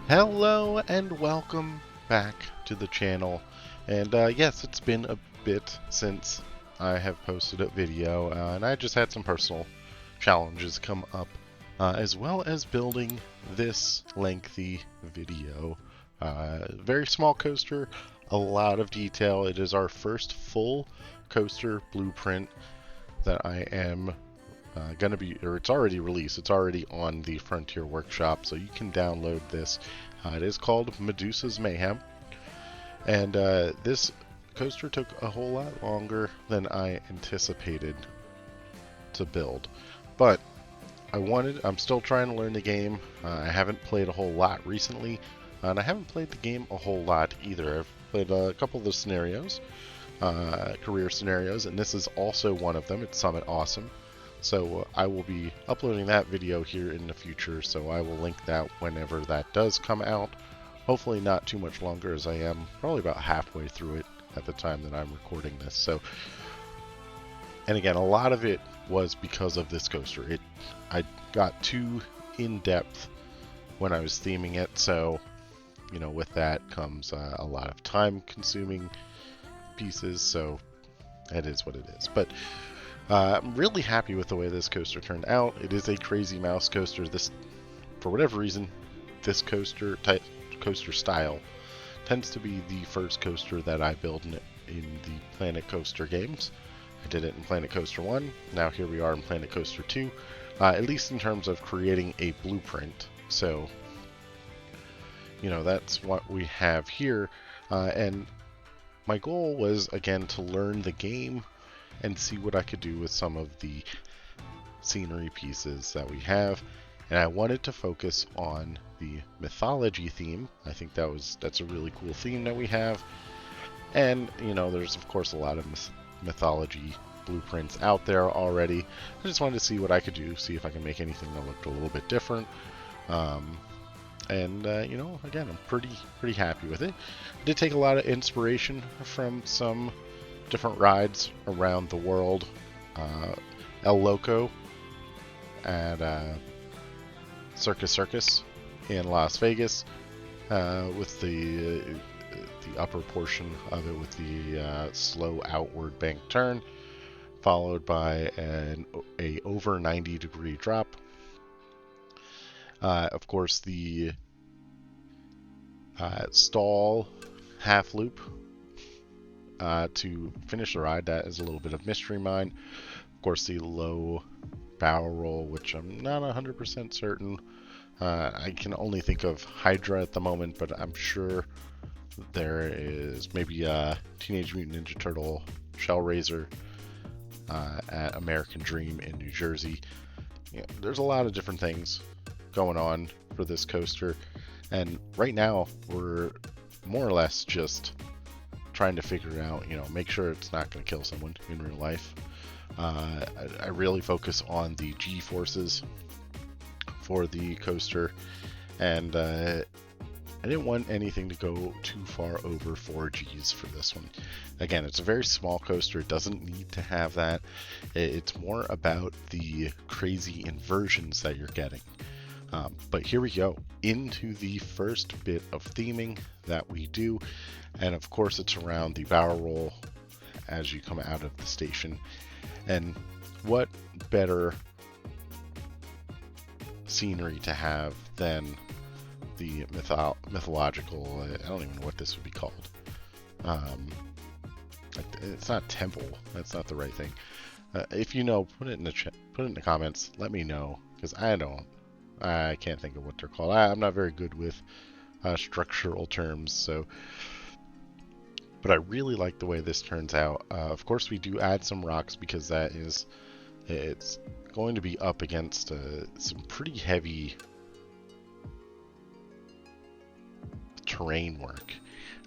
Hello and welcome back to the channel. And yes, it's been a bit since I have posted a video, and I just had some personal challenges come up, as well as building this lengthy video. Very small coaster, a lot of detail. It is our first full coaster blueprint that I am gonna be, or it's already released. It's already on the Frontier Workshop, so you can download this. It is called Medusa's Mayhem, and this coaster took a whole lot longer than I anticipated to build. But I'm still trying to learn the game. I haven't played a whole lot recently, and I haven't played the game a whole lot either. I've played a couple of the scenarios, career scenarios, and this is also one of them. It's Summit Awesome. So I will be uploading that video here in the future, so I will link that whenever that does come out. Hopefully not too much longer, as I am probably about halfway through it at the time that I'm recording this. So, and again, a lot of it was because of this coaster. I got too in-depth when I was theming it, so with that comes a lot of time-consuming pieces. So it is what it is. But I'm really happy with the way this coaster turned out. It is a Crazy Mouse coaster. For whatever reason, this coaster style tends to be the first coaster that I build in the Planet Coaster games. I did it in Planet Coaster 1. Now here we are in Planet Coaster 2, at least in terms of creating a blueprint. So, that's what we have here. And my goal was, again, to learn the game and see what I could do with some of the scenery pieces that we have. And I wanted to focus on the mythology theme. I think that's a really cool theme that we have. And, there's of course a lot of mythology blueprints out there already. I just wanted to see what I could do, see if I can make anything that looked a little bit different. Again, I'm pretty happy with it. I did take a lot of inspiration from some different rides around the world. El Loco at Circus in Las Vegas, with the upper portion of it with the slow outward bank turn, followed by a over 90-degree drop. Of course, the stall half loop to finish the ride. That is a little bit of mystery mine. Of course, the low barrel roll, which I'm not 100% certain. I can only think of Hydra at the moment, but I'm sure there is maybe a Teenage Mutant Ninja Turtle Shell Razor at American Dream in New Jersey. There's a lot of different things going on for this coaster, and right now we're more or less just trying to figure out, make sure it's not going to kill someone in real life. I really focus on the G forces for the coaster, and I didn't want anything to go too far over 4 Gs for this one. Again, it's a very small coaster. It doesn't need to have that. It's more about the crazy inversions that you're getting. But here we go into the first bit of theming that we do. And of course, it's around the barrel roll as you come out of the station. And what better scenery to have than the mythological, I don't even know what this would be called. It's not temple. That's not the right thing. If you know, put it in the comments. Let me know, because I can't think of what they're called. I'm not very good with structural terms, so. But I really like the way this turns out. Of course, we do add some rocks because it's going to be up against some pretty heavy terrain work.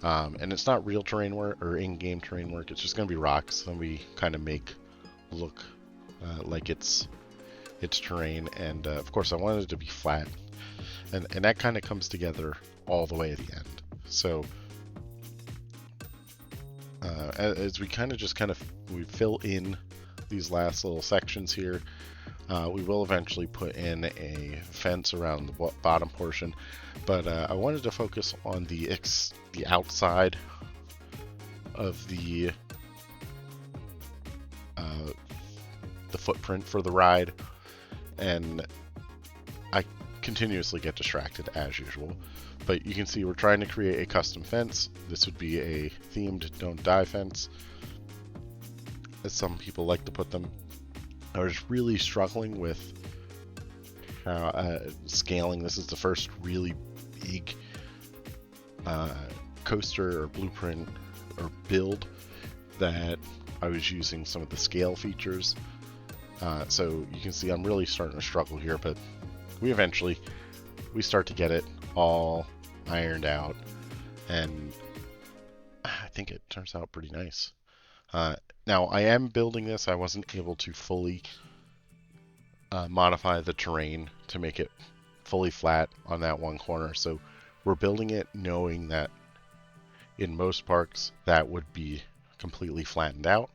And it's not real terrain work or in-game terrain work. It's just going to be rocks that we kind of make look like it's terrain. And of course, I wanted it to be flat. And that kind of comes together all the way at the end. So as we we fill in these last little sections here, We will eventually put in a fence around the bottom portion, but I wanted to focus on the outside of the footprint for the ride, and I continuously get distracted as usual. But you can see we're trying to create a custom fence. This would be a themed don't die fence, as some people like to put them. I was really struggling with scaling. This is the first really big coaster or blueprint or build that I was using some of the scale features. So you can see I'm really starting to struggle here, but we start to get it all ironed out, and I think it turns out pretty nice. Now, I am building this. I wasn't able to fully modify the terrain to make it fully flat on that one corner. So we're building it knowing that in most parks that would be completely flattened out.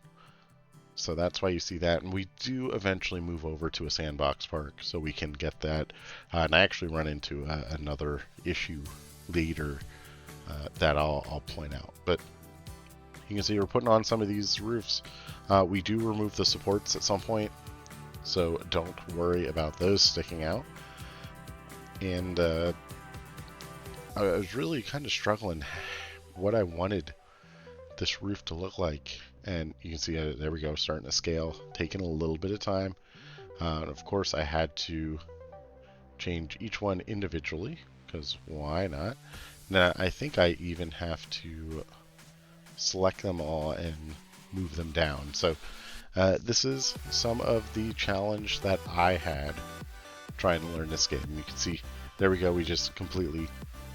So that's why you see that. And we do eventually move over to a sandbox park so we can get that. And I actually run into another issue later that I'll point out. But you can see we're putting on some of these roofs. We do remove the supports at some point, so don't worry about those sticking out. And I was really kind of struggling what I wanted this roof to look like. And you can see, there we go, starting to scale, taking a little bit of time. And of course, I had to change each one individually, because why not? Now, I think I even have to select them all and move them down. So this is some of the challenge that I had trying to learn this game. You can see, there we go, we just completely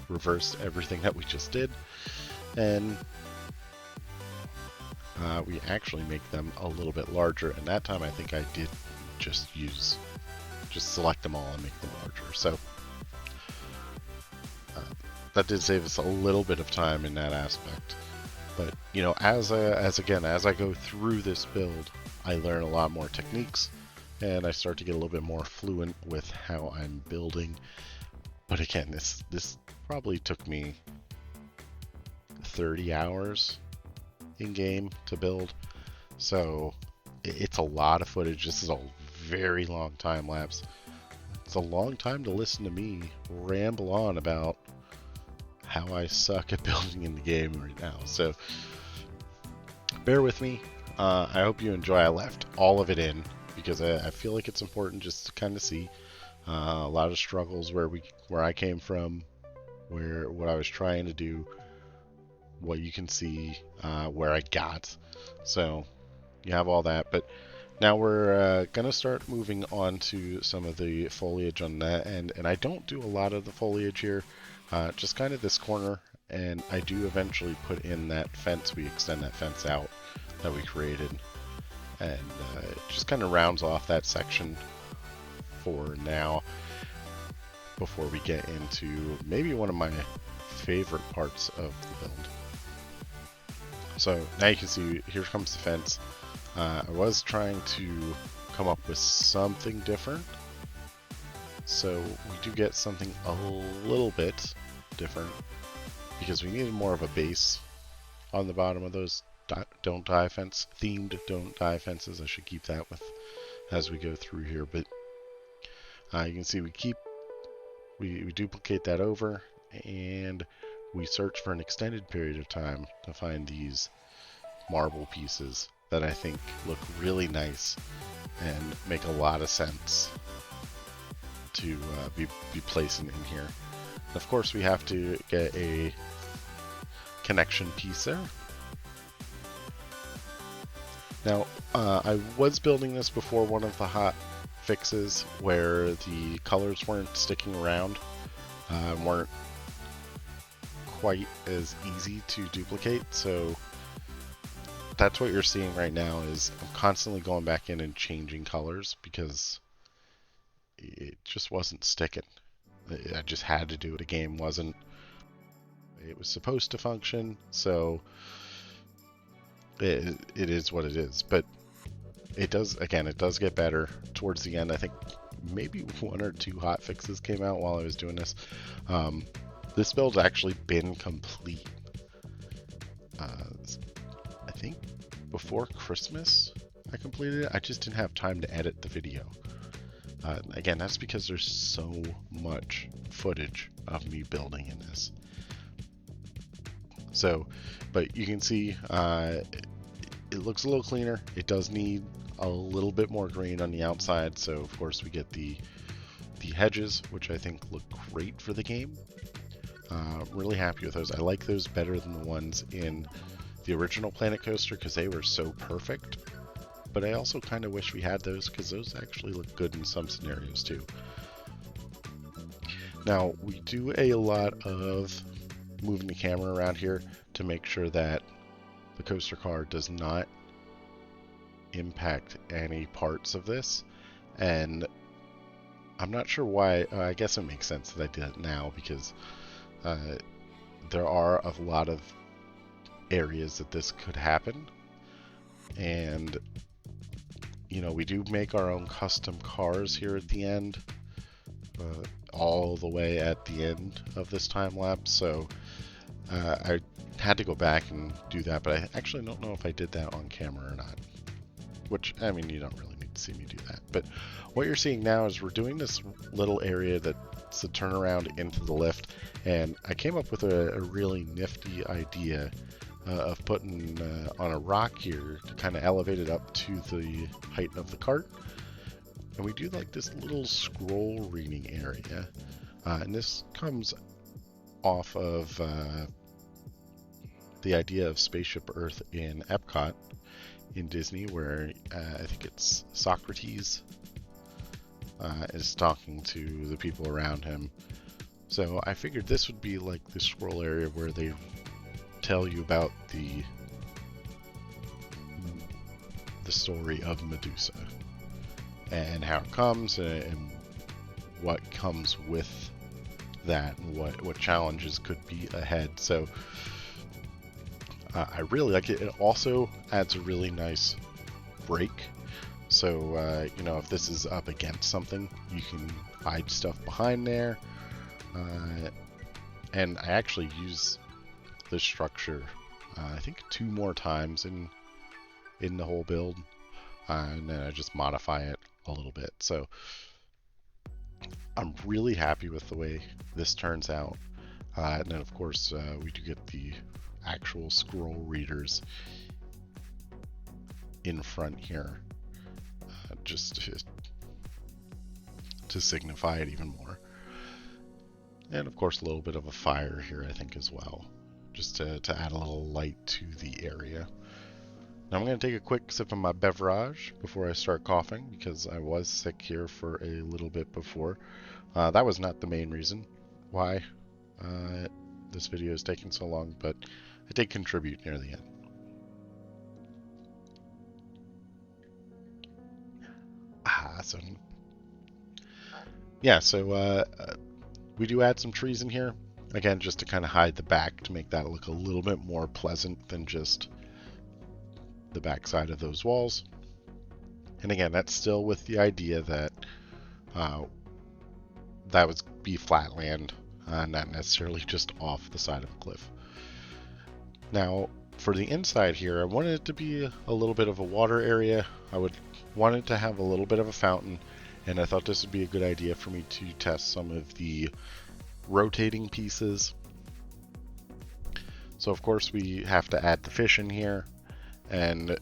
reversed everything that we just did, and we actually make them a little bit larger, and that time I think I did just select them all and make them larger. So that did save us a little bit of time in that aspect. But you know, as I go through this build, I learn a lot more techniques, and I start to get a little bit more fluent with how I'm building. But again, this probably took me 30 hours in game to build, so it's a lot of footage. This is a very long time lapse. It's a long time to listen to me ramble on about how I suck at building in the game right now. So bear with me. I hope you enjoy. I left all of it in because I feel like it's important just to kind of see a lot of struggles where I came from, what I was trying to do, what you can see, where I got. So you have all that. But now we're gonna start moving on to some of the foliage on that end, and I don't do a lot of the foliage here. Just kind of this corner, and I do eventually put in that fence. We extend that fence out that we created, and it just kind of rounds off that section for now, before we get into maybe one of my favorite parts of the build. So now you can see, here comes the fence. I was trying to come up with something different, so we do get something a little bit different, because we needed more of a base on the bottom of those don't die fence, themed don't die fences. I should keep that with as we go through here. But you can see we duplicate that over, and we search for an extended period of time to find these marble pieces that I think look really nice and make a lot of sense to be placing in here. Of course, we have to get a connection piece there. Now, I was building this before one of the hot fixes where the colors weren't sticking around, weren't quite as easy to duplicate. So that's what you're seeing right now, is I'm constantly going back in and changing colors because it just wasn't sticking. I just had to do it. The game wasn't, it was supposed to function, so it is what it is. But it does, again, it does get better towards the end. I think maybe 1 or 2 hot fixes came out while I was doing this. This build's actually been complete, I think before Christmas I completed it. I just didn't have time to edit the video. Again, that's because there's so much footage of me building in this. So, but you can see it looks a little cleaner. It does need a little bit more green on the outside. So of course we get the hedges, which I think look great for the game. Really happy with those. I like those better than the ones in the original Planet Coaster because they were so perfect. But I also kind of wish we had those because those actually look good in some scenarios too. Now, we do a lot of moving the camera around here to make sure that the coaster car does not impact any parts of this. And I'm not sure why. I guess it makes sense that I did it now because there are a lot of areas that this could happen. And you know, we do make our own custom cars here at the end, all the way at the end of this time lapse. So I had to go back and do that, but I actually don't know if I did that on camera or not. Which, I mean, you don't really need to see me do that. But what you're seeing now is we're doing this little area that's the turnaround into the lift, and I came up with a really nifty idea of putting on a rock here to kind of elevate it up to the height of the cart. And we do like this little scroll reading area. And this comes off of the idea of Spaceship Earth in Epcot in Disney, where I think it's Socrates is talking to the people around him. So I figured this would be like the scroll area where they tell you about the story of Medusa and how it comes and what comes with that and what challenges could be ahead. So I really like it. It also adds a really nice break. So you know, if this is up against something, you can hide stuff behind there. And I actually use this structure I think 2 more times in the whole build, and then I just modify it a little bit. So I'm really happy with the way this turns out. And then of course we do get the actual scroll readers in front here, just to signify it even more. And of course a little bit of a fire here I think as well, just to add a little light to the area. Now I'm going to take a quick sip of my beverage before I start coughing, because I was sick here for a little bit before. That was not the main reason why this video is taking so long, but I did contribute near the end. So yeah, so we do add some trees in here, again, just to kind of hide the back, to make that look a little bit more pleasant than just the back side of those walls. And again, that's still with the idea that that would be flat land, not necessarily just off the side of a cliff. Now, for the inside here, I wanted it to be a little bit of a water area. I would want it to have a little bit of a fountain, and I thought this would be a good idea for me to test some of the rotating pieces. So of course we have to add the fish in here, and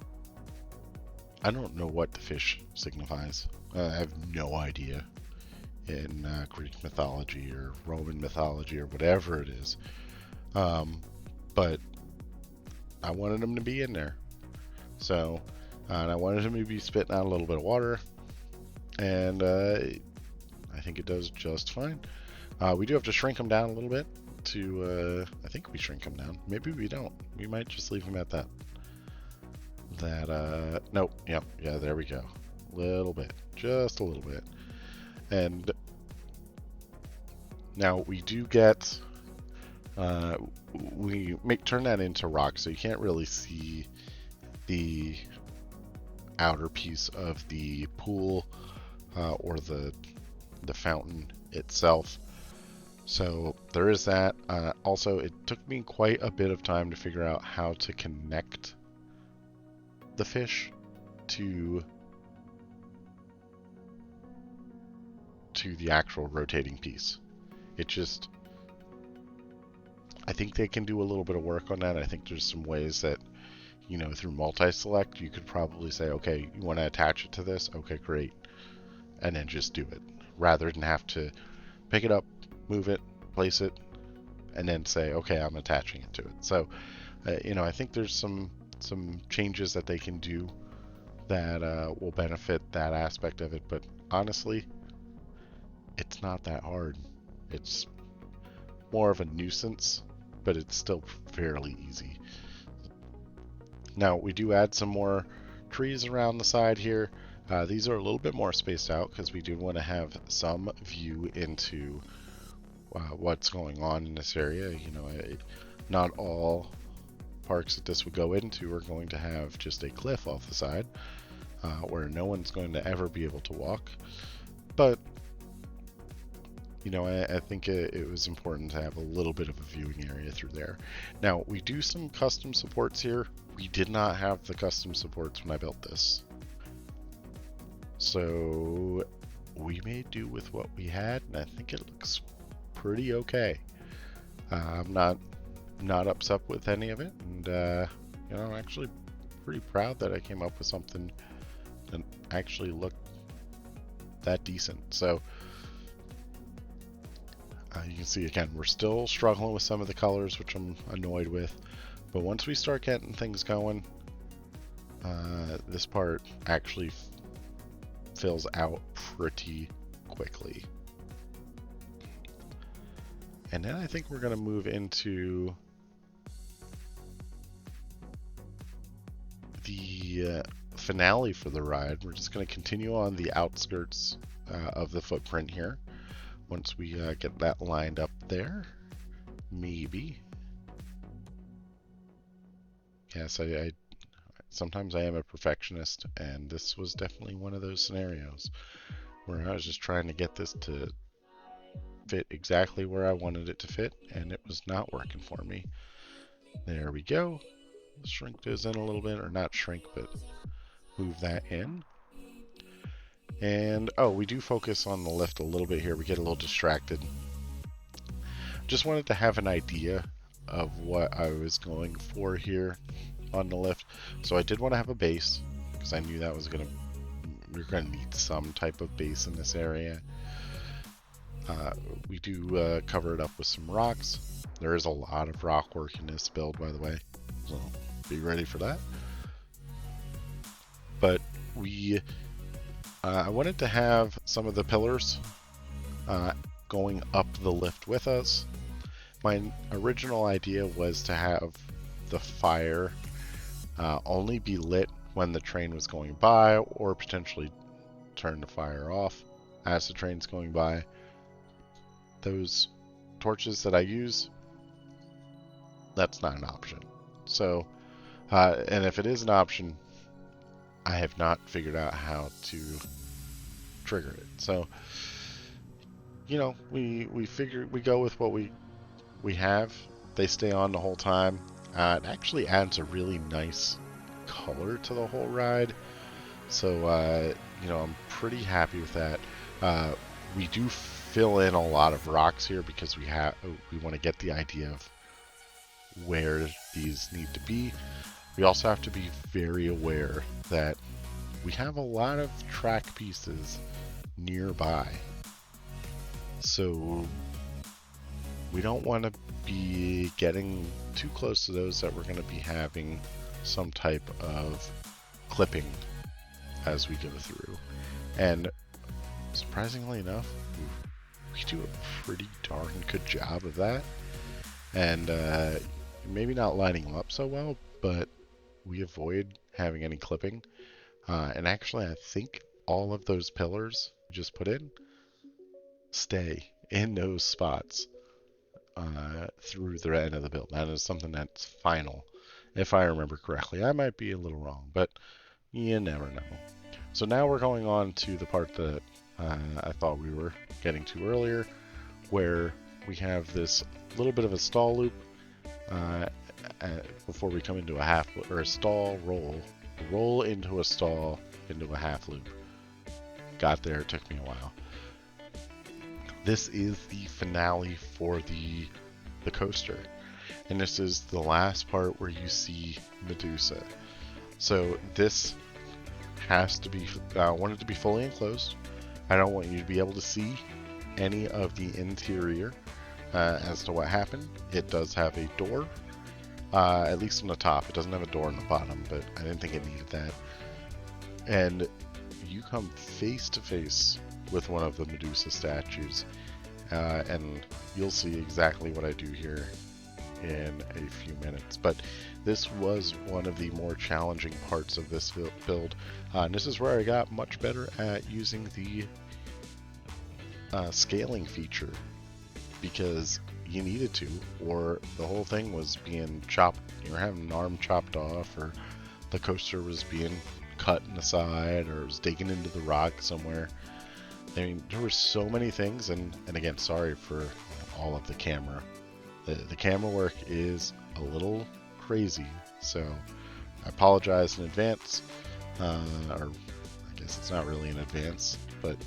I don't know what the fish signifies. I have no idea in Greek mythology or Roman mythology or whatever it is. But I wanted them to be in there. So, and I wanted them to be spitting out a little bit of water, and I think it does just fine. We do have to shrink them down a little bit to, I think we shrink them down. Maybe we don't. We might just leave them at that. Nope, yep, yeah, there we go. Little bit, just a little bit. And now we do get, turn that into rock, so you can't really see the outer piece of the pool or the fountain itself. So there is that. Also, it took me quite a bit of time to figure out how to connect the fish to the actual rotating piece. It just, I think they can do a little bit of work on that. I think there's some ways that, you know, through multi-select, you could probably say, okay, you want to attach it to this? Okay, great. And then just do it, rather than have to pick it up, move it, place it, and then say, okay, I'm attaching it to it. So, you know, I think there's some changes that they can do that will benefit that aspect of it. But honestly, it's not that hard. It's more of a nuisance, but it's still fairly easy. Now, we do add some more trees around the side here. These are a little bit more spaced out because we do want to have some view into what's going on in this area. You know, not all parks that this would go into are going to have just a cliff off the side where no one's going to ever be able to walk. But, you know, I think it was important to have a little bit of a viewing area through there. Now, we do some custom supports here. We did not have the custom supports when I built this. So we made do with what we had, and I think it looks pretty okay. I'm not upset with any of it, and you know, I'm actually pretty proud that I came up with something that actually looked that decent. So you can see again, we're still struggling with some of the colors, which I'm annoyed with, but once we start getting things going, this part actually fills out pretty quickly. And then I think we're going to move into the finale for the ride. We're just going to continue on the outskirts of the footprint here. Once we get that lined up there, maybe. Yes, I sometimes I am a perfectionist, and this was definitely one of those scenarios where I was just trying to get this to fit exactly where I wanted it to fit, and it was not working for me. There we go. Shrink those in a little bit, or not shrink, but move that in. And oh, we do focus on the lift a little bit here. We get a little distracted. Just wanted to have an idea of what I was going for here on the lift. So I did want to have a base because I knew that was we're gonna need some type of base in this area. We do cover it up with some rocks. There is a lot of rock work in this build, by the way, so be ready for that. But I wanted to have some of the pillars going up the lift with us. My original idea was to have the fire only be lit when the train was going by, or potentially turn the fire off as the train's going by. Those torches that I use, that's not an option. So, and if it is an option, I have not figured out how to trigger it. So, you know, we go with what we have. They stay on the whole time. It actually adds a really nice color to the whole ride. So, you know, I'm pretty happy with that. We do fill in a lot of rocks here because we want to get the idea of where these need to be. We also have to be very aware that we have a lot of track pieces nearby. So we don't want to be getting too close to those that we're going to be having some type of clipping as we go through. And surprisingly enough, we do a pretty darn good job of that. And maybe not lining them up so well, but we avoid having any clipping. And actually, I think all of those pillars we just put in stay in those spots through the end of the build. That is something that's final, if I remember correctly. I might be a little wrong, but You never know. So now we're going on to the part that I thought we were getting to earlier, where we have this little bit of a stall loop uh, before we come into a half or a stall roll into a stall into a half loop. Got there, it took me a while. This is the finale for the coaster, and this is the last part where you see Medusa. So this has to be want it to be fully enclosed. I don't want you to be able to see any of the interior as to what happened. It does have a door, at least on the top. It doesn't have a door on the bottom, but I didn't think it needed that. And you come face to face with one of the Medusa statues, and you'll see exactly what I do here in a few minutes. But this was one of the more challenging parts of this build, and this is where I got much better at using the scaling feature, because you needed to, or the whole thing was being chopped. You were having an arm chopped off, or the coaster was being cut in the side, or it was digging into the rock somewhere. I mean, there were so many things, and again, sorry for all of the camera. The camera work is a little crazy, so I apologize in advance, or I guess it's not really in advance, but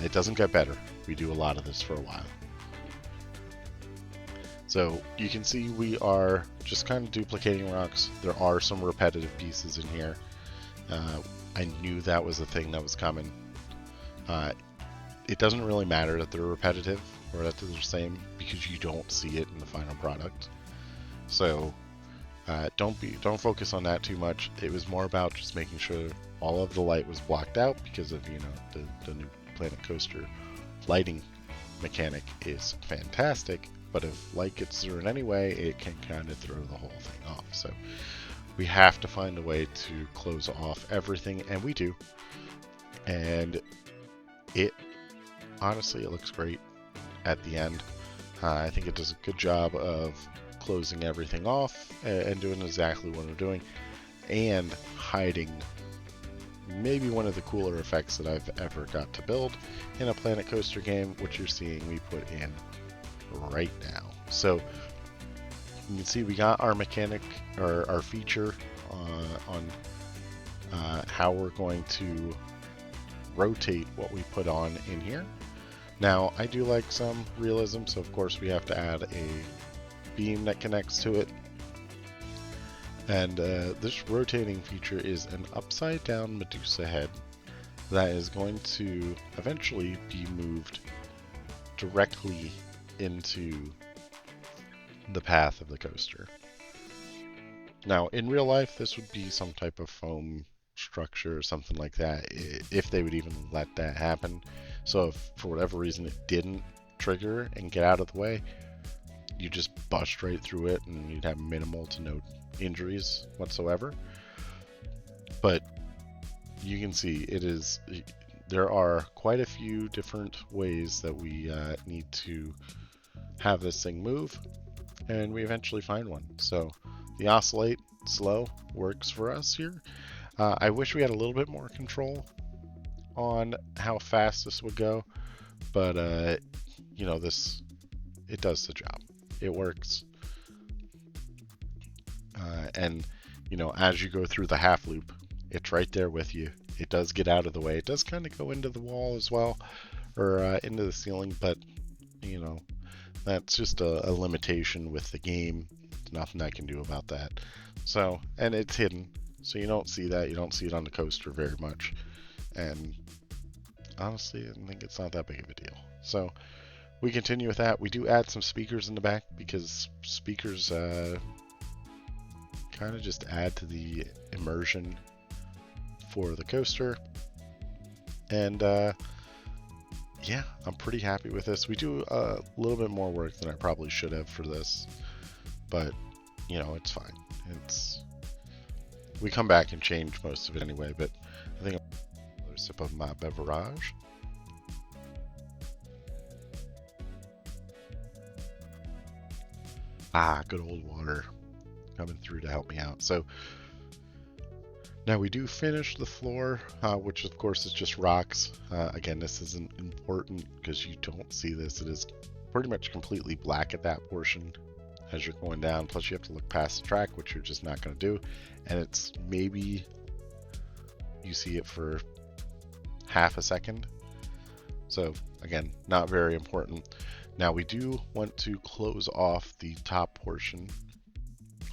it doesn't get better. We do a lot of this for a while. So you can see we are just kind of duplicating rocks. There are some repetitive pieces in here. I knew that was the thing that was coming. It doesn't really matter that they're repetitive or that they're the same, because you don't see it in the final product. So don't focus on that too much. It was more about just making sure all of the light was blocked out, because of, you know, the new Planet Coaster lighting mechanic is fantastic, but if light gets through in any way, it can kind of throw the whole thing off. So we have to find a way to close off everything, and we do. And honestly, it looks great at the end. I think it does a good job of closing everything off and doing exactly what we're doing, and hiding maybe one of the cooler effects that I've ever got to build in a Planet Coaster game, which you're seeing me put in right now. So you can see we got our mechanic, or our feature on how we're going to rotate what we put on in here. Now, I do like some realism, so of course we have to add a beam that connects to it. And this rotating feature is an upside down Medusa head that is going to eventually be moved directly into the path of the coaster. Now, in real life, this would be some type of foam structure or something like that, if they would even let that happen. So if for whatever reason it didn't trigger and get out of the way, you just bust right through it and you'd have minimal to no injuries whatsoever. But you can see there are quite a few different ways that we need to have this thing move, and we eventually find one. So the oscillate slow works for us here. I wish we had a little bit more control on how fast this would go, but you know, it does the job. It works. And you know, as you go through the half loop, it's right there with you. It does get out of the way. It does kind of go into the wall as well, or into the ceiling, but you know, that's just a limitation with the game. There's nothing I can do about that. So, and it's hidden, so you don't see that. You don't see it on the coaster very much. And honestly, I think it's not that big of a deal. So we continue with that. We do add some speakers in the back, because speakers kind of just add to the immersion for the coaster. And yeah, I'm pretty happy with this. We do a little bit more work than I probably should have for this, but you know, it's fine. We come back and change most of it anyway. But I think another sip of my beverage. Good old water coming through to help me out. So Now we do finish the floor, which of course is just rocks. Again, this isn't important because you don't see this. It is pretty much completely black at that portion as you're going down. Plus you have to look past the track, which you're just not going to do. And it's maybe you see it for half a second. So again, not very important. Now we do want to close off the top portion.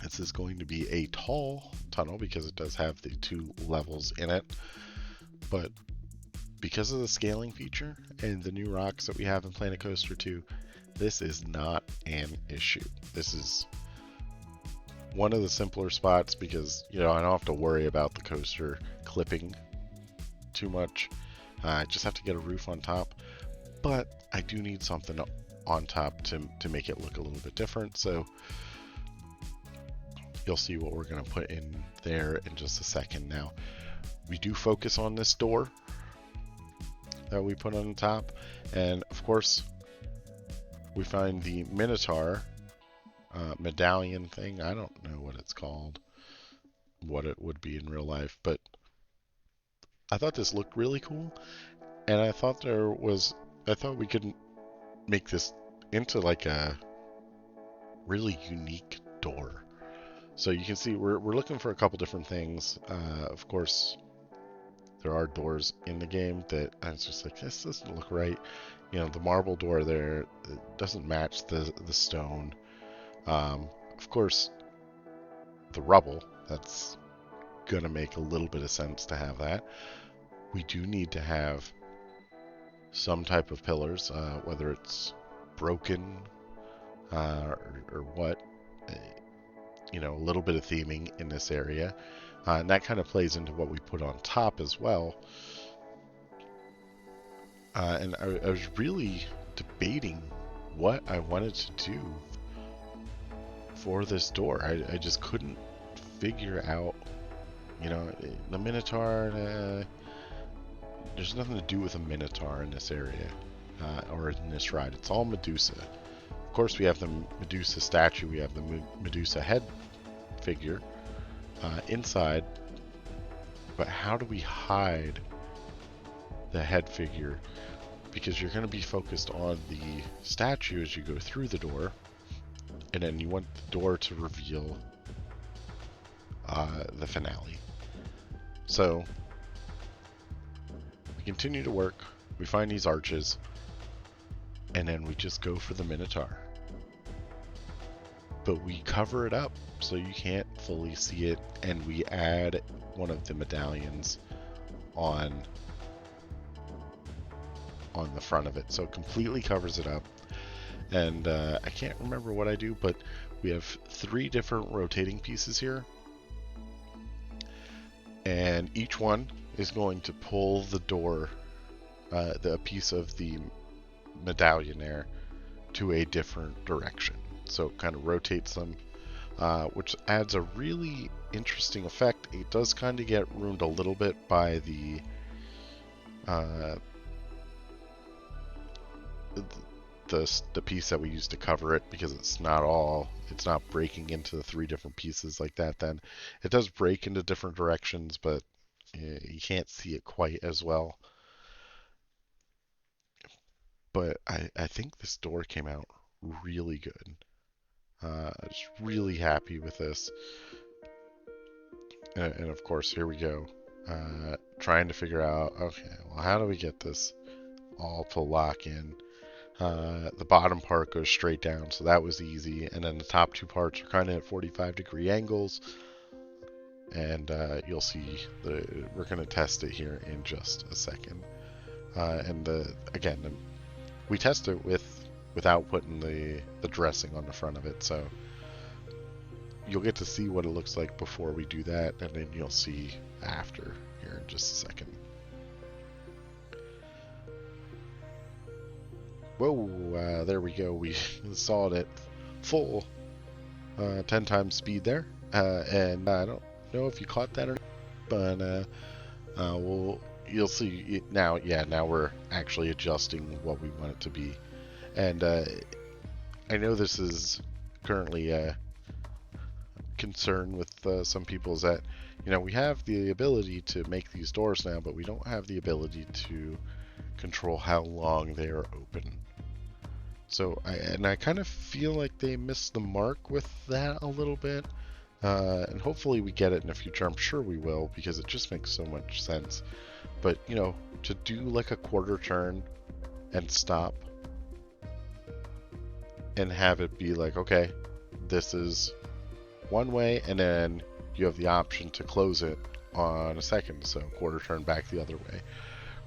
This is going to be a tall tunnel because it does have the 2 levels in it. But because of the scaling feature and the new rocks that we have in Planet Coaster 2, this is not an issue. This is one of the simpler spots because, I don't have to worry about the coaster clipping too much. I just have to get a roof on top. But I do need something on top to make it look a little bit different. So you'll see what we're going to put in there in just a second. Now, we do focus on this door that we put on the top. And of course, we find the Minotaur medallion thing. I don't know what it's called, what it would be in real life, but I thought this looked really cool. And I thought we could make this into like a really unique door. So you can see we're looking for a couple different things. Of course, there are doors in the game that I was just like, this doesn't look right. The marble door there, it doesn't match the stone. Of course, the rubble, that's gonna make a little bit of sense to have that. We do need to have some type of pillars, whether it's broken or what. A little bit of theming in this area. And that kind of plays into what we put on top as well. And I was really debating what I wanted to do for this door. I just couldn't figure out, the Minotaur. There's nothing to do with a Minotaur in this area or in this ride. It's all Medusa. Of course, we have the Medusa statue. We have the Medusa head figure inside. But how do we hide the head figure? Because you're going to be focused on the statue as you go through the door. And then you want the door to reveal the finale. So we continue to work. We find these arches. And then we just go for the Minotaur. But we cover it up so you can't fully see it, and we add one of the medallions on the front of it. So it completely covers it up. And I can't remember what I do, but we have 3 different rotating pieces here. And each one is going to pull the door, the piece of the medallion there, to a different direction. So it kind of rotates them, which adds a really interesting effect. It does kind of get ruined a little bit by the piece that we used to cover it, because it's not breaking into the 3 different pieces like that. Then it does break into different directions, but you can't see it quite as well. But I think this door came out really good. I was really happy with this. And of course, here we go. Trying to figure out, okay, well, how do we get this all to lock in? The bottom part goes straight down, so that was easy. And then the top 2 parts are kind of at 45-degree angles. And you'll see, we're going to test it here in just a second. We test it without putting the dressing on the front of it, so you'll get to see what it looks like before we do that, and then you'll see after here in just a second. Whoa, there we go. We saw it at full 10 times speed there, and I don't know if you caught that or not, but you'll see it now. Yeah, now we're actually adjusting what we want it to be. And I know this is currently concern with some people is that, you know, we have the ability to make these doors now, but we don't have the ability to control how long they are open. So I kind of feel like they missed the mark with that a little bit. And hopefully we get it in the future. I'm sure we will, because it just makes so much sense. But, you know, to do like a quarter turn and stop and have it be like, okay, this is one way, and then you have the option to close it on a second, so quarter turn back the other way.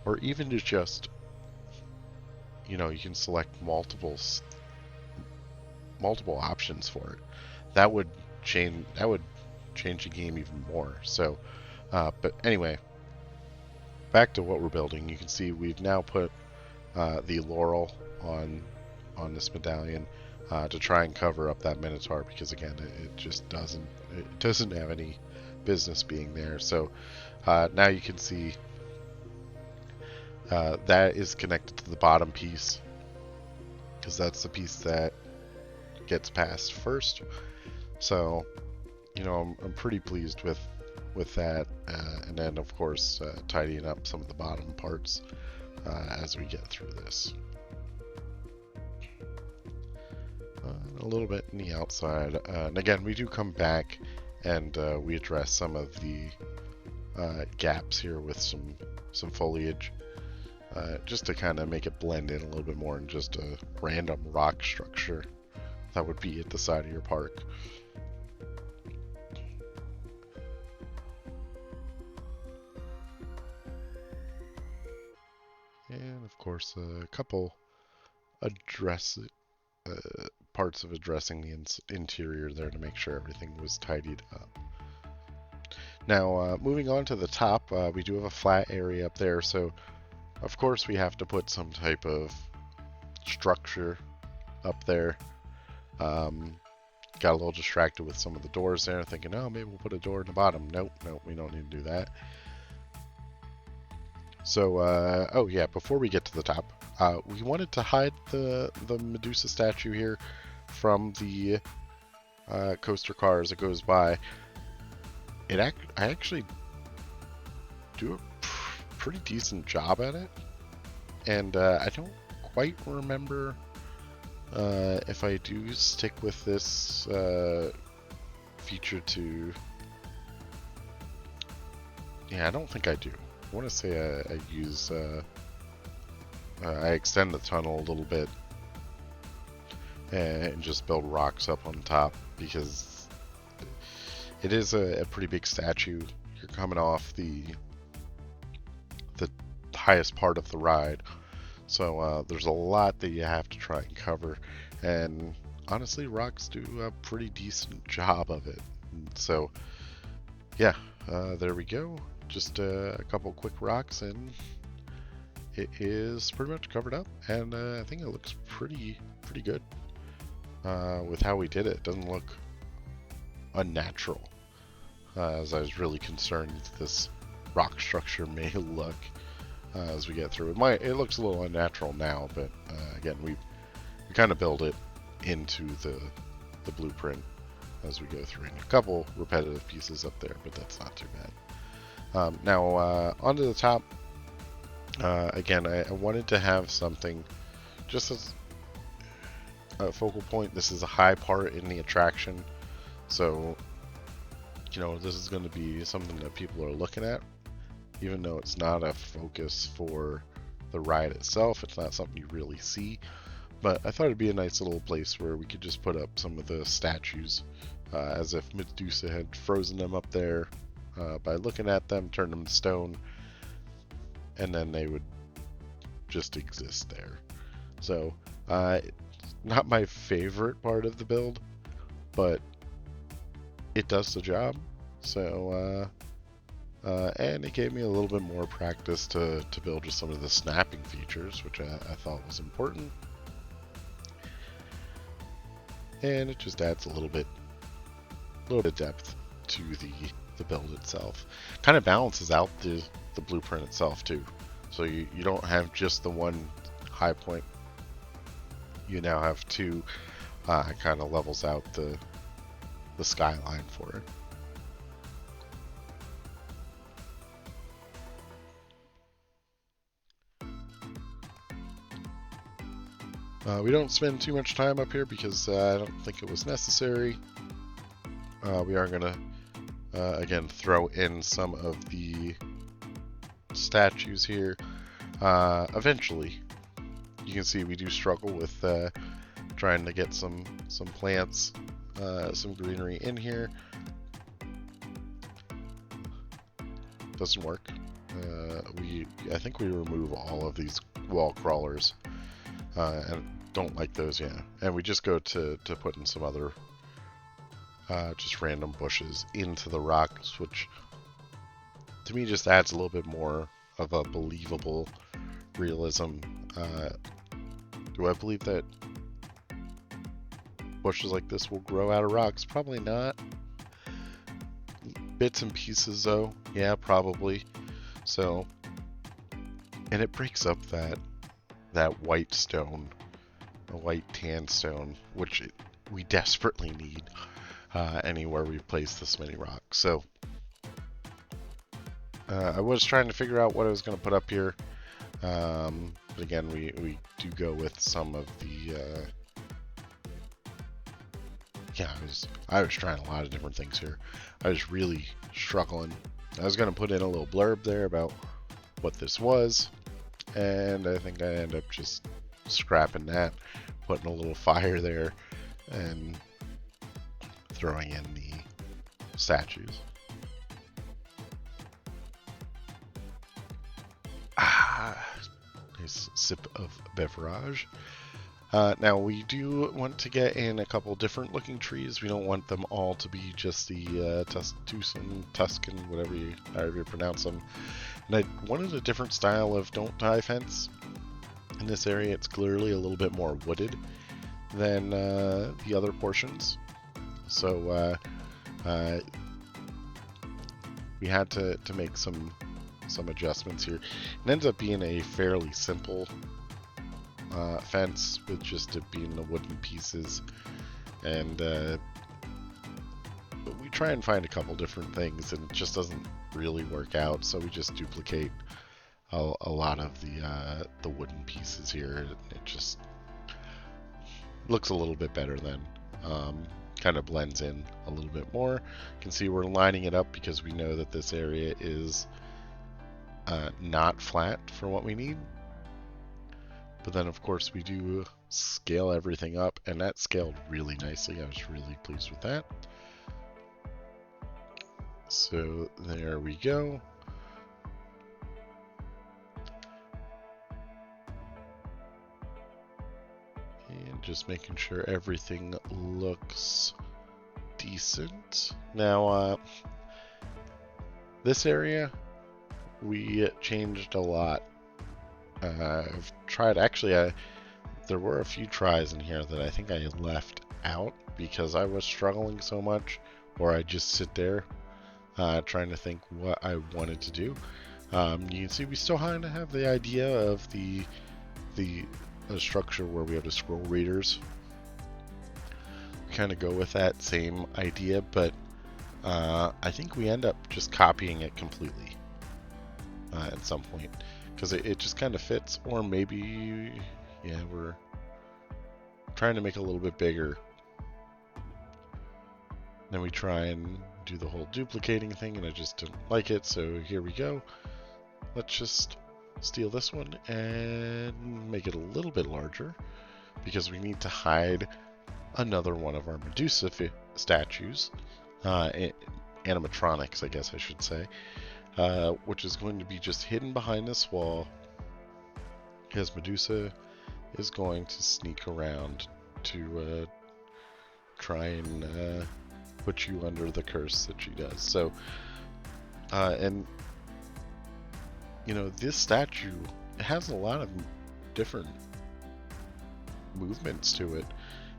Or even to just, you know, you can select multiple options for it. That would change the game even more. So, but anyway, back to what we're building. You can see we've now put the laurel on this medallion to try and cover up that minotaur, because again, it just doesn't have any business being there. So now you can see that is connected to the bottom piece, because that's the piece that gets passed first. So, you know, I'm pretty pleased with that, and then of course tidying up some of the bottom parts as we get through this. A little bit in the outside, and again, we do come back and we address some of the gaps here with some foliage, just to kind of make it blend in a little bit more than just a random rock structure that would be at the side of your park. And of course, a couple parts of addressing the interior there to make sure everything was tidied up. Now, moving on to the top, we do have a flat area up there, so of course we have to put some type of structure up there. Got a little distracted with some of the doors there, thinking, oh, maybe we'll put a door in the bottom. Nope, we don't need to do that. So, oh yeah, before we get to the top, we wanted to hide the Medusa statue here from the coaster car as it goes by. I actually do a pretty decent job at it, and I don't quite remember if I do stick with this feature to... Yeah, I don't think I do. I want to say I use... I extend the tunnel a little bit and just build rocks up on top, because it is a pretty big statue. You're coming off the highest part of the ride, so there's a lot that you have to try and cover, and honestly, rocks do a pretty decent job of it. So yeah, there we go. Just a couple quick rocks, and it is pretty much covered up, and I think it looks pretty good with how we did it. It doesn't look unnatural, as I was really concerned this rock structure may look as we get through. It looks a little unnatural now, but again, we kind of build it into the blueprint as we go through. And a couple repetitive pieces up there, but that's not too bad. Now onto the top. Again, I wanted to have something just as a focal point. This is a high part in the attraction, so you know, this is going to be something that people are looking at, even though it's not a focus for the ride itself. It's not something you really see, but I thought it'd be a nice little place where we could just put up some of the statues, as if Medusa had frozen them up there by looking at them, turned them to stone, and then they would just exist there. So, not my favorite part of the build, but it does the job. So, and it gave me a little bit more practice to build with some of the snapping features, which I thought was important. And it just adds a little bit of depth to the build itself. Kind of balances out the blueprint itself too. So you don't have just the one high point. You now have two. It kind of levels out the skyline for it. We don't spend too much time up here because I don't think it was necessary. We are going to, again, throw in some of the statues here. Eventually, you can see we do struggle with trying to get some plants, some greenery in here. Doesn't work. I think we remove all of these wall crawlers. And don't like those, yeah. And we just go to put in some other just random bushes into the rocks, which to me just adds a little bit more of a believable realism. Do I believe that bushes like this will grow out of rocks? Probably not. Bits and pieces though, yeah, probably. So, and it breaks up that white stone, a white tan stone, which we desperately need anywhere we place this many rocks. So I was trying to figure out what I was going to put up here, but again, we do go with some of the yeah, I was trying a lot of different things here. I was really struggling. I was going to put in a little blurb there about what this was, and I think I end up just scrapping that, putting a little fire there, and throwing in the statues. Nice sip of beverage. Now we do want to get in a couple different looking trees. We don't want them all to be just the Tuscan, however you pronounce them. And I wanted a different style of don't die fence. In this area, it's clearly a little bit more wooded than the other portions. So we had to make some adjustments here. It ends up being a fairly simple fence with just it being the wooden pieces, and but we try and find a couple different things, and it just doesn't really work out. So we just duplicate a lot of the wooden pieces here. It just looks a little bit better then. Kind of blends in a little bit more. You can see we're lining it up because we know that this area is not flat for what we need. But then, of course, we do scale everything up, and that scaled really nicely. I was really pleased with that. So there we go. And just making sure everything looks decent. Now, this area, we changed a lot. I've tried, actually, there were a few tries in here that I think I left out because I was struggling so much, or I just sit there trying to think what I wanted to do. You can see we still kind of have the idea of the structure where we have the scroll readers. We kind of go with that same idea, but I think we end up just copying it completely at some point. Because it just kind of fits, or maybe, yeah, we're trying to make it a little bit bigger. Then we try and do the whole duplicating thing, and I just didn't like it, so here we go. Let's just steal this one and make it a little bit larger, because we need to hide another one of our Medusa statues, animatronics, I guess I should say. Which is going to be just hidden behind this wall, because Medusa is going to sneak around to try and put you under the curse that she does. So, and you know, this statue, it has a lot of different movements to it,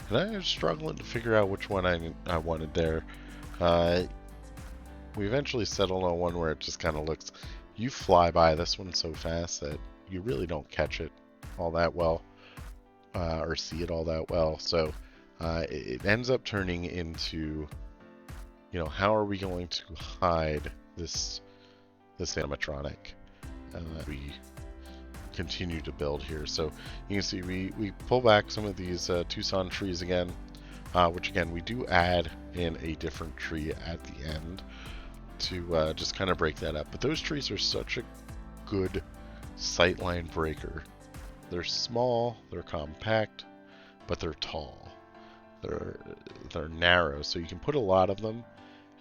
and I was struggling to figure out which one I wanted there. We eventually settled on one where it just kind of looks, you fly by this one so fast that you really don't catch it all that well, or see it all that well. So it ends up turning into how are we going to hide this animatronic we continue to build here? So you can see we pull back some of these Tucson trees again, which again we do add in a different tree at the end to just kind of break that up. But those trees are such a good sightline breaker. They're small, they're compact, but they're tall. They're narrow, so you can put a lot of them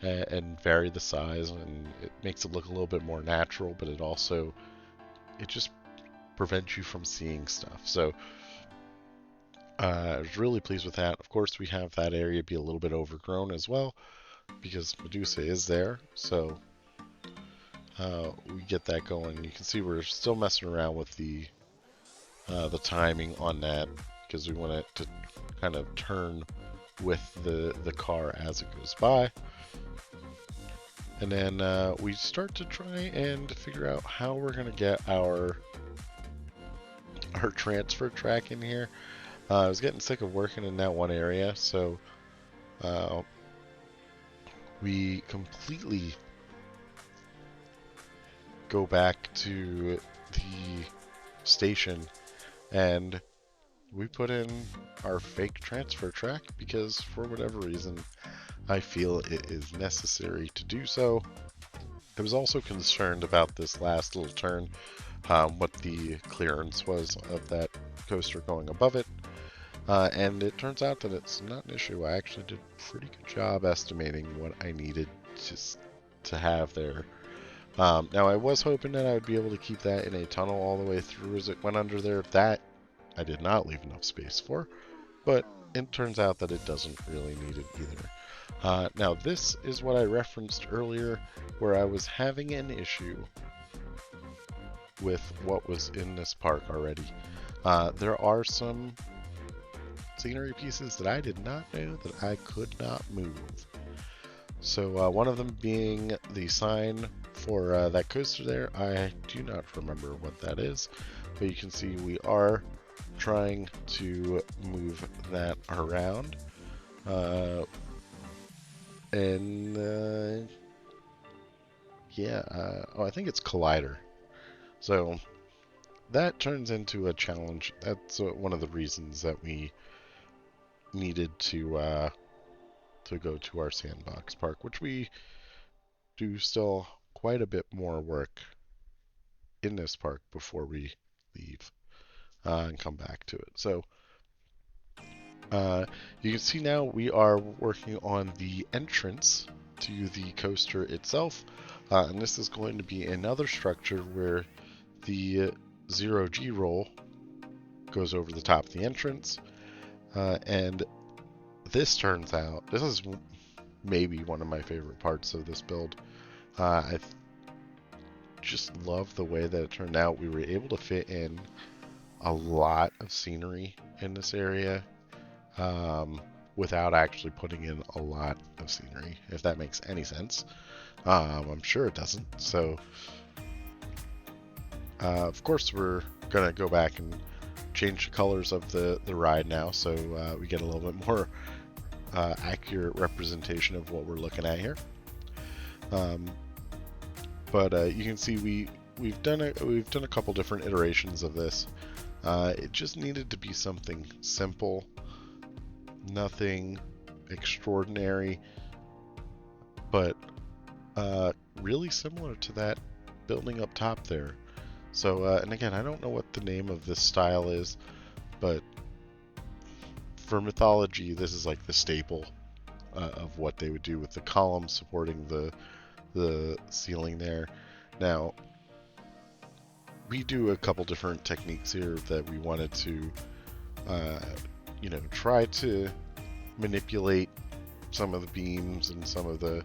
and vary the size, and it makes it look a little bit more natural, but it just prevents you from seeing stuff. So I was really pleased with that. Of course, we have that area be a little bit overgrown as well, because Medusa is there, so we get that going. You can see we're still messing around with the timing on that, because we want it to kind of turn with the car as it goes by. And then we start to try and figure out how we're going to get our transfer track in here. I was getting sick of working in that one area, so we completely go back to the station and we put in our fake transfer track because for whatever reason I feel it is necessary to do so. I was also concerned about this last little turn, what the clearance was of that coaster going above it, and it turns out that it's not an issue. I actually did a pretty good job estimating what I needed to have there. Now I was hoping that I would be able to keep that in a tunnel all the way through as it went under there. That I did not leave enough space for, but it turns out that it doesn't really need it either. Now this is what I referenced earlier, where I was having an issue with what was in this park already. There are some scenery pieces that I did not know that I could not move. So one of them being the sign for that coaster there. I do not remember what that is, but you can see we are trying to move that around. I think it's Collider. So that turns into a challenge. That's one of the reasons that we needed to go to our sandbox park, which we do still quite a bit more work in this park before we leave and come back to it. So you can see now we are working on the entrance to the coaster itself, and this is going to be another structure where the 0G roll goes over the top of the entrance, and this turns out, this is maybe one of my favorite parts of this build. I just love the way that it turned out. We were able to fit in a lot of scenery in this area without actually putting in a lot of scenery, if that makes any sense. I'm sure it doesn't. So of course we're gonna go back and change the colors of the ride now, so we get a little bit more accurate representation of what we're looking at here. But you can see we've done a couple different iterations of this. It just needed to be something simple, nothing extraordinary, but really similar to that building up top there. So and again, I don't know what the name of this style is, but for Mythology, this is like the staple of what they would do with the columns supporting the ceiling there. Now, we do a couple different techniques here that we wanted to, try to manipulate some of the beams and some of the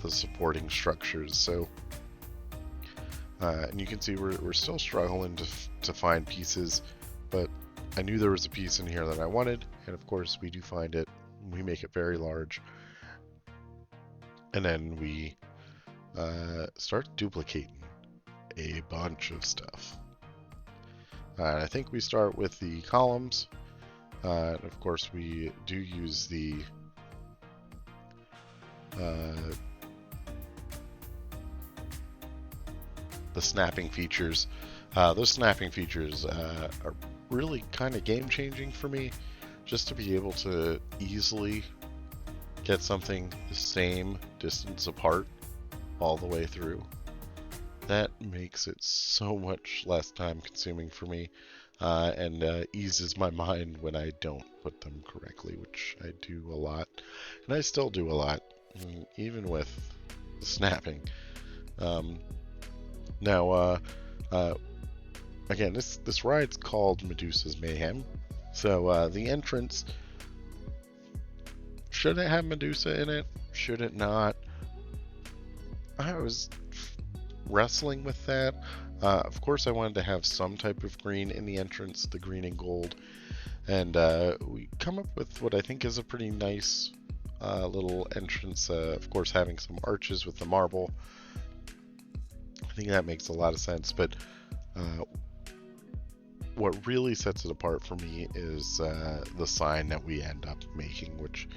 supporting structures. So, and you can see we're still struggling to find pieces, but I knew there was a piece in here that I wanted, and of course we do find it. We make it very large, and then we start duplicating a bunch of stuff. I think we start with the columns, and of course we do use the uh, the snapping features. Those snapping features are really kind of game changing for me. Just to be able to easily get something the same distance apart all the way through. That makes it so much less time consuming for me, and eases my mind when I don't put them correctly, which I do a lot. And I still do a lot, even with snapping. Now, again, this ride's called Medusa's Mayhem. So the entrance, should it have Medusa in it? Should it not? I was wrestling with that. Of course, I wanted to have some type of green in the entrance, the green and gold. And we come up with what I think is a pretty nice little entrance. Of course, having some arches with the marble. I think that makes a lot of sense. But what really sets it apart for me is the sign that we end up making, which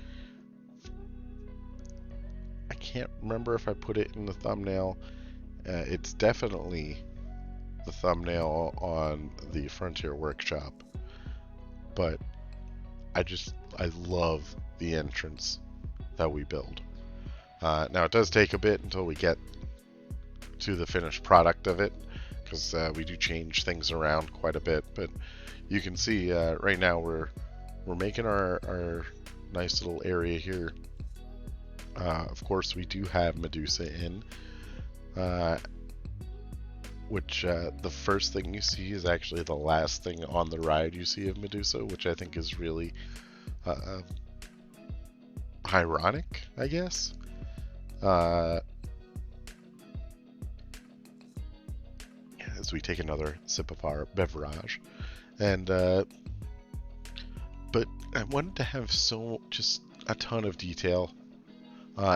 I can't remember if I put it in the thumbnail. It's definitely the thumbnail on the Frontier Workshop, but I love the entrance that we build. Now it does take a bit until we get to the finished product of it, because we do change things around quite a bit, but you can see right now we're making our nice little area here. Of course, we do have Medusa in, which the first thing you see is actually the last thing on the ride you see of Medusa, which I think is really ironic, I guess. As we take another sip of our beverage, and but I wanted to have just a ton of detail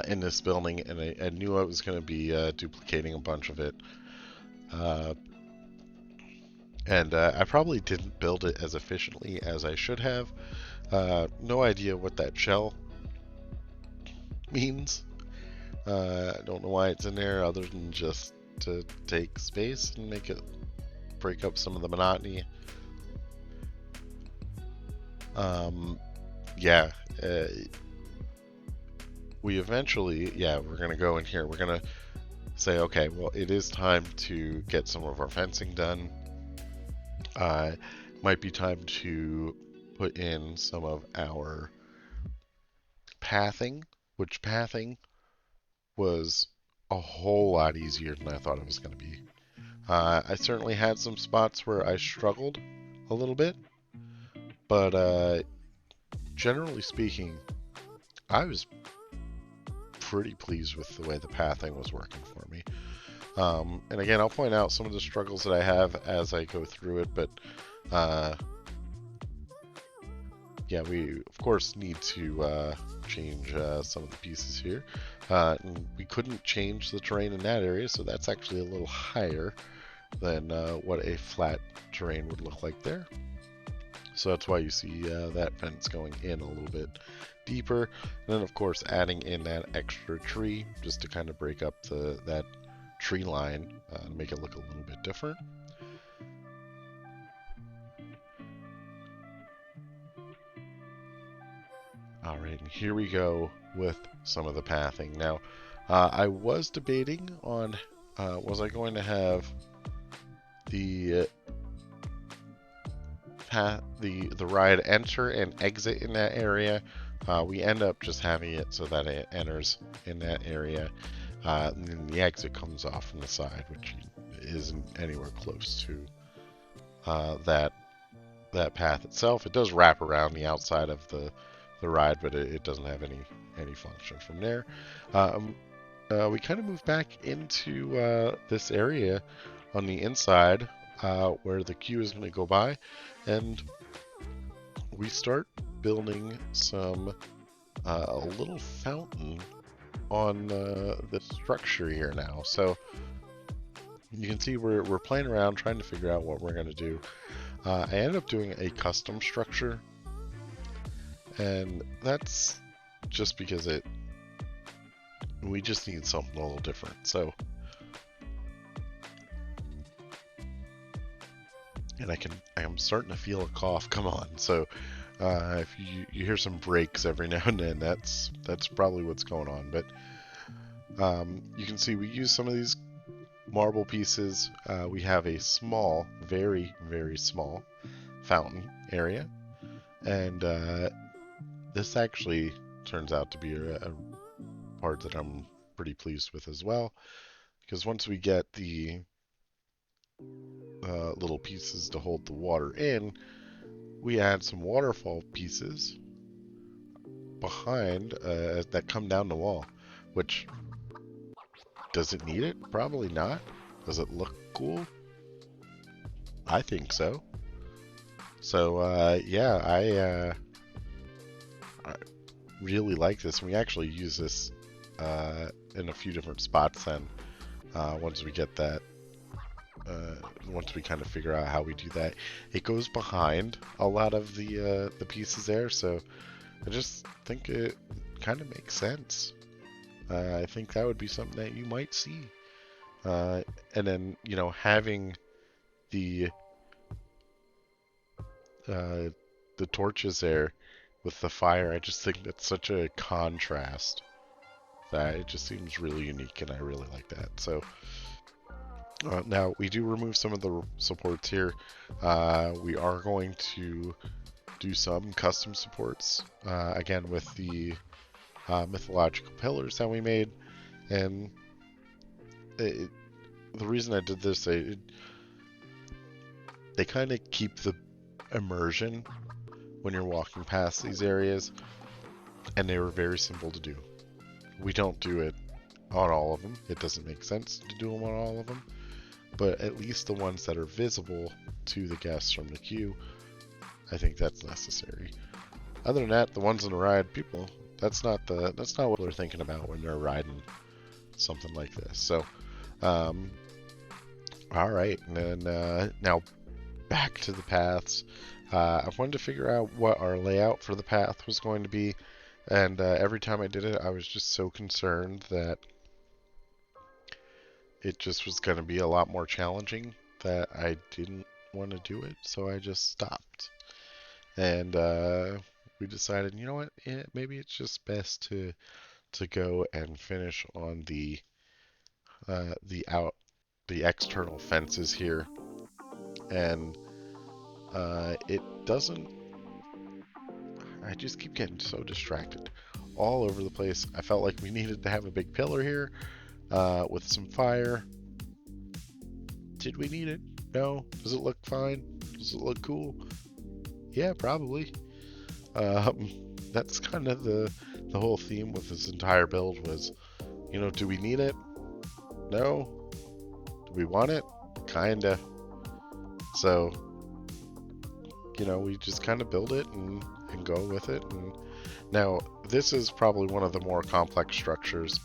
in this building, and I knew I was going to be duplicating a bunch of it, and I probably didn't build it as efficiently as I should have. No idea what that shell means. I don't know why it's in there, other than just to take space and break up some of the monotony. Yeah, we eventually, we're gonna go in here. We're gonna say, okay, well, it is time to get some of our fencing done. Might be time to put in some of our pathing, which pathing was a whole lot easier than I thought it was going to be. I certainly had some spots where I struggled a little bit, but generally speaking, I was pretty pleased with the way the pathing was working for me. And again, I'll point out some of the struggles that I have as I go through it, but yeah, we of course need to change some of the pieces here. And we couldn't change the terrain in that area, so that's actually a little higher than what a flat terrain would look like there. So that's why you see that fence going in a little bit deeper. And then of course adding in that extra tree just to kind of break up that tree line to make it look a little bit different. All right, and here we go with some of the pathing. Now, I was debating on was I going to have the ride enter and exit in that area. We end up just having it so that it enters in that area, and then the exit comes off from the side, which isn't anywhere close to that path itself. It does wrap around the outside of the ride, but it doesn't have any function from there. We kind of move back into this area on the inside where the queue is going to go by, and we start building some a little fountain on the structure here now. So you can see we're playing around trying to figure out what we're going to do. I ended up doing a custom structure, and that's just because We just need something a little different. So, and I'm starting to feel a cough come on. So, if you hear some breaks every now and then, that's probably what's going on. But you can see we use some of these marble pieces. We have a small, very, very small fountain area. And this actually turns out to be a part that I'm pretty pleased with as well. Because once we get the little pieces to hold the water in, we add some waterfall pieces behind that come down the wall. Which, does it need it? Probably not. Does it look cool? I think so. So yeah, I really like this. We actually use this in a few different spots then, once we get that, once we kind of figure out how we do that. It goes behind a lot of the pieces there, so I just think it kind of makes sense. I think that would be something that you might see. And then, you know, having the torches there with the fire, I just think that's such a contrast that it just seems really unique, and I really like that. So now we do remove some of the supports here. We are going to do some custom supports, again with the mythological pillars that we made, and the reason I did this, they kind of keep the immersion when you're walking past these areas, and they were very simple to do. We don't do it on all of them. It doesn't make sense to do them on all of them, but at least the ones that are visible to the guests from the queue, I think that's necessary. Other than that, the ones in the ride, people, that's not what they're thinking about when they're riding something like this. So, all right, and then now back to the paths. I wanted to figure out what our layout for the path was going to be, and every time I did it, I was just so concerned that it just was going to be a lot more challenging that I didn't want to do it, so I just stopped. And we decided, you know what, maybe it's just best to go and finish on the external fences here, and it doesn't. I just keep getting so distracted all over the place. I felt like we needed to have a big pillar here with some fire. Did we need it? No. Does it look fine? Does it look cool? Yeah, probably. That's kind of the whole theme with this entire build was, you know, do we need it? No. Do we want it? Kinda. So, you know, we just kind of build it and go with it. And now, this is probably one of the more complex structures,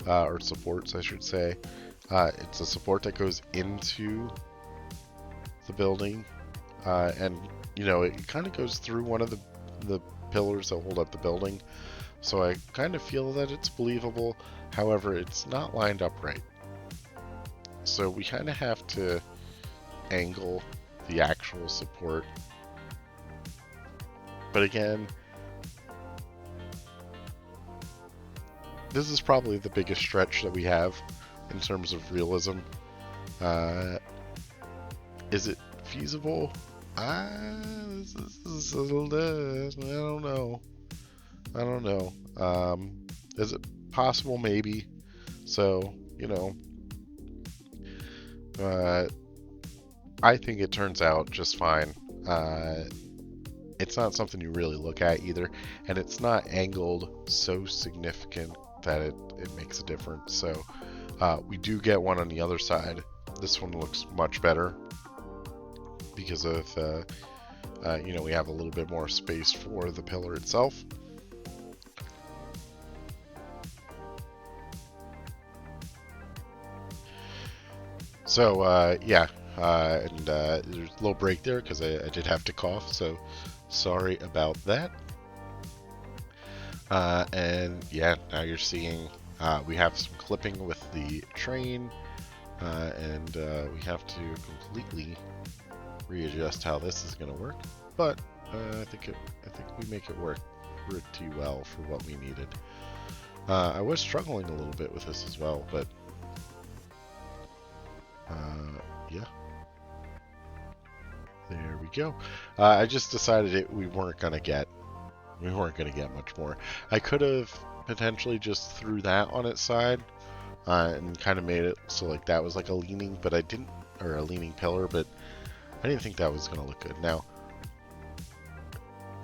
or supports, I should say. It's a support that goes into the building, and, you know, it kind of goes through one of the pillars that hold up the building. So I kind of feel that it's believable. However, it's not lined up right. So we kind of have to angle the actual support. But again, this is probably the biggest stretch that we have in terms of realism. Is it feasible? I don't know. I don't know. Is it possible? Maybe. So, you know, I think it turns out just fine. It's not something you really look at either, and it's not angled so significant that it makes a difference. So we do get one on the other side. This one looks much better because of you know, we have a little bit more space for the pillar itself. So yeah, and there's a little break there because I did have to cough, so sorry about that. And yeah, now you're seeing We have some clipping with the train, and we have to completely readjust how this is going to work. But I think we make it work pretty well for what we needed. I was struggling a little bit with this as well, but yeah, there we go. I just decided we weren't gonna get much more. I could have potentially just threw that on its side and kind of made it so like that was like a leaning, but I didn't, or a leaning pillar, but I didn't think that was gonna look good. Now,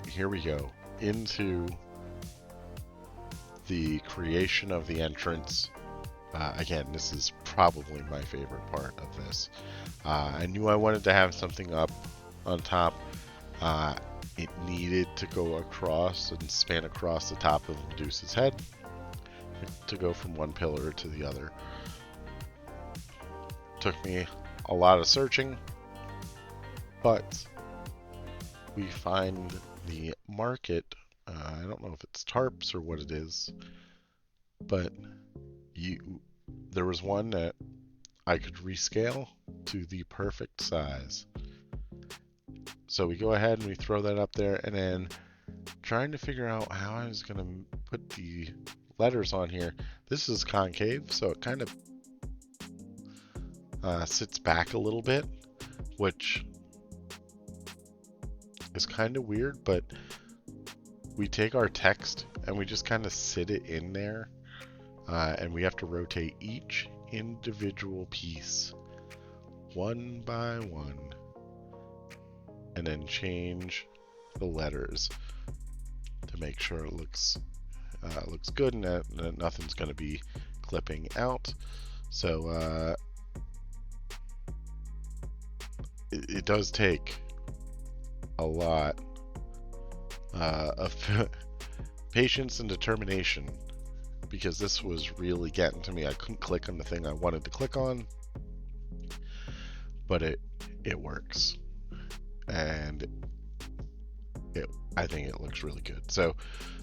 here we go into the creation of the entrance. Again, this is probably my favorite part of this. I knew I wanted to have something up on top. It needed to go across and span across the top of Medusa's head to go from one pillar to the other. Took me a lot of searching, but we find the market. I don't know if it's tarps or what it is, but there was one that I could rescale to the perfect size. So we go ahead and we throw that up there, and then trying to figure out how I was going to put the letters on here. This is concave, so it kind of sits back a little bit, which is kind of weird, but we take our text and we just kind of sit it in there, and we have to rotate each individual piece one by one, and then change the letters to make sure it looks good and that nothing's going to be clipping out. So it does take a lot of patience and determination, because this was really getting to me. I couldn't click on the thing I wanted to click on, but it works, and I think it looks really good. So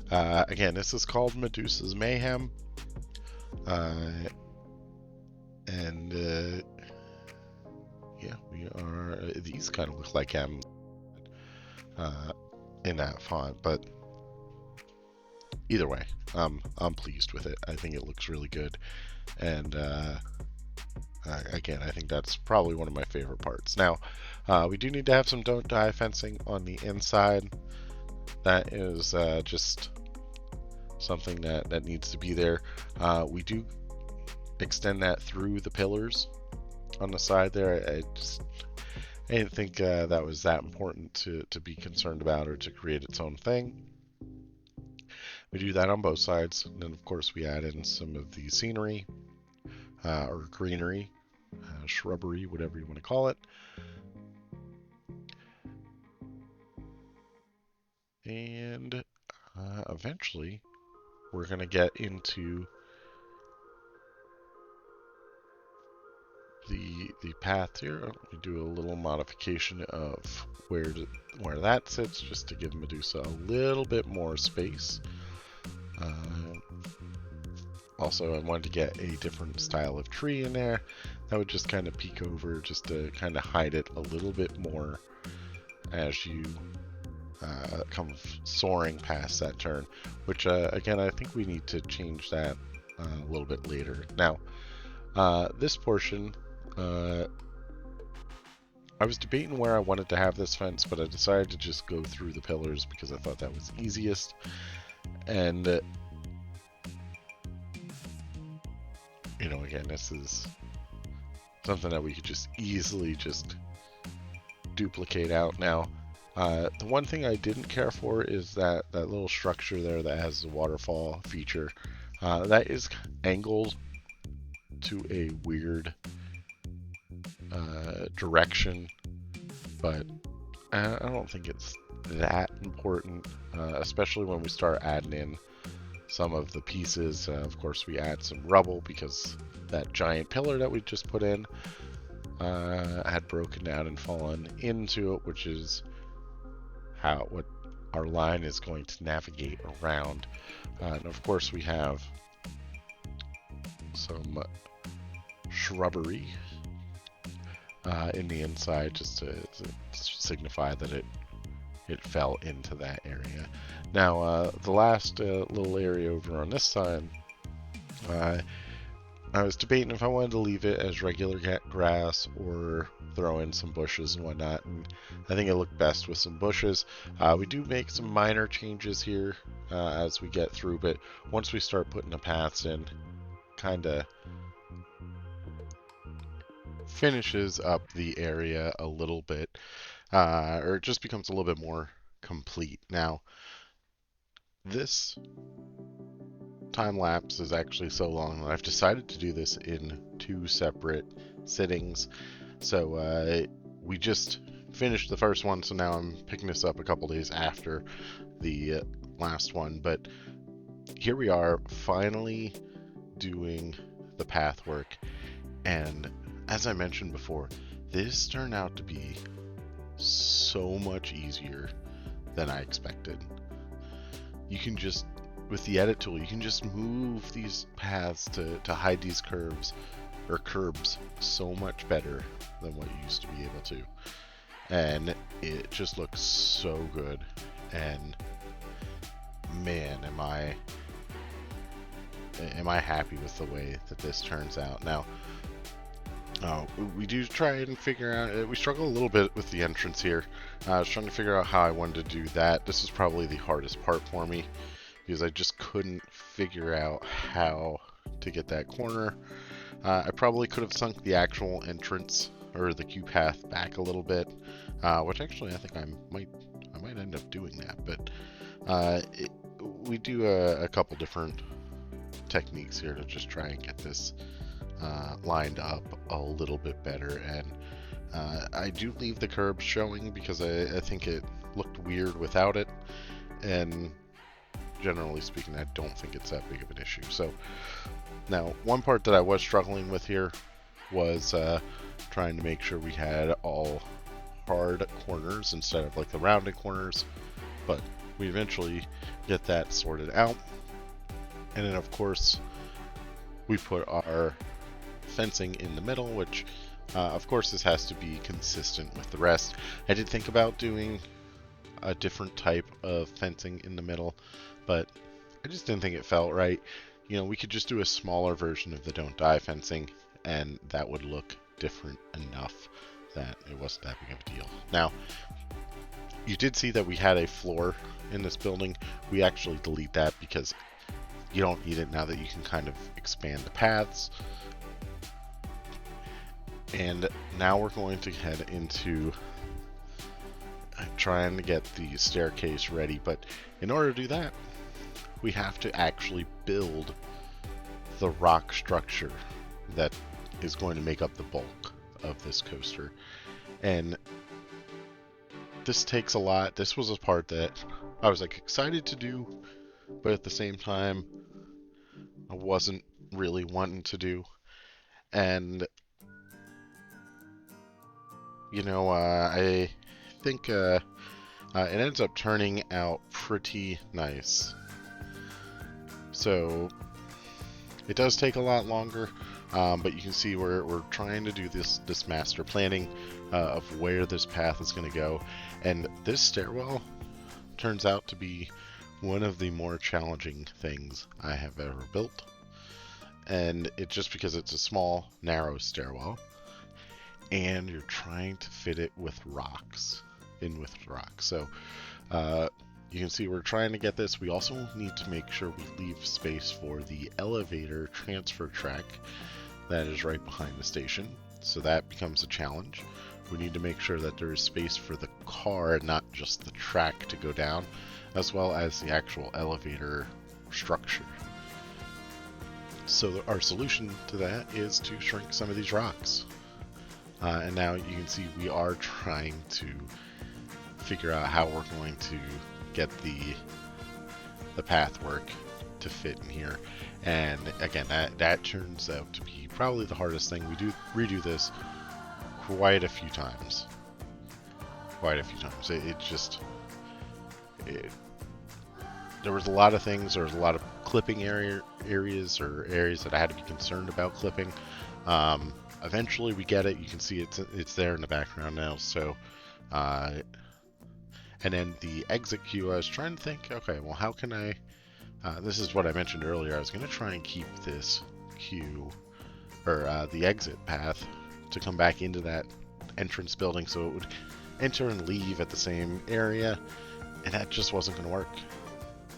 again, this is called Medusa's Mayhem, and yeah, we are. These kind of look like M in that font, but either way, I'm pleased with it. I think it looks really good, and again, I think that's probably one of my favorite parts. Now, we do need to have some don't die fencing on the inside. That is just something that needs to be there. We do extend that through the pillars on the side there. I didn't think that was that important to be concerned about or to create its own thing. We do that on both sides, and then of course we add in some of the scenery or greenery, shrubbery, whatever you want to call it. And eventually we're going to get into the path here. We do a little modification of where that sits, just to give Medusa a little bit more space. Also, I wanted to get a different style of tree in there that would just kind of peek over, just to kind of hide it a little bit more as you come soaring past that turn, which again, I think we need to change that a little bit later. Now, this portion, I was debating where I wanted to have this fence, but I decided to just go through the pillars because I thought that was easiest. And you know, again, this is something that we could just easily just duplicate out. Now, the one thing I didn't care for is that little structure there that has the waterfall feature. That is angled to a weird direction, but I don't think it's that important, especially when we start adding in some of the pieces. Of course, we add some rubble because that giant pillar that we just put in had broken down and fallen into it, which is what our line is going to navigate around. And of course, we have some shrubbery in the inside, just to signify that it fell into that area. Now, the last little area over on this side, I was debating if I wanted to leave it as regular grass or throw in some bushes and whatnot, and I think it looked best with some bushes. We do make some minor changes here as we get through, but once we start putting the paths in, kind of finishes up the area a little bit, or it just becomes a little bit more complete. Now, this time lapse is actually so long that I've decided to do this in 2 separate sittings. So we just finished the first one, so now I'm picking this up a couple days after the last one. But here we are, finally doing the path work, and as I mentioned before, this turned out to be so much easier than I expected. You can just, with the edit tool, you can just move these paths to hide these curves or curbs so much better than what you used to be able to. And it just looks so good. And man, am I happy with the way that this turns out. Now, we do try and figure out, we struggle a little bit with the entrance here. I was trying to figure out how I wanted to do that. This is probably the hardest part for me, because I just couldn't figure out how to get that corner. I probably could have sunk the actual entrance or the queue path back a little bit, which actually I think I might end up doing that. But we do a couple different techniques here to just try and get this lined up a little bit better. And I do leave the curbs showing because I think it looked weird without it, and generally speaking, I don't think it's that big of an issue. So now, one part that I was struggling with here was trying to make sure we had all hard corners instead of like the rounded corners, but we eventually get that sorted out. And then of course we put our fencing in the middle, which of course this has to be consistent with the rest. I did think about doing a different type of fencing in the middle, but I just didn't think it felt right. You know, we could just do a smaller version of the Don't Die fencing, and that would look different enough that it wasn't that big of a deal. Now, you did see that we had a floor in this building. We actually delete that because you don't need it now that you can kind of expand the paths. And now we're going to head into trying to get the staircase ready, but in order to do that, we have to actually build the rock structure that is going to make up the bulk of this coaster. And this takes a lot. This was a part that I was like excited to do, but at the same time I wasn't really wanting to do. And you know, I think it ends up turning out pretty nice. So it does take a lot longer, but you can see we're trying to do this master planning of where this path is going to go. And this stairwell turns out to be one of the more challenging things I have ever built. And it's just because it's a small, narrow stairwell, and you're trying to fit it with rocks, So you can see we're trying to get this. We also need to make sure we leave space for the elevator transfer track that is right behind the station. So that becomes a challenge. We need to make sure that there is space for the car, not just the track, to go down, as well as the actual elevator structure. So our solution to that is to shrink some of these rocks. And now you can see we are trying to figure out how we're going to get the path work to fit in here. And again, that turns out to be probably the hardest thing. We do redo this quite a few times. There was a lot of things. There was a lot of clipping areas or areas that I had to be concerned about clipping. Eventually we get it. You can see it's there in the background now. So, and then the exit queue, I was trying to think, okay, well, how can I, this is what I mentioned earlier, I was going to try and keep this queue, or the exit path, to come back into that entrance building so it would enter and leave at the same area, and that just wasn't going to work.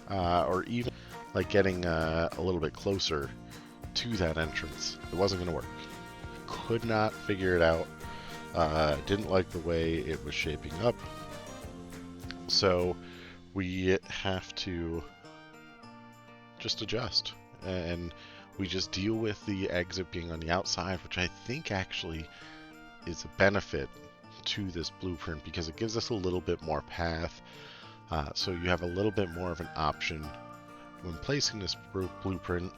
Or even like getting a little bit closer to that entrance, it wasn't going to work. Could not figure it out. Didn't like the way it was shaping up. So we have to just adjust, and we just deal with the exit being on the outside, which I think actually is a benefit to this blueprint because it gives us a little bit more path. So you have a little bit more of an option when placing this blueprint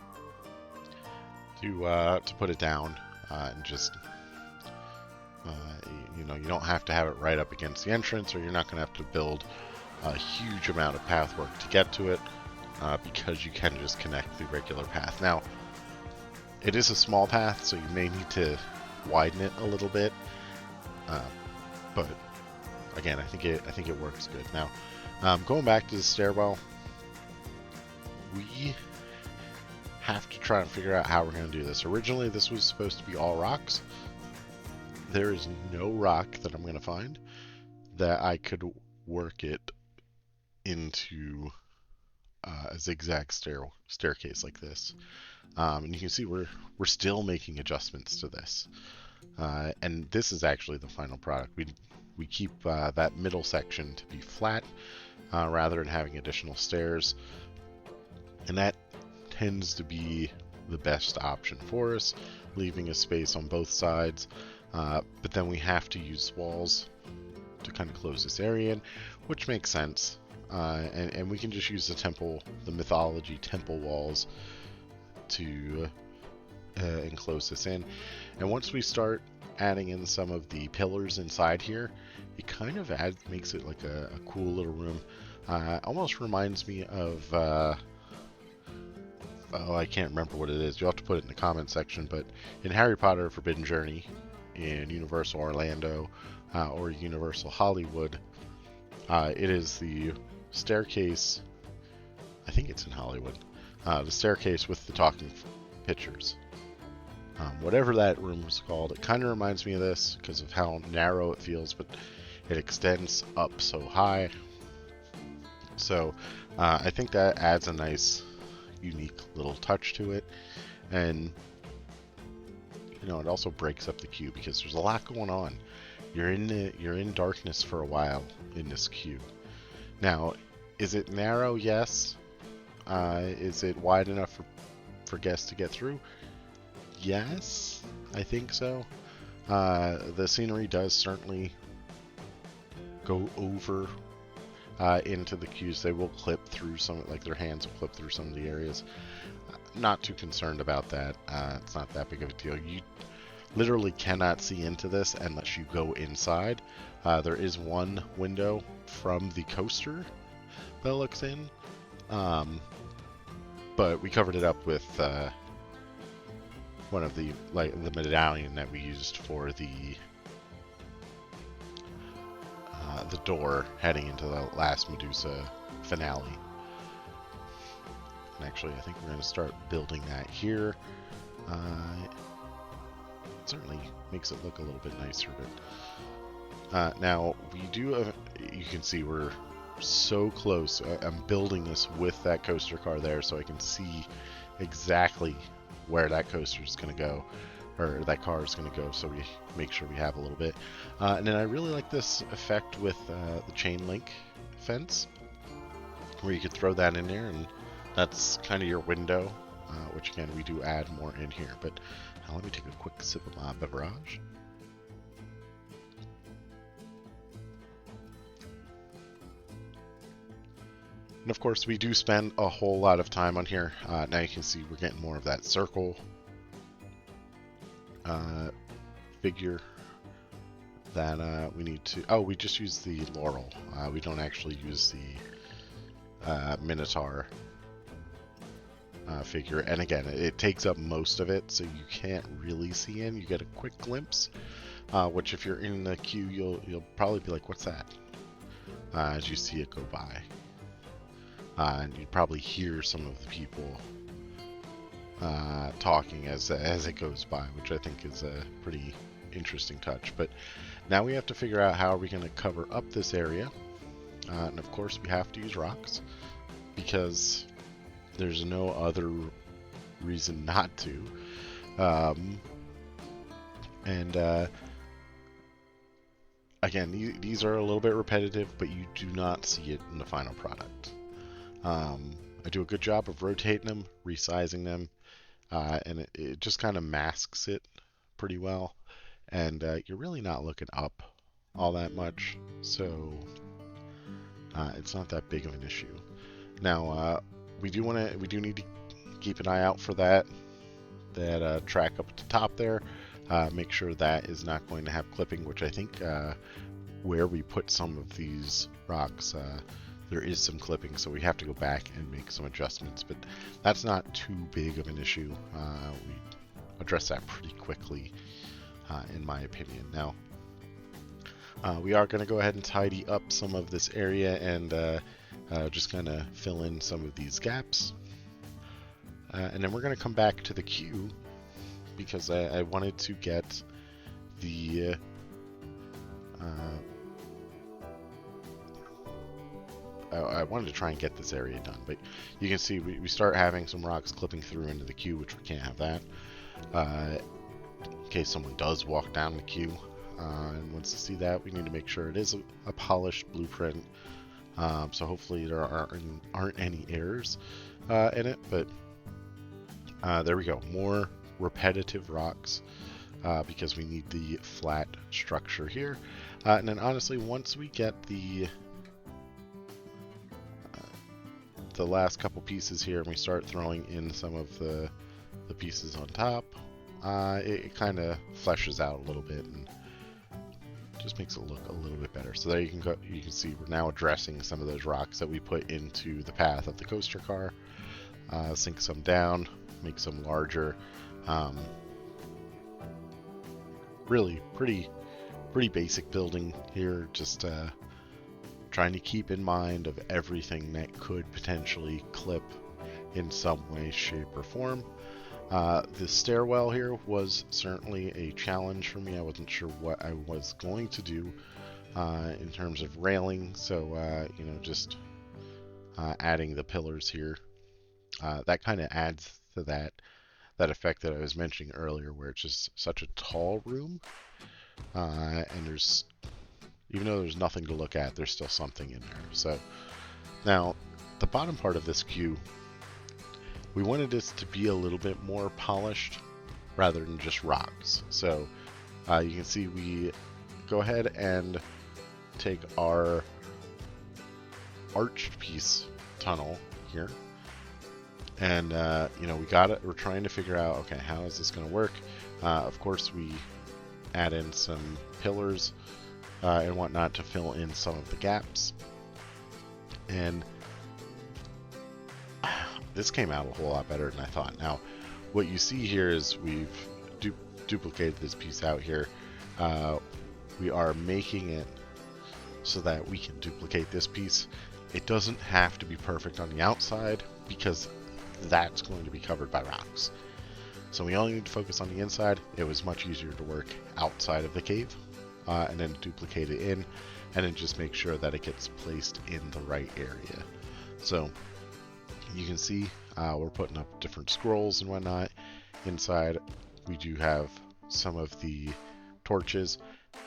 to put it down, and just you know, you don't have to have it right up against the entrance, or you're not going to have to build a huge amount of path work to get to it, because you can just connect the regular path. Now, it is a small path, so you may need to widen it a little bit, but again, I think it works good. Now, going back to the stairwell, we have to try and figure out how we're going to do this. Originally, this was supposed to be all rocks. There is no rock that I'm going to find that I could work it into a zigzag staircase like this. And you can see we're still making adjustments to this. And this is actually the final product. We keep that middle section to be flat rather than having additional stairs. And that tends to be the best option for us, leaving a space on both sides. But then we have to use walls to kind of close this area in, which makes sense. And we can just use the mythology temple walls to enclose this in. And once we start adding in some of the pillars inside here, it kind of makes it like a cool little room. Almost reminds me of oh, I can't remember what it is. You'll have to put it in the comment section. But in Harry Potter Forbidden Journey, in Universal Orlando, or Universal Hollywood, it is the staircase. I think it's in Hollywood. The staircase with the talking pictures. Whatever that room is called, it kind of reminds me of this because of how narrow it feels, but it extends up so high. So I think that adds a nice, unique little touch to it, and you know, it also breaks up the queue because there's a lot going on. You're in darkness for a while in this queue. Now, is it narrow? Yes. Is it wide enough for guests to get through? Yes, I think so. The scenery does certainly go over into the queues. They will clip through some, like their hands will clip through some of the areas. Not too concerned about that. It's not that big of a deal. You literally cannot see into this unless you go inside. There is one window from the coaster that looks in, but we covered it up with one of the medallion that we used for the door heading into the last Medusa finale. And actually, I think we're going to start building that here. It certainly makes it look a little bit nicer. But now we do have, you can see we're so close. I'm building this with that coaster car there, so I can see exactly where that coaster is going to go, or that car is going to go, so we make sure we have a little bit. And then I really like this effect with the chain link fence, where you could throw that in there, and that's kind of your window, which again, we do add more in here. But let me take a quick sip of my beverage. And of course, we do spend a whole lot of time on here. Now you can see we're getting more of that circle figure that we need to... Oh, we just use the laurel. We don't actually use the Minotaur figure. And again, it takes up most of it, so you can't really see in. You get a quick glimpse, which if you're in the queue, you'll probably be like, "What's that?" As you see it go by, and you'd probably hear some of the people talking as it goes by, which I think is a pretty interesting touch. But now we have to figure out how are we going to cover up this area, and of course we have to use rocks because there's no other reason not to. Again, these are a little bit repetitive, but you do not see it in the final product. I do a good job of rotating them, resizing them, and it just kind of masks it pretty well. And you're really not looking up all that much, so it's not that big of an issue. Now, we do need to keep an eye out for that track up at the top there. Make sure that is not going to have clipping, which I think where we put some of these rocks, there is some clipping, so we have to go back and make some adjustments, but that's not too big of an issue. We address that pretty quickly, in my opinion. Now, we are going to go ahead and tidy up some of this area and just kind of fill in some of these gaps. And then we're going to come back to the queue because I wanted to get the I wanted to try and get this area done, but you can see we start having some rocks clipping through into the queue, which we can't have that. In case someone does walk down the queue and wants to see that, we need to make sure it is a polished blueprint. So hopefully there aren't any errors in it, but there we go. More repetitive rocks because we need the flat structure here. And then honestly, once we get the last couple pieces here and we start throwing in some of the pieces on top, it kind of fleshes out a little bit and just makes it look a little bit better. So there you can see we're now addressing some of those rocks that we put into the path of the coaster car. Sink some down, make some larger. Really pretty basic building here, just trying to keep in mind of everything that could potentially clip in some way, shape, or form. The stairwell here was certainly a challenge for me. I wasn't sure what I was going to do in terms of railing, so just adding the pillars here. That kind of adds to that effect that I was mentioning earlier, where it's just such a tall room, and even though there's nothing to look at, there's still something in there. So now the bottom part of this queue, we wanted this to be a little bit more polished rather than just rocks. So you can see we go ahead and take our arched piece tunnel here, and we're trying to figure out, okay, how is this going to work? Of course, we add in some pillars and whatnot to fill in some of the gaps, and this came out a whole lot better than I thought. Now, what you see here is we've duplicated this piece out here. We are making it so that we can duplicate this piece. It doesn't have to be perfect on the outside because that's going to be covered by rocks. So we only need to focus on the inside. It was much easier to work outside of the cave and then duplicate it in, and then just make sure that it gets placed in the right area. So you can see we're putting up different scrolls and whatnot. Inside we do have some of the torches,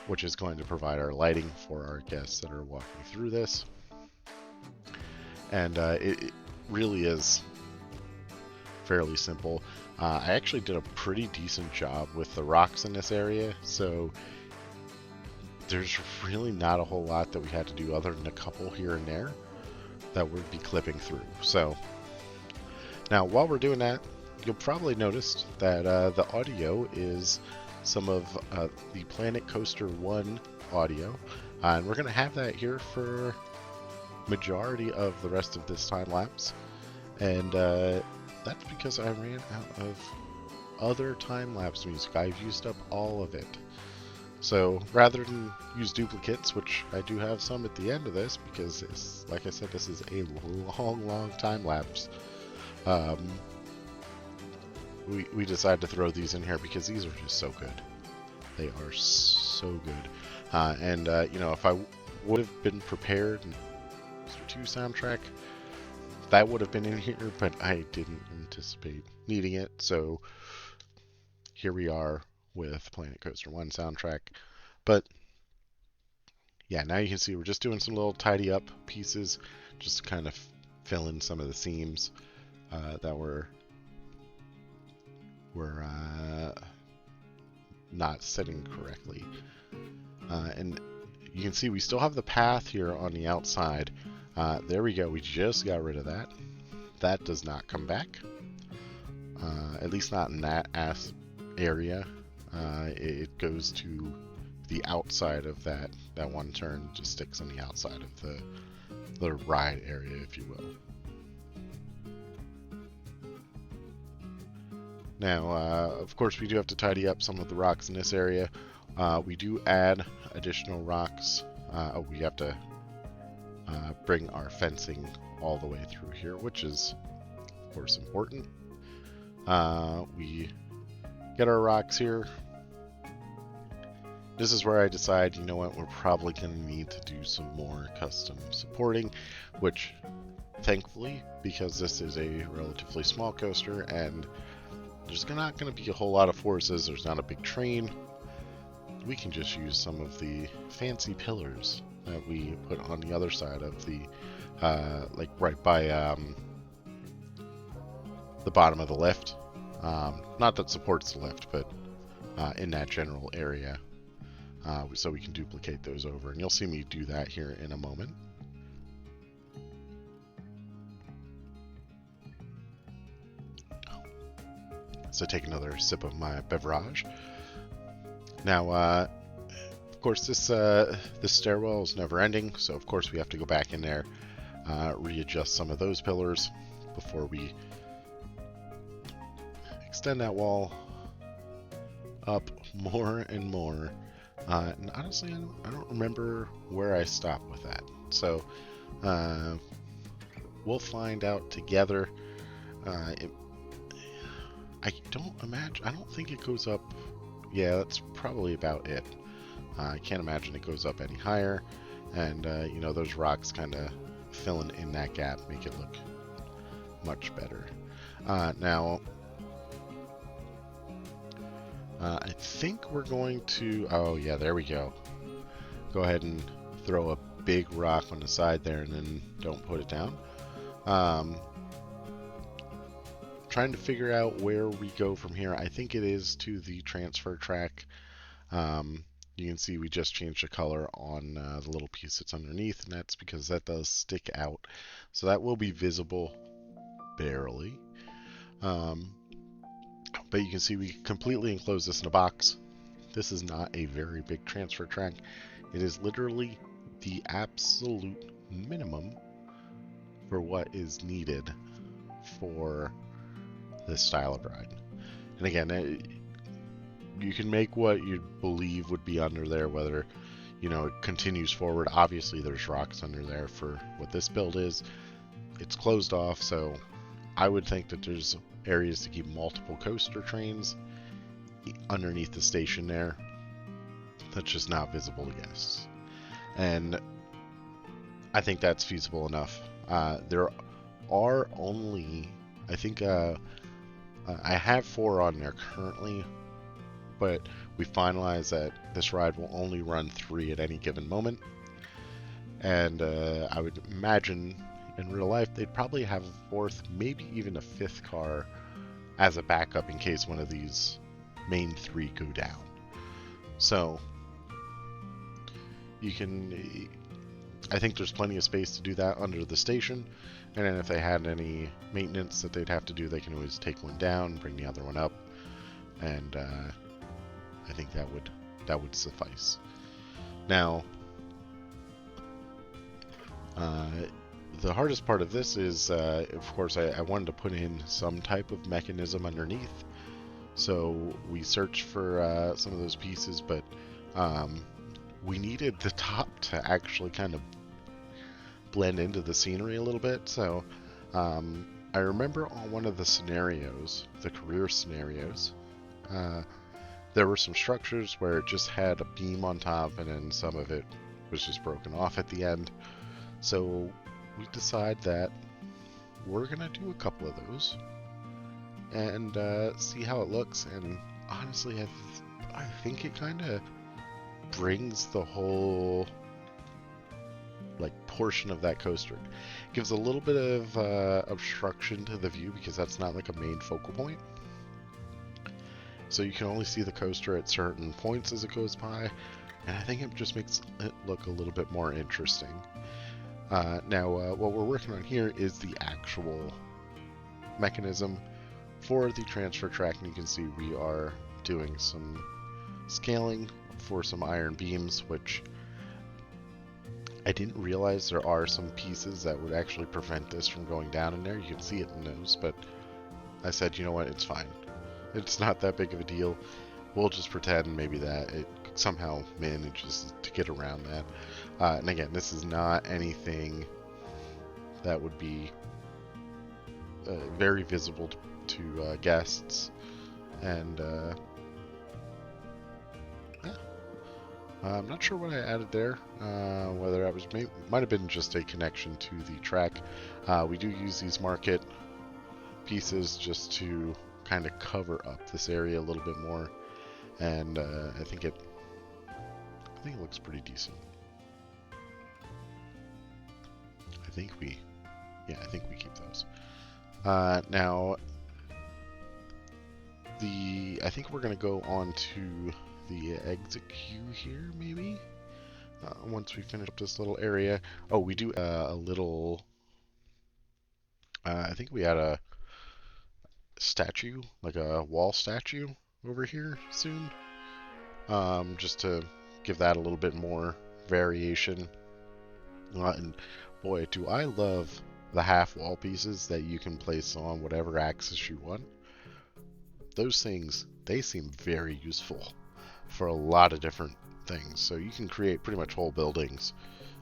which is going to provide our lighting for our guests that are walking through this. And it really is fairly simple. I actually did a pretty decent job with the rocks in this area, so there's really not a whole lot that we had to do other than a couple here and there that would be clipping through. So now while we're doing that, you'll probably notice that the audio is some of the Planet Coaster 1 audio, and we're going to have that here for majority of the rest of this time lapse. And that's because I ran out of other time-lapse music. I've used up all of it. So rather than use duplicates, which I do have some at the end of this, because it's, like I said, this is a long time-lapse, we decided to throw these in here because these are just so good. They are so good. You know, if I would have been prepared, Mr. 2 soundtrack, that would have been in here, but I didn't anticipate needing it, so here we are with Planet Coaster 1 soundtrack. But yeah, now you can see we're just doing some little tidy up pieces, just to kind of fill in some of the seams that were not setting correctly. And you can see we still have the path here on the outside. There we go, we just got rid of that. That does not come back, at least not in that area. It goes to the outside of that one turn, just sticks on the outside of the ride area, if you will. Now, of course, we do have to tidy up some of the rocks in this area. We do add additional rocks. We have to bring our fencing all the way through here, which is, of course, important. We get our rocks here. This is where I decide, you know what, we're probably going to need to do some more custom supporting, which, thankfully, because this is a relatively small coaster and there's not going to be a whole lot of forces, there's not a big train, we can just use some of the fancy pillars that we put on the other side of the, like right by the bottom of the lift. Not that supports the lift, but in that general area. So we can duplicate those over, and you'll see me do that here in a moment. So take another sip of my beverage. Now, of course, this stairwell is never ending, so of course we have to go back in there, readjust some of those pillars before we extend that wall up more and more. And honestly, I don't remember where I stopped with that. So we'll find out together. I don't think it goes up. Yeah, that's probably about it. I can't imagine it goes up any higher. And, you know, those rocks kind of filling in that gap make it look much better. Now, I think we're going to, oh yeah, there we go. Go ahead and throw a big rock on the side there and then don't put it down. Trying to figure out where we go from here. I think it is to the transfer track. You can see we just changed the color on the little piece that's underneath, and that's because that does stick out. So that will be visible barely. But you can see we completely enclose this in a box. This is not a very big transfer track. It is literally the absolute minimum for what is needed for this style of ride. And again, you can make what you believe would be under there, whether, you know, it continues forward. Obviously, there's rocks under there for what this build is. It's closed off, so I would think that there's areas to keep multiple coaster trains underneath the station there. That's just not visible to guests. And I think that's feasible enough. There are only, I think, I have 4 on there currently, but we finalized that this ride will only run 3 at any given moment. And I would imagine in real life they'd probably have a 4th, maybe even a 5th car as a backup in case one of these main 3 go down. So you can, I think there's plenty of space to do that under the station, and then if they had any maintenance that they'd have to do, they can always take one down, bring the other one up, and I think that would suffice. Now, The hardest part of this is, of course, I wanted to put in some type of mechanism underneath. So we searched for some of those pieces, but we needed the top to actually kind of blend into the scenery a little bit. So I remember on one of the scenarios, the career scenarios, there were some structures where it just had a beam on top, and then some of it was just broken off at the end. So we decide that we're gonna do a couple of those and see how it looks. And honestly, I think it kind of brings the whole like portion of that coaster. It gives a little bit of obstruction to the view because that's not like a main focal point. So you can only see the coaster at certain points as it goes by, and I think it just makes it look a little bit more interesting. Now, what we're working on here is the actual mechanism for the transfer track, and you can see we are doing some scaling for some iron beams, which I didn't realize there are some pieces that would actually prevent this from going down in there. You can see it in those, but I said, you know what, it's fine. It's not that big of a deal. We'll just pretend maybe that it somehow manages to get around that. And again, this is not anything that would be very visible to guests. And yeah, I'm not sure what I added there. Whether I was might have been just a connection to the track. We do use these market pieces just to kind of cover up this area a little bit more, and I think it looks pretty decent. I think we keep those. Now, I think we're gonna go on to the exit queue here, maybe. Once we finish up this little area. Oh, we do a little. I think we had a statue, like a wall statue over here soon, just to give that a little bit more variation. And boy, do I love the half wall pieces that you can place on whatever axis you want. Those things, they seem very useful for a lot of different things. So you can create pretty much whole buildings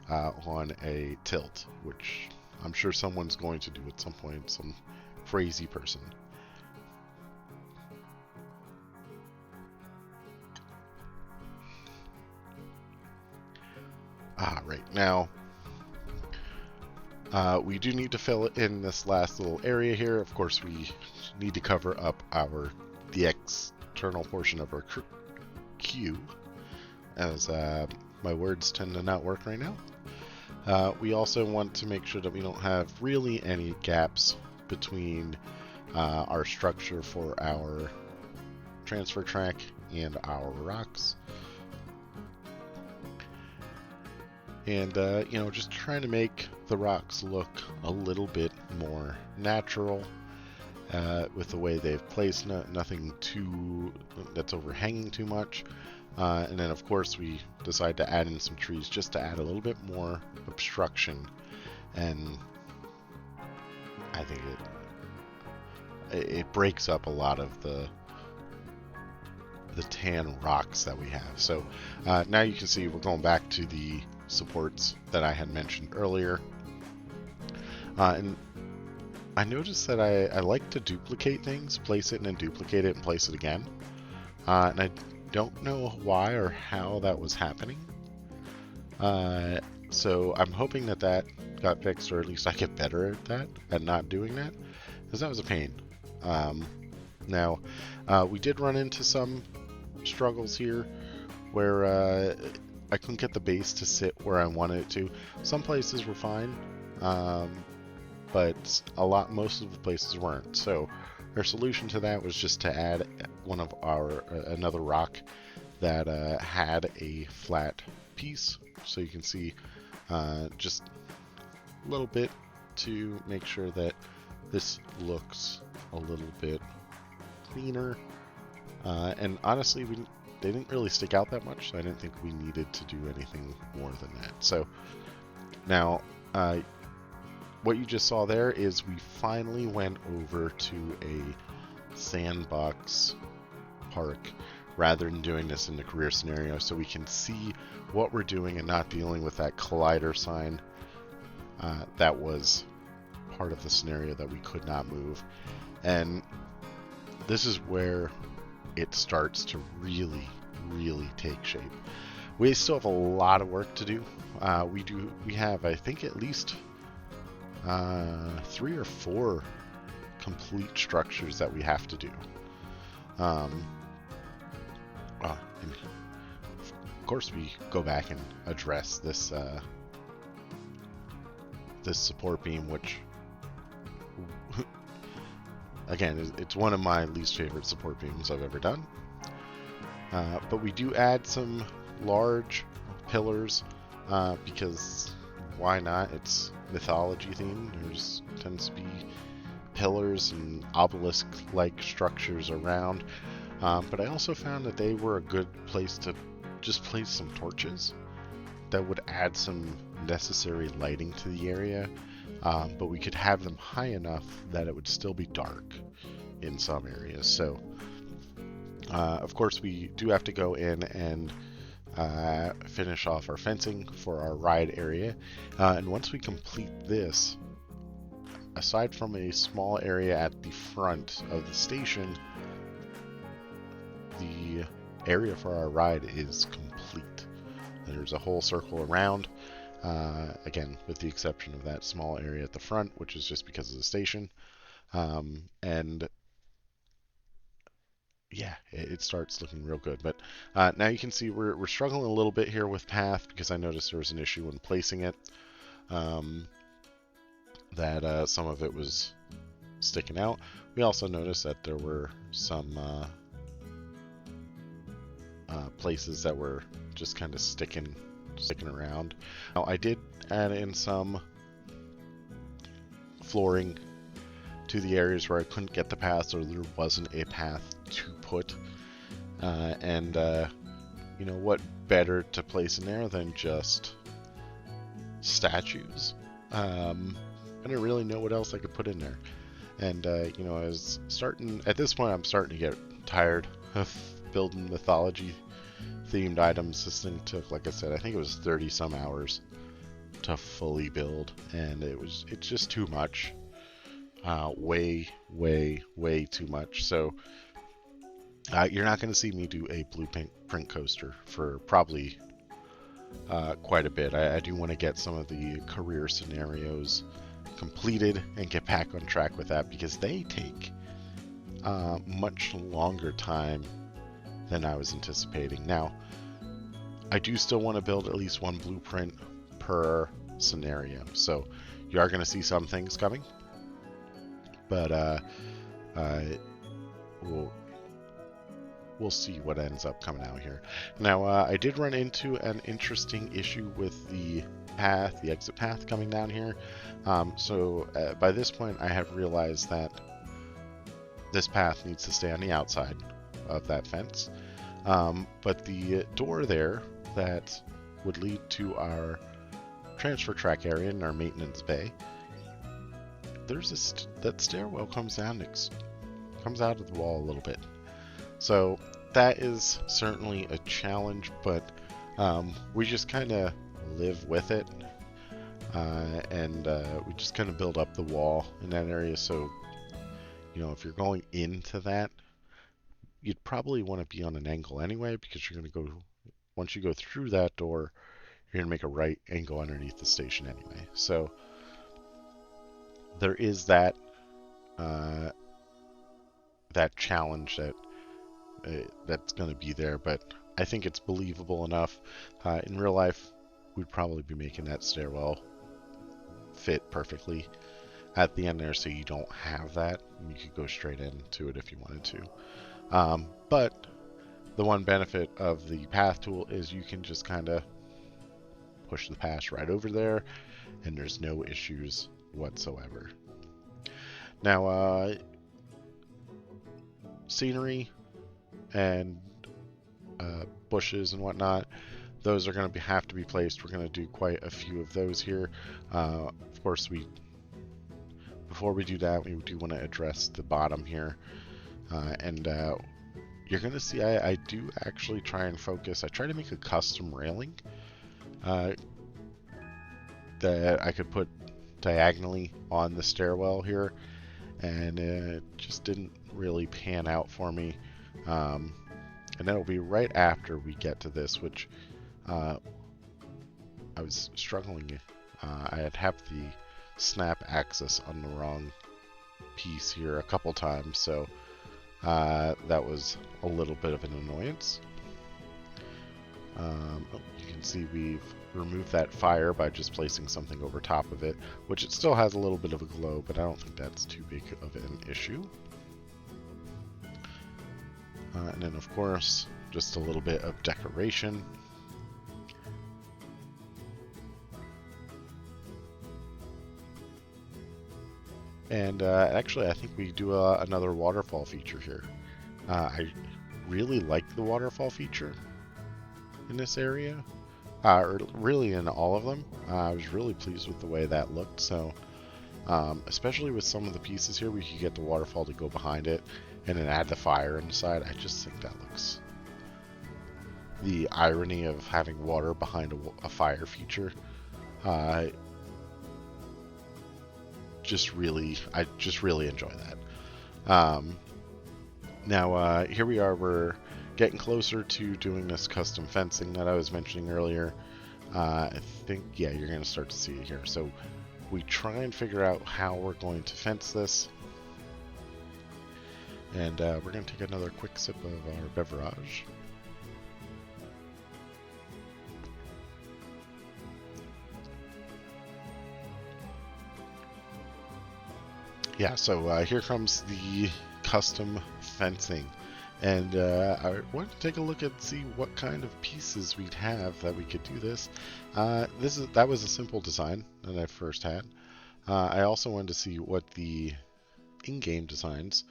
on a tilt, which I'm sure someone's going to do at some point, some crazy person. Right now, we do need to fill in this last little area here. Of course, we need to cover up the external portion of our queue, as my words tend to not work right now. We also want to make sure that we don't have really any gaps between our structure for our transfer track and our rocks. And, just trying to make the rocks look a little bit more natural with the way they've placed, nothing that's overhanging too much. And then, of course, we decide to add in some trees just to add a little bit more obstruction. And I think it breaks up a lot of the tan rocks that we have. So now you can see we're going back to the supports that I had mentioned earlier, and I noticed that I like to duplicate things, place it and then duplicate it and place it again, and I don't know why or how that was happening, so I'm hoping that got fixed, or at least I get better at that, at not doing that, because that was a pain. Now we did run into some struggles here where I couldn't get the base to sit where I wanted it to. Some places were fine, but most of the places weren't. So our solution to that was just to add another rock that had a flat piece. So you can see just a little bit to make sure that this looks a little bit cleaner. And honestly, they didn't really stick out that much, so I didn't think we needed to do anything more than that. So now what you just saw there is we finally went over to a sandbox park rather than doing this in the career scenario, so we can see what we're doing and not dealing with that collider sign that was part of the scenario that we could not move. And this is where it starts to really take shape. We still have a lot of work to do. We have, I think, at least 3 or 4 complete structures that we have to do. And of course, we go back and address this this support beam, which again, it's one of my least favorite support beams I've ever done. But we do add some large pillars because why not? It's mythology themed. There's tends to be pillars and obelisk-like structures around. But I also found that they were a good place to just place some torches that would add some necessary lighting to the area. But we could have them high enough that it would still be dark in some areas. So, of course, we do have to go in and finish off our fencing for our ride area. And once we complete this, aside from a small area at the front of the station, the area for our ride is complete. There's a whole circle around, again, with the exception of that small area at the front, which is just because of the station. And yeah, it starts looking real good. But now you can see we're struggling a little bit here with path because I noticed there was an issue when placing it. That some of it was sticking out. We also noticed that there were some places that were just kind of sticking around. Now I did add in some flooring to the areas where I couldn't get the path, or there wasn't a path to put. And you know what better to place in there than just statues? I didn't really know what else I could put in there. And you know, I was starting, at this point I'm starting to get tired of building mythology themed items. This thing took, like I said, I think it was 30 some hours to fully build, and it's just too much. Way too much. So you're not going to see me do a blueprint coaster for probably quite a bit. I do want to get some of the career scenarios completed and get back on track with that, because they take much longer time than I was anticipating. Now, I do still want to build at least one blueprint per scenario, so you are going to see some things coming, but we'll see what ends up coming out here. Now, I did run into an interesting issue with the path, the exit path coming down here. So by this point, I have realized that this path needs to stay on the outside of that fence. But the door there that would lead to our transfer track area in our maintenance bay, there's that stairwell comes down, comes out of the wall a little bit. So that is certainly a challenge, but we just kind of live with it, and we just kind of build up the wall in that area. So, you know, if you're going into that, you'd probably want to be on an angle anyway, because you're going to go, once you go through that door, you're going to make a right angle underneath the station anyway. So there is that that challenge that's going to be there, but I think it's believable enough. In real life, we'd probably be making that stairwell fit perfectly at the end there, so you don't have that. You could go straight into it if you wanted to. But the one benefit of the path tool is you can just kind of push the path right over there, and there's no issues whatsoever. Now, scenery and bushes and whatnot, those are going to have to be placed. We're going to do quite a few of those here. Of course, we before we do that, we do want to address the bottom here. And you're going to see I do actually try and focus. I try to make a custom railing that I could put diagonally on the stairwell here, and it just didn't really pan out for me. And that'll be right after we get to this, which I was struggling. I have the snap axis on the wrong piece here a couple times, so that was a little bit of an annoyance. You can see we've removed that fire by just placing something over top of it, which it still has a little bit of a glow, but I don't think that's too big of an issue. And then, of course, just a little bit of decoration. And actually, I think we do another waterfall feature here. I really like the waterfall feature in this area, or really in all of them. I was really pleased with the way that looked. So, especially with some of the pieces here, we could get the waterfall to go behind it, and then add the fire inside. I just think that looks. The irony of having water behind a fire feature. I just really enjoy that. Now here we are. We're getting closer to doing this custom fencing that I was mentioning earlier. I think, yeah, you're going to start to see it here. So we try and figure out how we're going to fence this. And we're going to take another quick sip of our beverage. Yeah, so here comes the custom fencing. And I wanted to take a look and see what kind of pieces we'd have that we could do this. That was a simple design that I first had. I also wanted to see what the in-game designs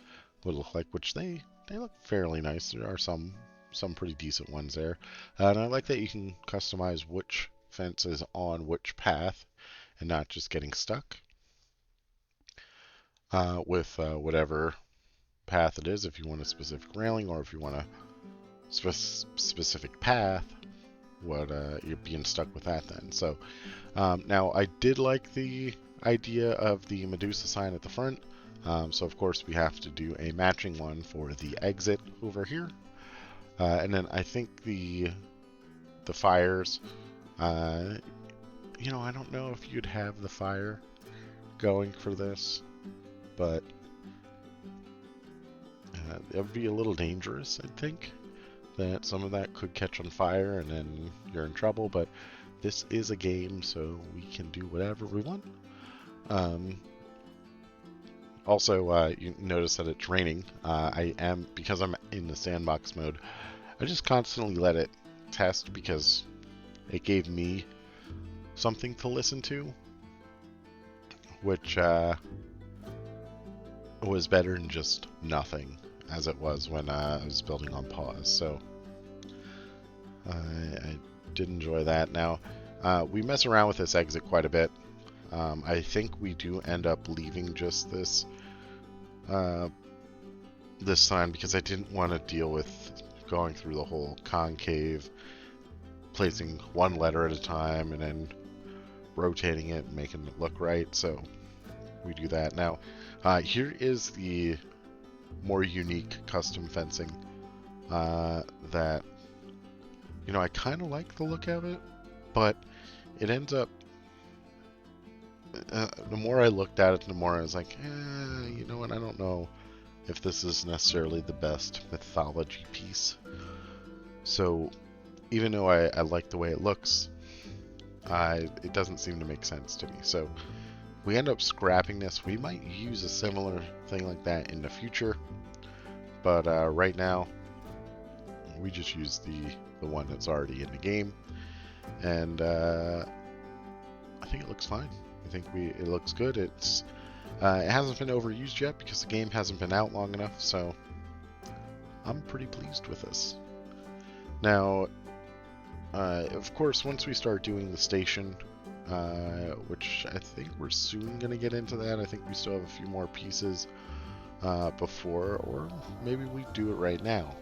would look like, which they look fairly nice. There are some pretty decent ones there. And I like that you can customize which fence is on which path and not just getting stuck with whatever path it is. If you want a specific railing or if you want a specific path, you're being stuck with that then. So now I did like the idea of the Medusa sign at the front. So of course we have to do a matching one for the exit over here. And then I think the fires, you know, I don't know if you'd have the fire going for this, but it would be a little dangerous, I think, that some of that could catch on fire and then you're in trouble, but this is a game, so we can do whatever we want. Also, you notice that it's raining. Because I'm in the sandbox mode, I just constantly let it test because it gave me something to listen to, which was better than just nothing, as it was when I was building on pause. So I did enjoy that. Now, we mess around with this exit quite a bit. I think we do end up leaving just this sign because I didn't want to deal with going through the whole concave, placing one letter at a time and then rotating it and making it look right. So we do that. Now, here is the more unique custom fencing that, you know, I kind of like the look of it, but it ends up, the more I looked at it, the more I was like, you know what, I don't know if this is necessarily the best mythology piece. So even though I like the way it looks, it doesn't seem to make sense to me. So we end up scrapping this. We might use a similar thing like that in the future, but right now we just use the one that's already in the game, and I think it looks fine. I think it looks good. It hasn't been overused yet because the game hasn't been out long enough, so I'm pretty pleased with this. Now, of course, once we start doing the station, which I think we're soon going to get into that. I think we still have a few more pieces before, or maybe we do it right now.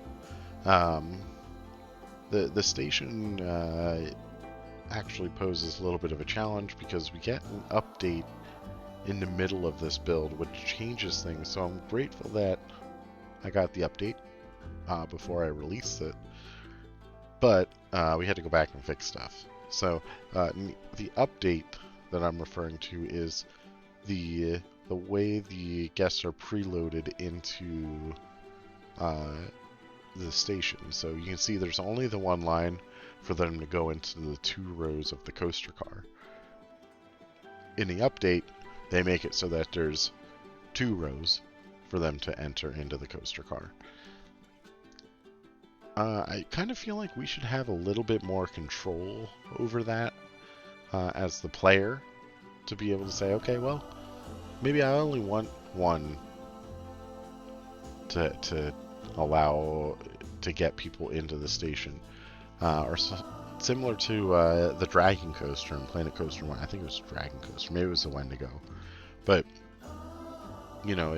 The station actually poses a little bit of a challenge because we get an update in the middle of this build, which changes things. So I'm grateful that I got the update before I released it, but we had to go back and fix stuff. So the update that I'm referring to is the way the guests are preloaded into the station. So you can see there's only the one line for them to go into the 2 rows of the coaster car. In the update, they make it so that there's 2 rows for them to enter into the coaster car. I kind of feel like we should have a little bit more control over that as the player, to be able to say, okay, well, maybe I only want one to allow to get people into the station, or similar to the Dragon Coaster and Planet Coaster 1. I think it was Dragon Coaster, maybe it was the Wendigo, but you know,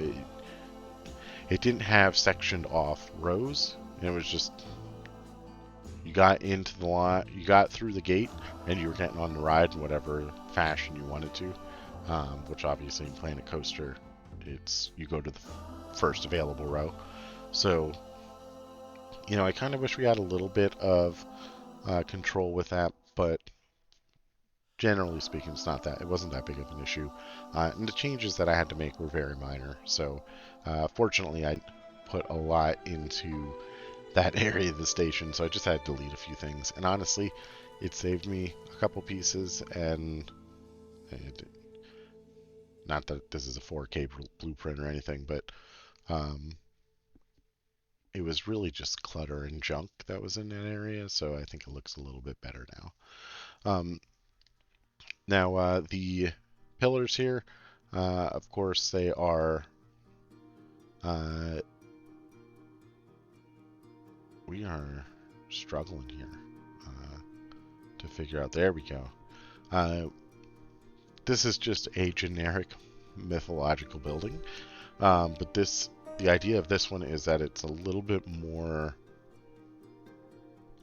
it didn't have sectioned off rows. It was just, you got into the line, you got through the gate, and you were getting on the ride in whatever fashion you wanted to. Which obviously in Planet Coaster, you go to the first available row. So, you know, I kind of wish we had a little bit of control with that, but generally speaking, it wasn't that big of an issue. And the changes that I had to make were very minor. So, fortunately, I put a lot into that area of the station, so I just had to delete a few things. And honestly, it saved me a couple pieces, and not that this is a 4K blueprint or anything, but it was really just clutter and junk that was in that area, so I think it looks a little bit better now. Now, the pillars here, of course, they are... we are struggling here to figure out... There we go. This is just a generic mythological building, but the idea of this one is that it's a little bit more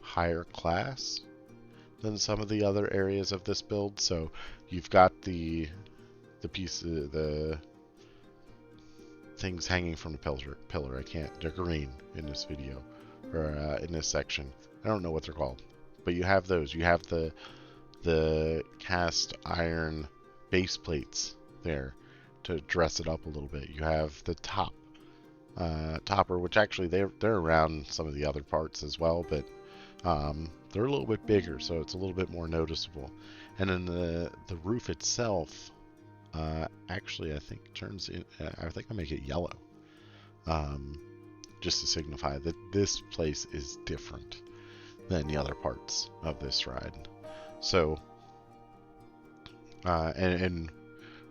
higher class than some of the other areas of this build. So you've got the things hanging from the pillar. They're green in this video, or in this section. I don't know what they're called, but you have those. You have the cast iron base plates there to dress it up a little bit. You have the topper, which actually they're around some of the other parts as well, but they're a little bit bigger, so it's a little bit more noticeable. And then the roof itself, actually, I think turns in. I think I make it yellow, just to signify that this place is different than the other parts of this ride. So, and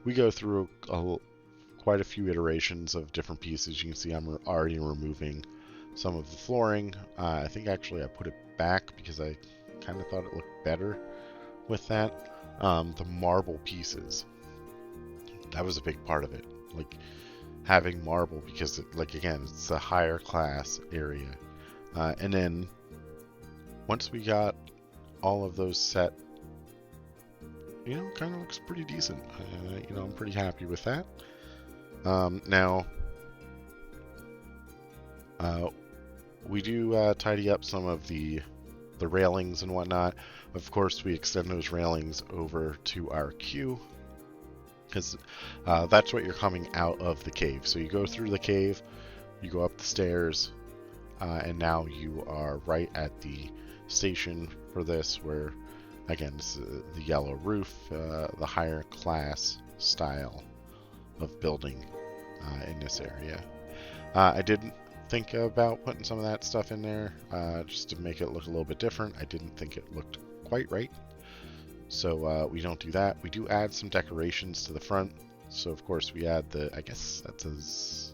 we go through quite a few iterations of different pieces. You can see I'm already removing some of the flooring. I think actually I put it back because I kind of thought it looked better with that. The marble pieces, that was a big part of it. Like having marble, because again, it's a higher class area. And then once we got all of those set, you know, kind of looks pretty decent. You know, I'm pretty happy with that. Now, we do tidy up some of the railings and whatnot. Of course, we extend those railings over to our queue, because that's what you're coming out of the cave. So you go through the cave, you go up the stairs, and now you are right at the station for this, where again, it's the yellow roof, the higher class style of building in this area. I did think about putting some of that stuff in there just to make it look a little bit different. I didn't think it looked quite right, so we don't do that. We do add some decorations to the front. So of course we add I guess that's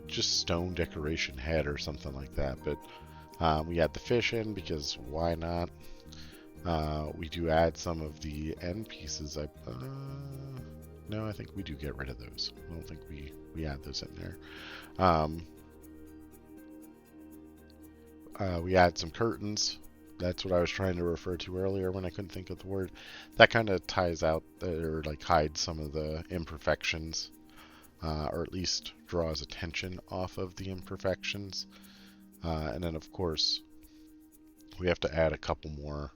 just stone decoration head or something like that, but we add the fish in because why not? We do add some of the end pieces. No, I think we do get rid of those. I don't think we add those in there. We add some curtains. That's what I was trying to refer to earlier when I couldn't think of the word. That kind of ties out or like hides some of the imperfections, or at least draws attention off of the imperfections. And then of course we have to add a couple more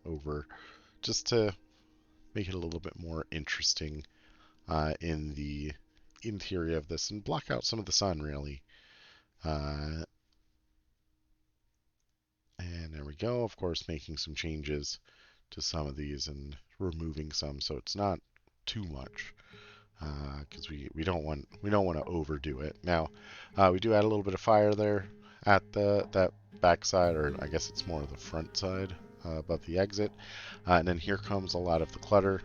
over just to make it a little bit more interesting in the interior of this and block out some of the sun really. And there we go. Of course, making some changes to some of these and removing some so it's not too much, because we don't want to overdo it. Now, we do add a little bit of fire there at that back side, or I guess it's more the front side above the exit. And then here comes a lot of the clutter.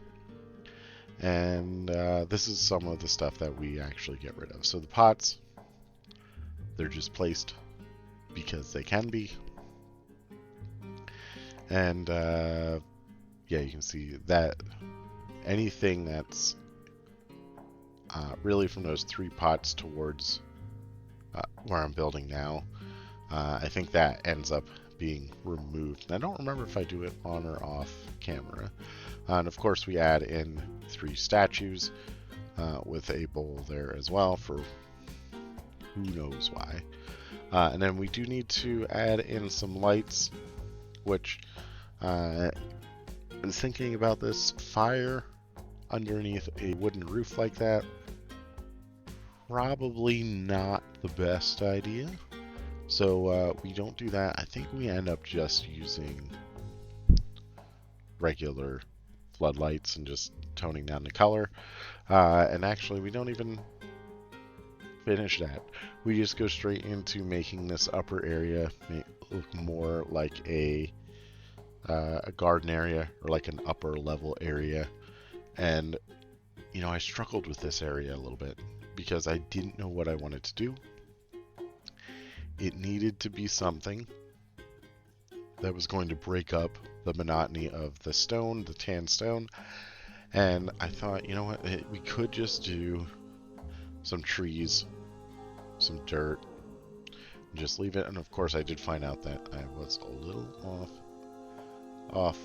And this is some of the stuff that we actually get rid of. So the pots, they're just placed because they can be. And yeah, you can see that anything that's really from those 3 pots towards where I'm building now, I think that ends up being removed. And I don't remember if I do it on or off camera. And of course we add in 3 statues with a bowl there as well for who knows why. And then we do need to add in some lights, which I was thinking about this. Fire underneath a wooden roof like that, probably not the best idea. So we don't do that. I think we end up just using regular floodlights and just toning down the color. And actually, we don't even finish that. We just go straight into making this upper area look more like a garden area or like an upper level area. And you know, I struggled with this area a little bit because I didn't know what I wanted to do. It needed to be something that was going to break up the monotony of the stone, the tan stone. And I thought, you know what, we could just do some trees, some dirt, and just leave it. And of course I did find out that I was a little off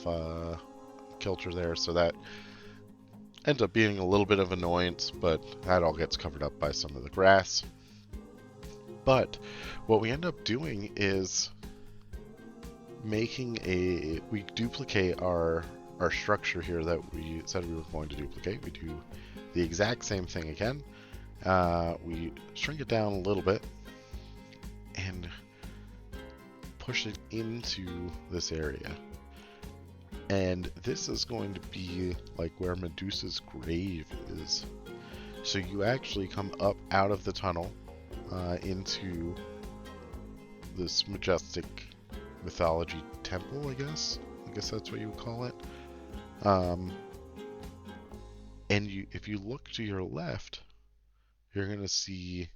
kilter there, so that ends up being a little bit of annoyance, but that all gets covered up by some of the grass. But what we end up doing is we duplicate our structure here that we said we were going to duplicate. We do the exact same thing again. We shrink it down a little bit and push it into this area. And this is going to be like where Medusa's grave is. So you actually come up out of the tunnel into this majestic mythology temple, I guess that's what you would call it. And if you look to your left, you're going to see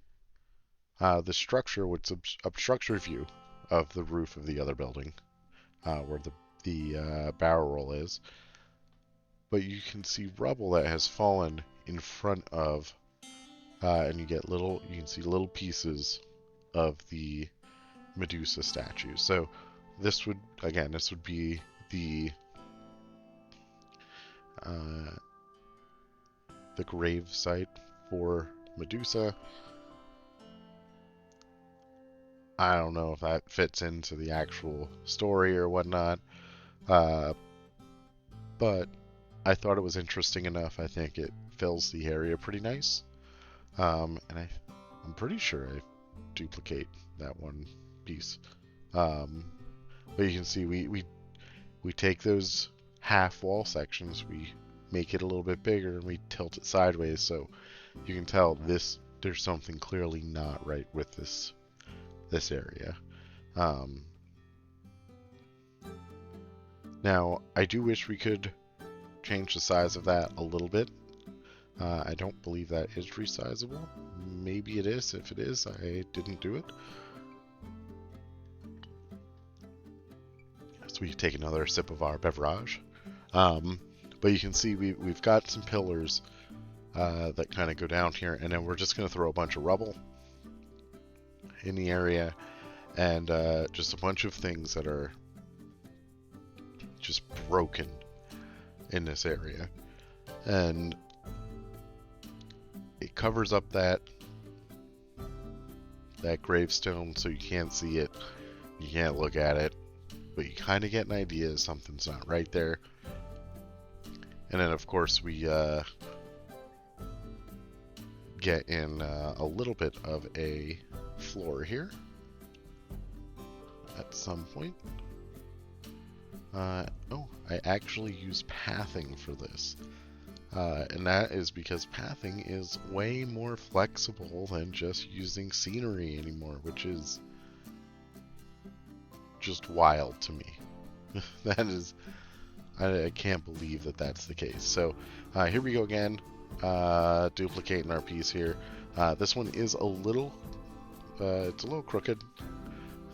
the structure, which obstructs your view of the roof of the other building, where the barrel roll is. But you can see rubble that has fallen in front of, and you can see little pieces of the Medusa statue. So this would be the grave site for Medusa. I don't know if that fits into the actual story or whatnot, but I thought it was interesting enough. I think it fills the area pretty nice, and I'm pretty sure I duplicate that one piece. But you can see we take those half wall sections, we make it a little bit bigger, and we tilt it sideways, so you can tell there's something clearly not right with this area. Now I do wish we could change the size of that a little bit. I don't believe that is resizable. Maybe it is. If it is, I didn't do it. So So we take another sip of our beverage. But you can see we've got some pillars that kind of go down here, and then we're just going to throw a bunch of rubble in the area, and just a bunch of things that are just broken in this area. And it covers up that gravestone so you can't see it, you can't look at it, but you kind of get an idea something's not right there. And then of course we get in a little bit of a floor here at some point. Oh, I actually use pathing for this. And that is because pathing is way more flexible than just using scenery anymore, which is just wild to me. That is, I can't believe that that's the case. So here we go again, duplicating our piece here. This one is a little, it's a little crooked.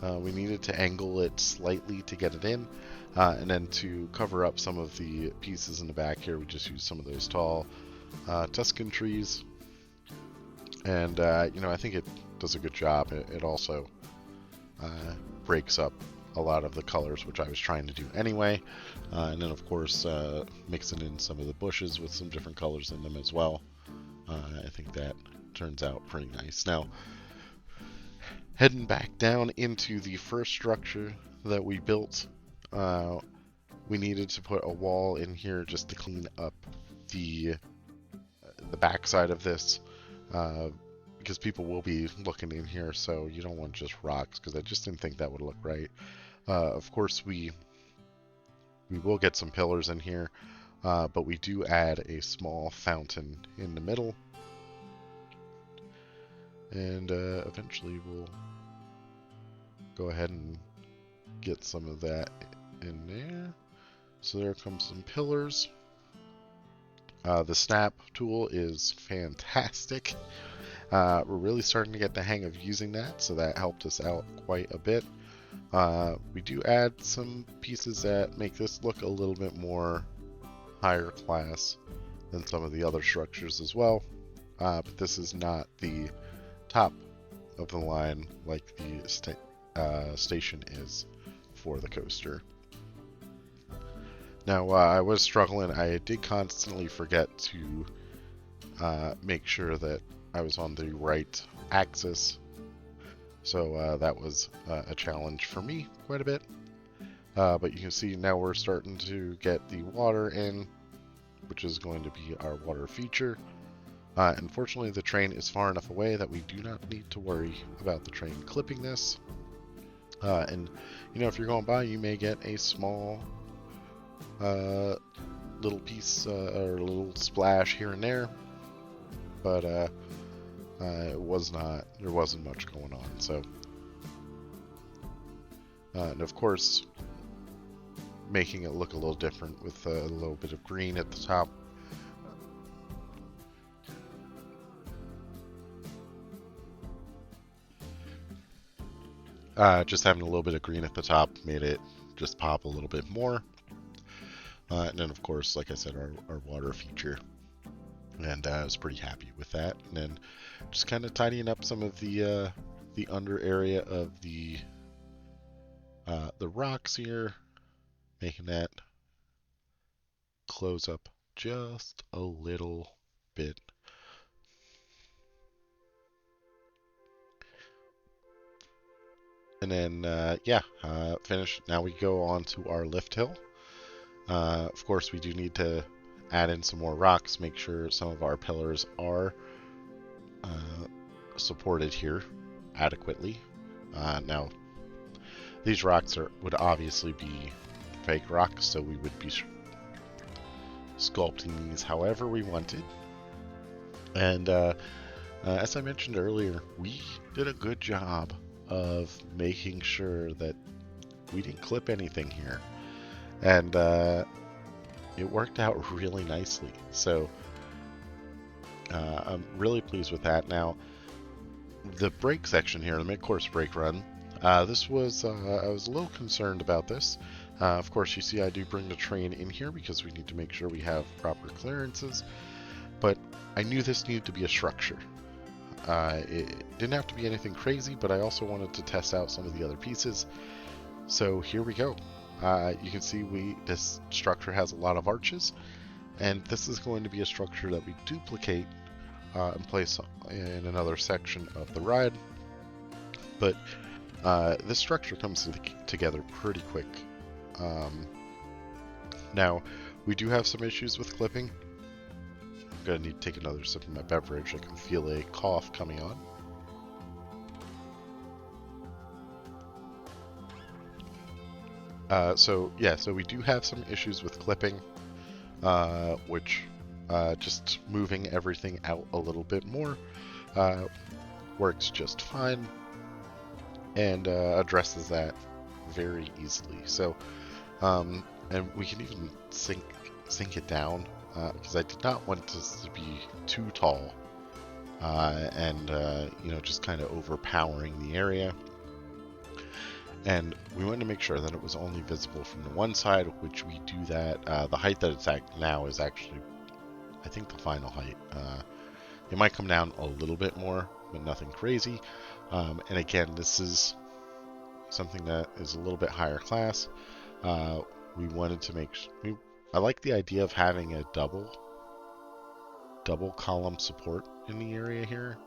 We needed to angle it slightly to get it in. And then to cover up some of the pieces in the back here, we just use some of those tall Tuscan trees. And, you know, I think it does a good job. It also breaks up a lot of the colors, which I was trying to do anyway. And then, of course, mixing in some of the bushes with some different colors in them as well. I think that turns out pretty nice. Now, heading back down into the first structure that we built, we needed to put a wall in here just to clean up the backside of this, because people will be looking in here, so you don't want just rocks, because I just didn't think that would look right. Of course, we will get some pillars in here, but we do add a small fountain in the middle, and eventually we'll go ahead and get some of that in there. So there comes some pillars. The snap tool is fantastic. We're really starting to get the hang of using that, so that helped us out quite a bit. We do add some pieces that make this look a little bit more higher class than some of the other structures as well. But this is not the top of the line like the station is for the coaster. Now, I was struggling. I did constantly forget to make sure that I was on the right axis. So that was a challenge for me quite a bit. But you can see now we're starting to get the water in, which is going to be our water feature. Unfortunately, the train is far enough away that we do not need to worry about the train clipping this. And, you know, if you're going by, you may get a small little piece or a little splash here and there, but there wasn't much going on. So, and of course, making it look a little different with a little bit of green at the top. Just having a little bit of green at the top made it just pop a little bit more. And then, of course, like I said, our water feature. And I was pretty happy with that. And then just kind of tidying up some of the under area of the rocks here, making that close up just a little bit. And then, finished. Now we go on to our lift hill. Of course, we do need to add in some more rocks, make sure some of our pillars are supported here adequately. Now, these rocks would obviously be fake rocks, so we would be sculpting these however we wanted. And as I mentioned earlier, we did a good job of making sure that we didn't clip anything here. And it worked out really nicely. So I'm really pleased with that. Now, the brake section here, the mid-course brake run, this was I was a little concerned about this Of course, you see I do bring the train in here because we need to make sure we have proper clearances, but I knew this needed to be a structure. It didn't have to be anything crazy, but I also wanted to test out some of the other pieces. So here we go. You can see this structure has a lot of arches, and this is going to be a structure that we duplicate and place in another section of the ride. But this structure comes together pretty quick. Now, we do have some issues with clipping. I'm going to need to take another sip of my beverage. I can feel a cough coming on. So we do have some issues with clipping, which just moving everything out a little bit more works just fine and addresses that very easily. So, and we can even sink it down because I did not want this to be too tall and just kind of overpowering the area. And we wanted to make sure that it was only visible from the one side, which we do that. The height that it's at now is actually, I think, the final height. It might come down a little bit more, but nothing crazy. And again, this is something that is a little bit higher class. We wanted to I like the idea of having a double column support in the area here.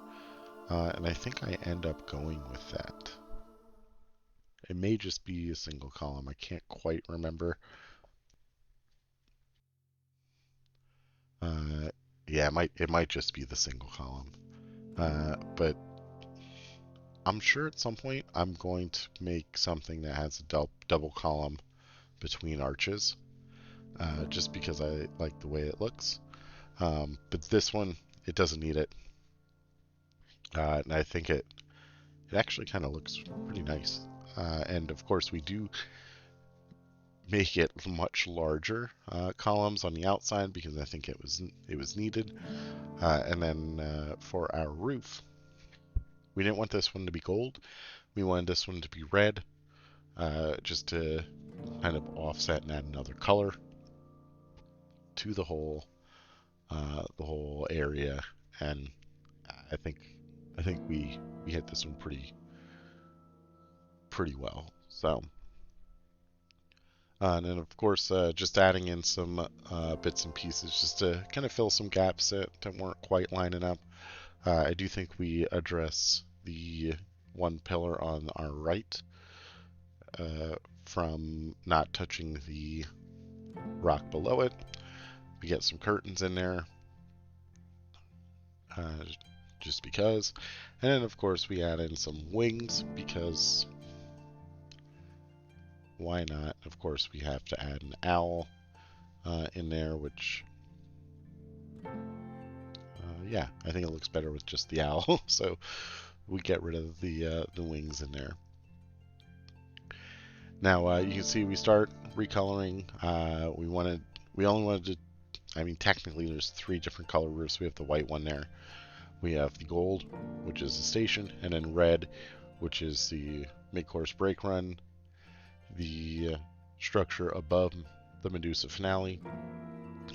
And I think I end up going with that. It may just be a single column. I can't quite remember. Yeah, it might just be the single column. But I'm sure at some point I'm going to make something that has a double column between arches, just because I like the way it looks. But this one, it doesn't need it. And I think it actually kind of looks pretty nice. And of course, we do make it much larger columns on the outside because I think it was needed. And then for our roof, we didn't want this one to be gold. We wanted this one to be red, just to kind of offset and add another color to the whole area. And I think we hit this one pretty well. So. And then, of course, just adding in some bits and pieces just to kind of fill some gaps that weren't quite lining up. I do think we address the one pillar on our right from not touching the rock below it. We get some curtains in there just because. And then, of course, we add in some wings because... why not? Of course, we have to add an owl in there, which, yeah, I think it looks better with just the owl. So we get rid of the wings in there. Now you can see we start recoloring. We only wanted to. I mean, technically, there's 3 different color roofs. We have the white one there. We have the gold, which is the station, and then red, which is the mid-course brake run. The structure above the Medusa finale,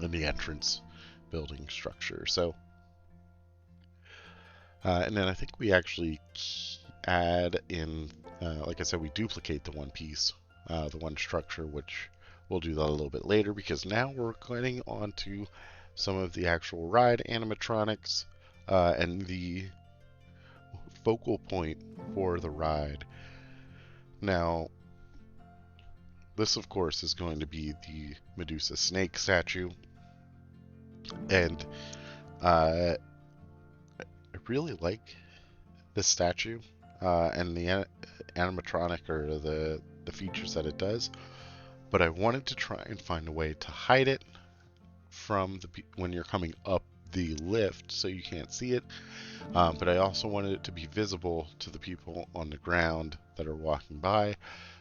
and the entrance building structure. So, and then I think we actually add in, like I said, we duplicate the one piece, the one structure, which we'll do that a little bit later because now we're getting on to some of the actual ride animatronics and the focal point for the ride. Now, this, of course, is going to be the Medusa snake statue. And I really like this statue and the animatronic or the features that it does. But I wanted to try and find a way to hide it from when you're coming up the lift so you can't see it. But I also wanted it to be visible to the people on the ground that are walking by,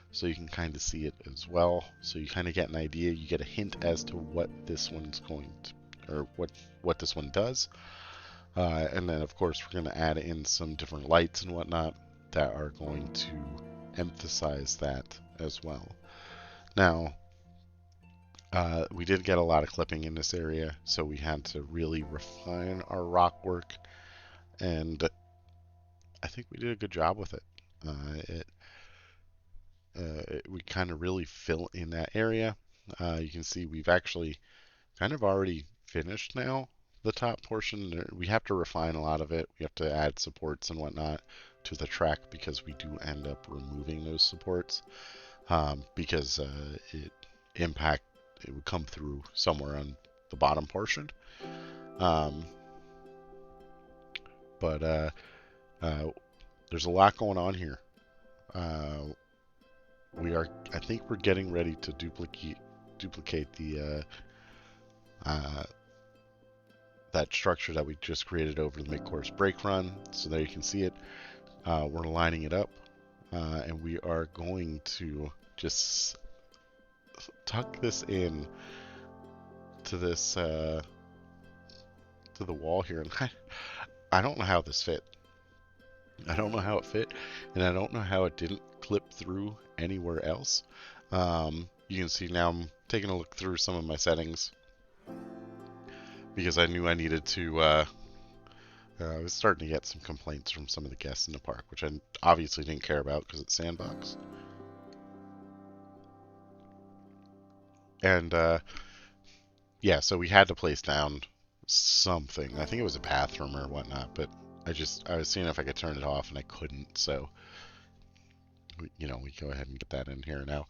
so you can kind of see it as well. So you kind of get an idea, you get a hint as to what this one's going to, or what this one does. And then, of course, we're going to add in some different lights and whatnot that are going to emphasize that as well. Now, we did get a lot of clipping in this area, so we had to really refine our rock work, and I think we did a good job with it. We kind of really fill in that area. You can see we've actually kind of already finished now the top portion. We have to refine a lot of it. We have to add supports and whatnot to the track because we do end up removing those supports because it would come through somewhere on the bottom portion. But there's a lot going on here. I think we're getting ready to duplicate the that structure that we just created over the mid-course brake run. So there you can see it. We're lining it up, and we are going to just tuck this in to this to the wall here. And I don't know how this fit. I don't know how it fit, and I don't know how it didn't clip through anywhere else. You can see now I'm taking a look through some of my settings because I knew I needed to. I was starting to get some complaints from some of the guests in the park, which I obviously didn't care about because it's sandbox. And yeah, so we had to place down something. I think it was a bathroom or whatnot, but I was seeing if I could turn it off and I couldn't, so we go ahead and get that in here now.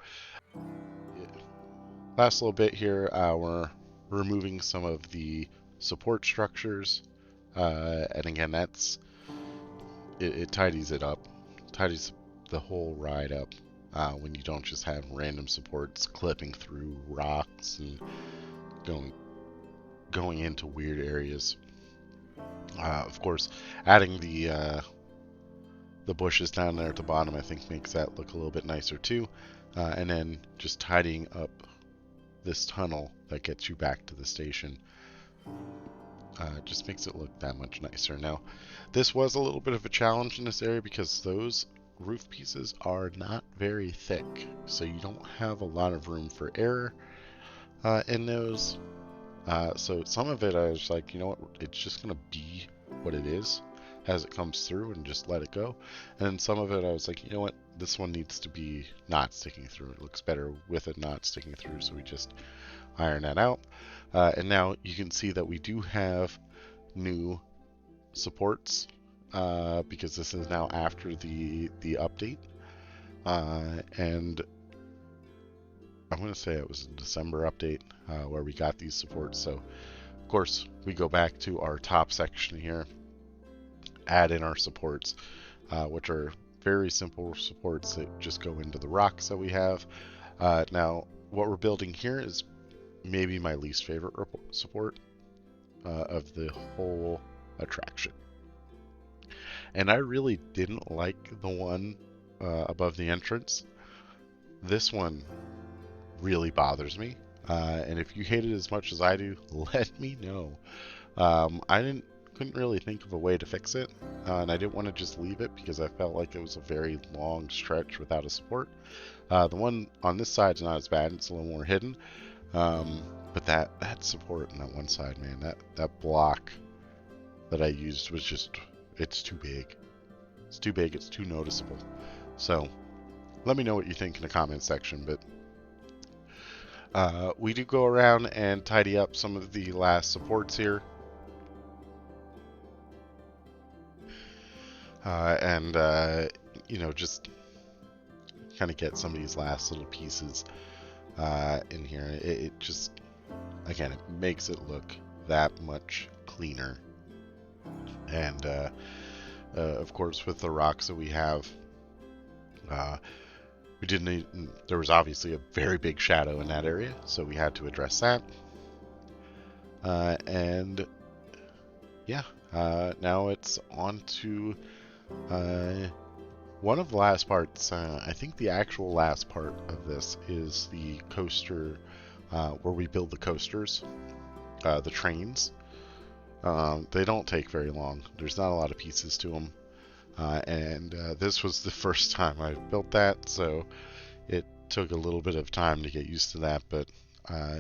Last little bit here, we're removing some of the support structures, and again, it tidies it up, tidies the whole ride up when you don't just have random supports clipping through rocks and going into weird areas. Of course, adding the bushes down there at the bottom, I think makes that look a little bit nicer too. And then just tidying up this tunnel that gets you back to the station just makes it look that much nicer. Now, this was a little bit of a challenge in this area because those roof pieces are not very thick, so you don't have a lot of room for error in those. So some of it I was like, you know what, it's just going to be what it is as it comes through and just let it go. And some of it I was like, you know what, this one needs to be not sticking through. It looks better with it not sticking through, so we just iron that out. And now you can see that we do have new supports because this is now after the update. And I'm going to say it was a December update where we got these supports. So, of course, we go back to our top section here, add in our supports, which are very simple supports that just go into the rocks that we have. Now, what we're building here is maybe my least favorite support of the whole attraction. And I really didn't like the one above the entrance. This one really bothers me. And if you hate it as much as I do, let me know. I couldn't really think of a way to fix it, and I didn't want to just leave it because I felt like it was a very long stretch without a support. The one on this side's not as bad; it's a little more hidden. But that support on that one side, man, that block that I used was it's too big. It's too big. It's too noticeable. So let me know what you think in the comment section. But we do go around and tidy up some of the last supports here. Just kind of get some of these last little pieces in here. It just, again, it makes it look that much cleaner. And of course, with the rocks that we have, there was obviously a very big shadow in that area, so we had to address that. And yeah, now it's on to one of the last parts. I think the actual last part of this is the coaster, where we build the coasters, the trains. They don't take very long. There's not a lot of pieces to them. And this was the first time I built that, so it took a little bit of time to get used to that, but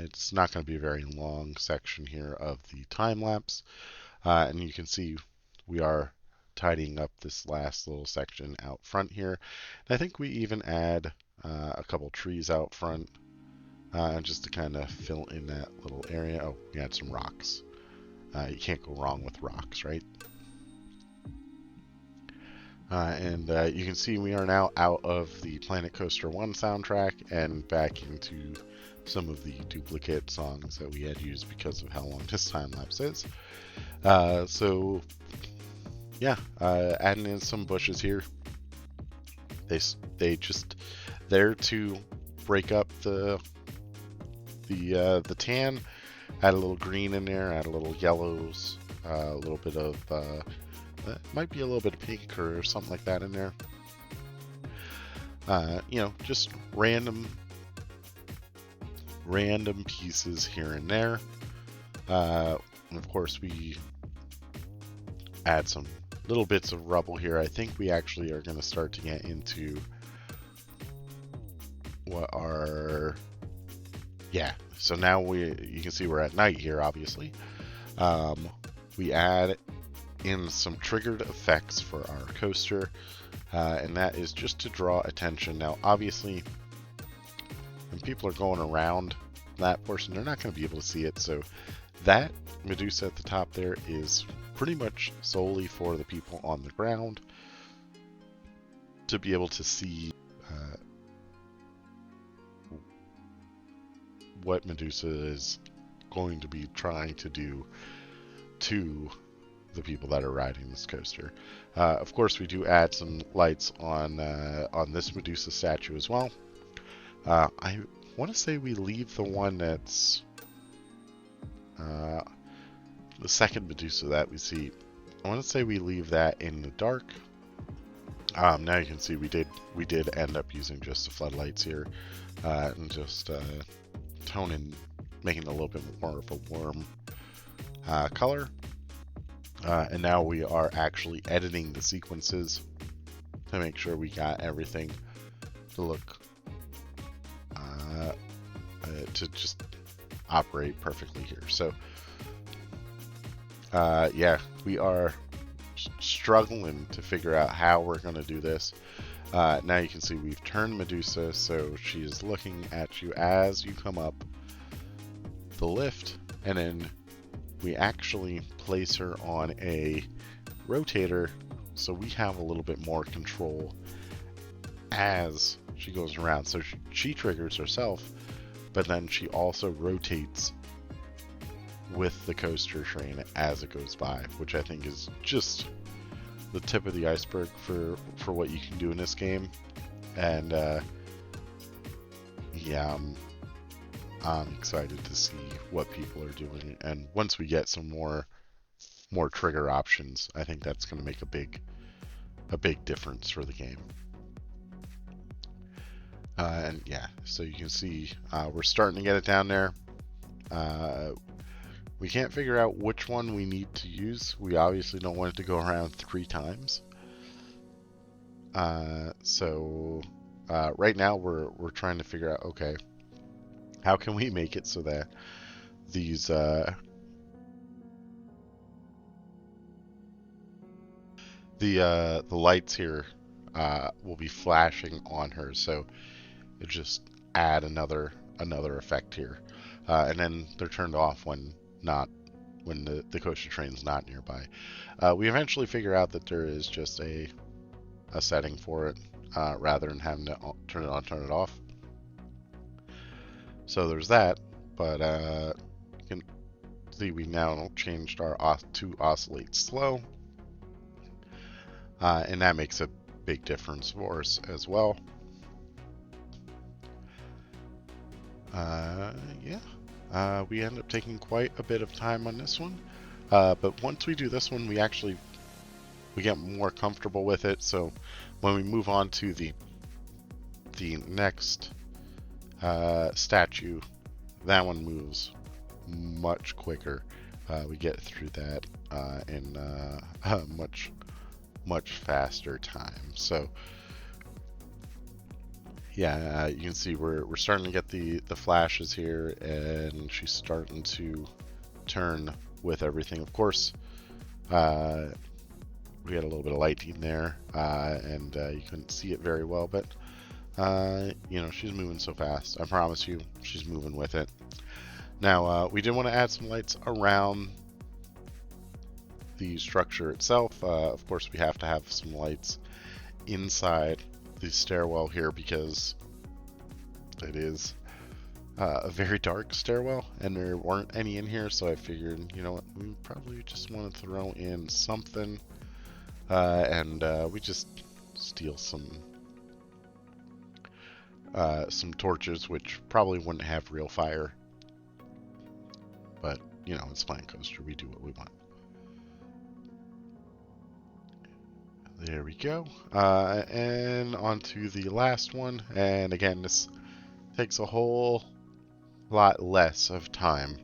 it's not going to be a very long section here of the time lapse. And you can see we are tidying up this last little section out front here. And I think we even add a couple trees out front just to kind of fill in that little area. Oh, we add some rocks. You can't go wrong with rocks, right? And you can see we are now out of the Planet Coaster 1 soundtrack and back into some of the duplicate songs that we had used because of how long this time lapse is. So yeah, adding in some bushes here. They just there to break up the tan. Add a little green in there. Add a little yellows. A little bit of might be a little bit of pink or something like that in there. You know, just random pieces here and there. And of course, we add some little bits of rubble here. I think we actually are going to start to get into what are, yeah. So now you can see we're at night here, obviously. We add in some triggered effects for our coaster, and that is just to draw attention. Now, obviously, when people are going around that portion, they're not going to be able to see it, so that Medusa at the top there is pretty much solely for the people on the ground to be able to see what Medusa is going to be trying to do to the people that are riding this coaster. Of course, we do add some lights on this Medusa statue as well. I want to say we leave the one that's the second Medusa that we see. I want to say we leave that in the dark. Now you can see we did end up using just the floodlights here, and just toning, making it a little bit more of a warm color. And now we are actually editing the sequences to make sure we got everything to look to just operate perfectly here. So yeah, we are struggling to figure out how we're going to do this. Now you can see we've turned Medusa so she's looking at you as you come up the lift, and then we actually place her on a rotator so we have a little bit more control as she goes around. So she triggers herself, but then she also rotates with the coaster train as it goes by, which I think is just the tip of the iceberg for what you can do in this game. And yeah, I'm excited to see what people are doing, and once we get some more trigger options, I think that's going to make a big difference for the game. And yeah, so you can see we're starting to get it down there. We can't figure out which one we need to use. We obviously don't want it to go around 3 times. So right now we're trying to figure out, okay, how can we make it so that these the lights here will be flashing on her, so it just add another effect here, and then they're turned off when the coaster train's not nearby. We eventually figure out that there is just a setting for it, rather than having to turn it on, turn it off. So there's that, but you can see we now changed our to oscillate slow, and that makes a big difference for us as well. Yeah, we end up taking quite a bit of time on this one, but once we do this one, we get more comfortable with it. So when we move on to the next statue, that one moves much quicker. We get through that in a much faster time. So Yeah, you can see we're starting to get the flashes here, and she's starting to turn with everything. Of course, we had a little bit of lighting there, and you couldn't see it very well, but you know, she's moving so fast. I promise you, she's moving with it. Now, we did want to add some lights around the structure itself. Of course, we have to have some lights inside the stairwell here because it is a very dark stairwell, and there weren't any in here, so I figured, you know what, we probably just want to throw in something, and we just steal some torches, which probably wouldn't have real fire, but you know, it's Planet Coaster, we do what we want. There we go. And on to the last one. And again, this takes a whole lot less of time.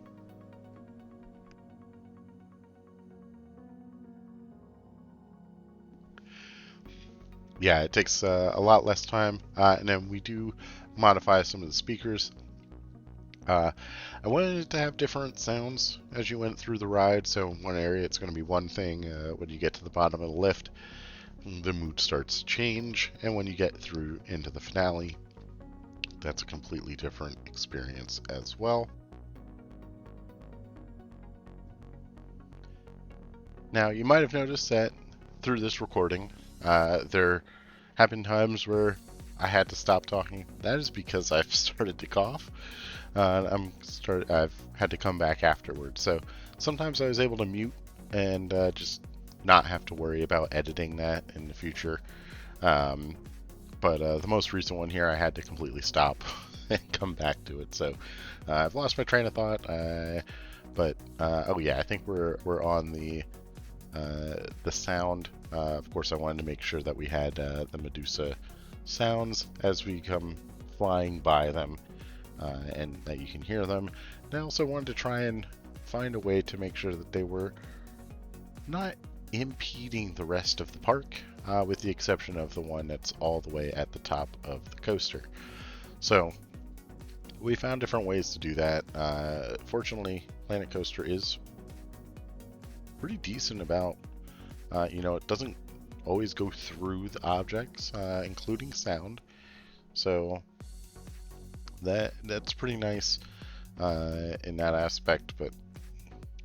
Yeah, it takes a lot less time. And then we do modify some of the speakers. I wanted it to have different sounds as you went through the ride. So in one area, it's going to be one thing. When you get to the bottom of the lift, the mood starts to change, and when you get through into the finale, that's a completely different experience as well. Now, you might have noticed that through this recording, there have been times where I had to stop talking. That is because I've started to cough. I've had to come back afterwards. So sometimes I was able to mute and just not have to worry about editing that in the future. But the most recent one here, I had to completely stop and come back to it. So I've lost my train of thought. But oh yeah, I think we're on the sound. Of course, I wanted to make sure that we had the Medusa sounds as we come flying by them, and that you can hear them. And I also wanted to try and find a way to make sure that they were not impeding the rest of the park, with the exception of the one that's all the way at the top of the coaster. So we found different ways to do that. Fortunately, Planet Coaster is pretty decent about, you know, it doesn't always go through the objects, including sound. So that's pretty nice in that aspect, but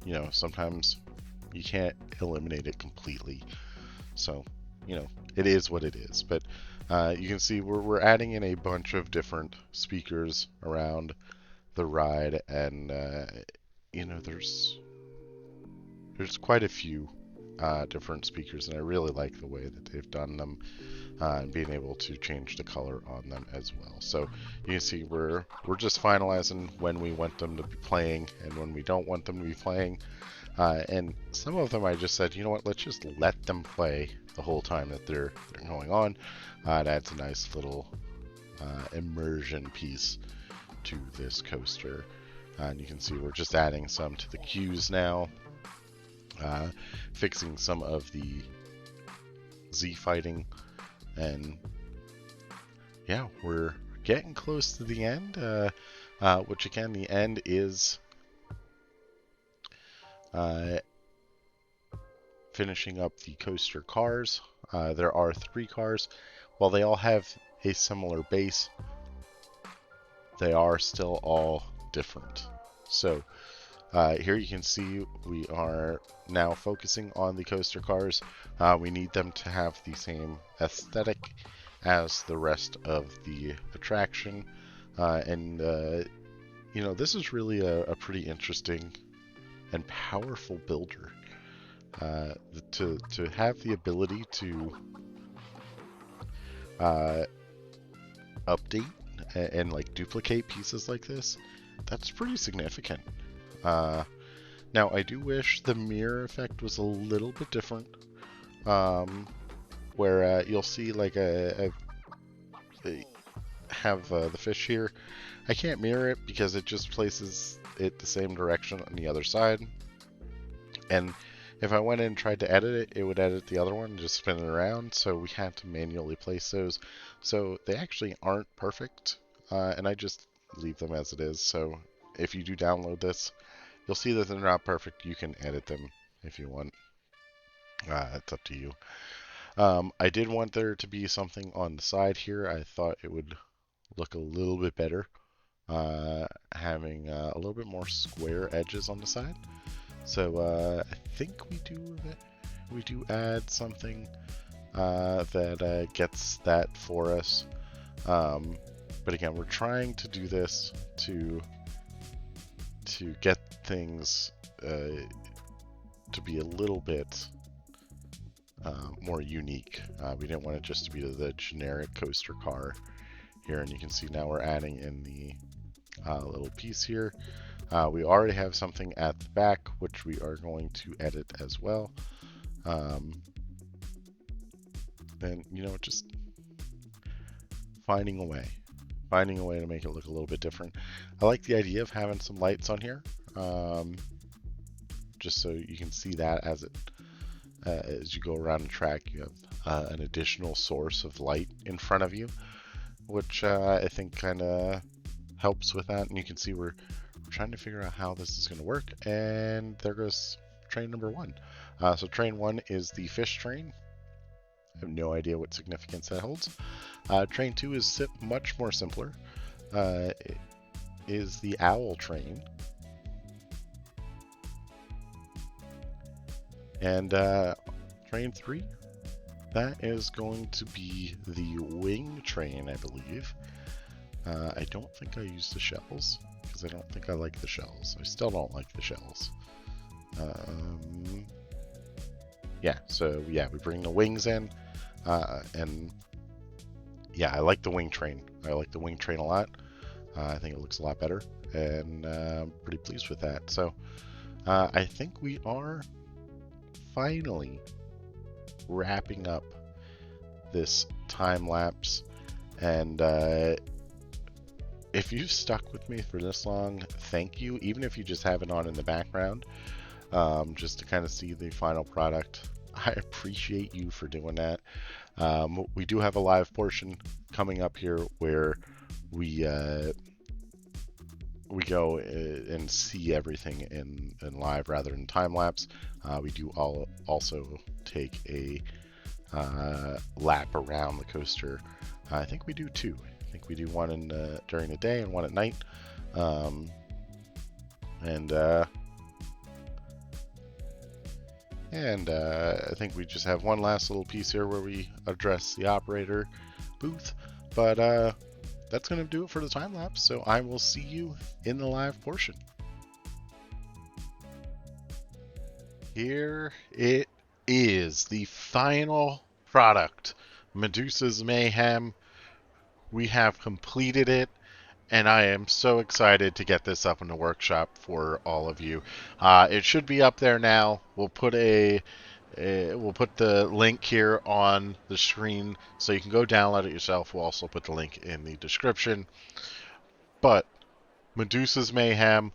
you know, sometimes you can't eliminate it completely. So, you know, it is what it is. But you can see we're adding in a bunch of different speakers around the ride, and you know, there's quite a few different speakers, and I really like the way that they've done them, and being able to change the color on them as well. So you can see we're just finalizing when we want them to be playing and when we don't want them to be playing. And some of them I just said, you know what, let's just let them play the whole time that they're going on. It adds a nice little immersion piece to this coaster. And you can see we're just adding some to the queues now, fixing some of the Z fighting, and yeah, we're getting close to the end, which again, the end is finishing up the coaster cars. There are 3 cars. While they all have a similar base, they are still all different. So here you can see we are now focusing on the coaster cars. We need them to have the same aesthetic as the rest of the attraction. And you know, this is really a pretty interesting and powerful builder. To have the ability to update and like duplicate pieces like this, that's pretty significant. Now I do wish the mirror effect was a little bit different, where you'll see like have the fish here. I can't mirror it because it just places it the same direction on the other side, and if I went in and tried to edit it, it would edit the other one and just spin it around. So we had to manually place those. So they actually aren't perfect, and I just leave them as it is. So if you do download this, you'll see that they're not perfect. You can edit them if you want. It's up to you. I did want there to be something on the side here. I thought it would look a little bit better, having a little bit more square edges on the side. So I think we do add something that gets that for us. But again, we're trying to do this to get things to be a little bit more unique. We didn't want it just to be the generic coaster car here, and you can see now we're adding in the little piece here. We already have something at the back, which we are going to edit as well. And, you know, just finding a way to make it look a little bit different. I like the idea of having some lights on here, just so you can see that as you go around the track, you have an additional source of light in front of you, which I think kind of helps with that. And you can see we're trying to figure out how this is going to work. And there goes train number 1. So train 1 is the fish train. I have no idea what significance that holds. Train 2 is much more simpler. It is the owl train. And train 3, that is going to be the wing train, I believe. I don't think I used the shells, because I don't think I like the shells. I still don't like the shells. Yeah, so yeah, we bring the wings in, and yeah, I like the wing train. I like the wing train a lot. I think it looks a lot better, and I'm pretty pleased with that. So I think we are finally wrapping up this time lapse, and if you've stuck with me for this long, thank you. Even if you just have it on in the background, just to kind of see the final product, I appreciate you for doing that. We do have a live portion coming up here where we go and see everything in live rather than time lapse. We do also take a lap around the coaster. I think we do 2. I think we do one during the day and one at night. I think we just have one last little piece here where we address the operator booth. But that's going to do it for the time lapse. So I will see you in the live portion. Here it is, the final product, Medusa's Mayhem. We have completed it, and I am so excited to get this up in the workshop for all of you. It should be up there now. We'll put the link here on the screen so you can go download it yourself. We'll also put the link in the description. But Medusa's Mayhem,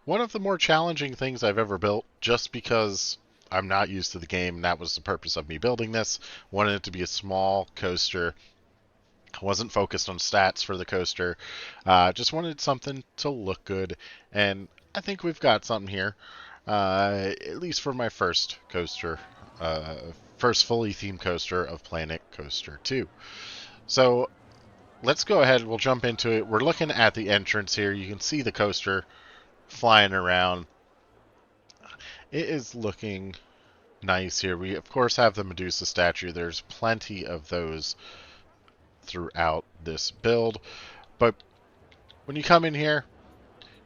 one of the more challenging things I've ever built, just because I'm not used to the game, and that was the purpose of me building this. Wanted it to be a small coaster. Wasn't focused on stats for the coaster. Just wanted something to look good, and I think we've got something here. At least for my first coaster, first fully themed coaster of Planet Coaster 2. So let's go ahead. We'll jump into it. We're looking at the entrance here. You can see the coaster flying around. It is looking nice here. We of course have the Medusa statue. There's plenty of those throughout this build, but when you come in here,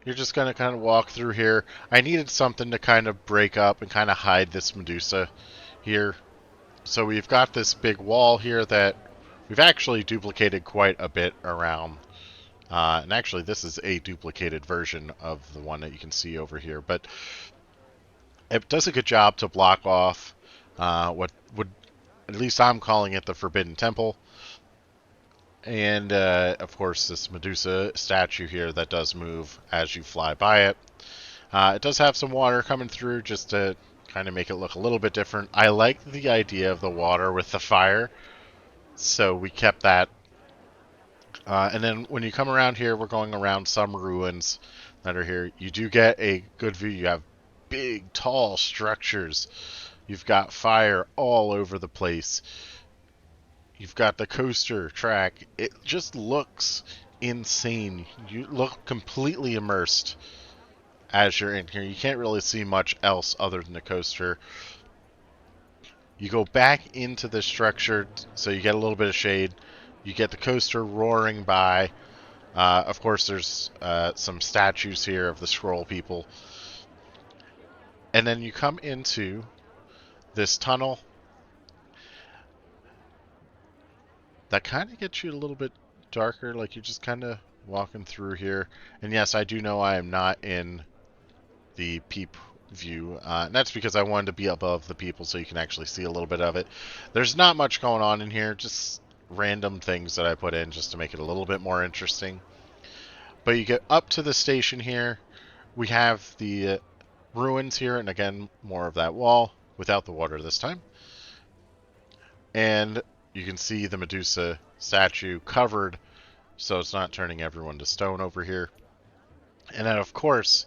you're just going to kind of walk through here. I needed something to kind of break up and kind of hide this Medusa here. So we've got this big wall here that we've actually duplicated quite a bit around. And actually, this is a duplicated version of the one that you can see over here. But it does a good job to block off what would, at least I'm calling it, the Forbidden Temple. And, of course, this Medusa statue here that does move as you fly by it. It does have some water coming through just to kind of make it look a little bit different. I like the idea of the water with the fire, so we kept that. And then when you come around here, we're going around some ruins that are here. You do get a good view. You have big, tall structures. You've got fire all over the place. You've got the coaster track. It just looks insane. You look completely immersed as you're in here. You can't really see much else other than the coaster. You go back into the structure, so you get a little bit of shade. You get the coaster roaring by. Of course, there's some statues here of the scroll people. And then you come into this tunnel that kind of gets you a little bit darker, like you're just kind of walking through here. And yes, I do know I am not in the peep view, and that's because I wanted to be above the people so you can actually see a little bit of it. There's not much going on in here, just random things that I put in just to make it a little bit more interesting. But you get up to the station here. We have the ruins here, and again, more of that wall without the water this time. And you can see the Medusa statue covered, so it's not turning everyone to stone over here. And then, of course,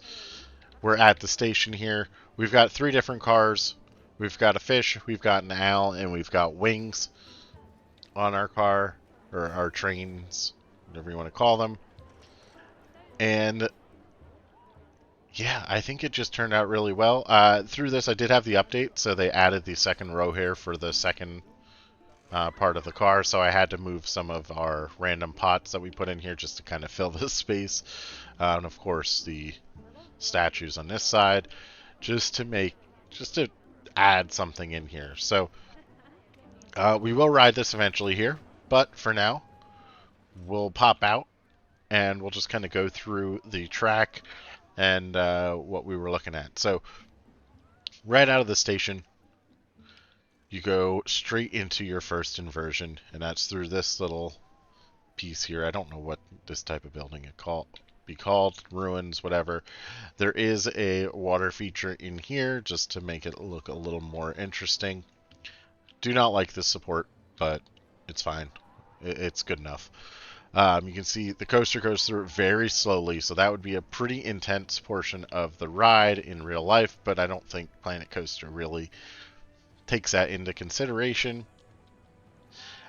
we're at the station here. We've got 3 different cars. We've got a fish, we've got an owl, and we've got wings on our car, or our trains, whatever you want to call them. And yeah, I think it just turned out really well. Through this, I did have the update, so they added the second row here for the second part of the car, so I had to move some of our random pots that we put in here just to kind of fill the space. And of course, the statues on this side, just to add something in here. So we will ride this eventually here, but for now, we'll pop out and we'll just kind of go through the track and what we were looking at. So right out of the station, you go straight into your first inversion, and that's through this little piece here. I don't know what this type of building it be called, ruins, whatever. There is a water feature in here just to make it look a little more interesting. Do not like this support, but it's fine. It's good enough. You can see the coaster goes through very slowly, so that would be a pretty intense portion of the ride in real life, but I don't think Planet Coaster really takes that into consideration.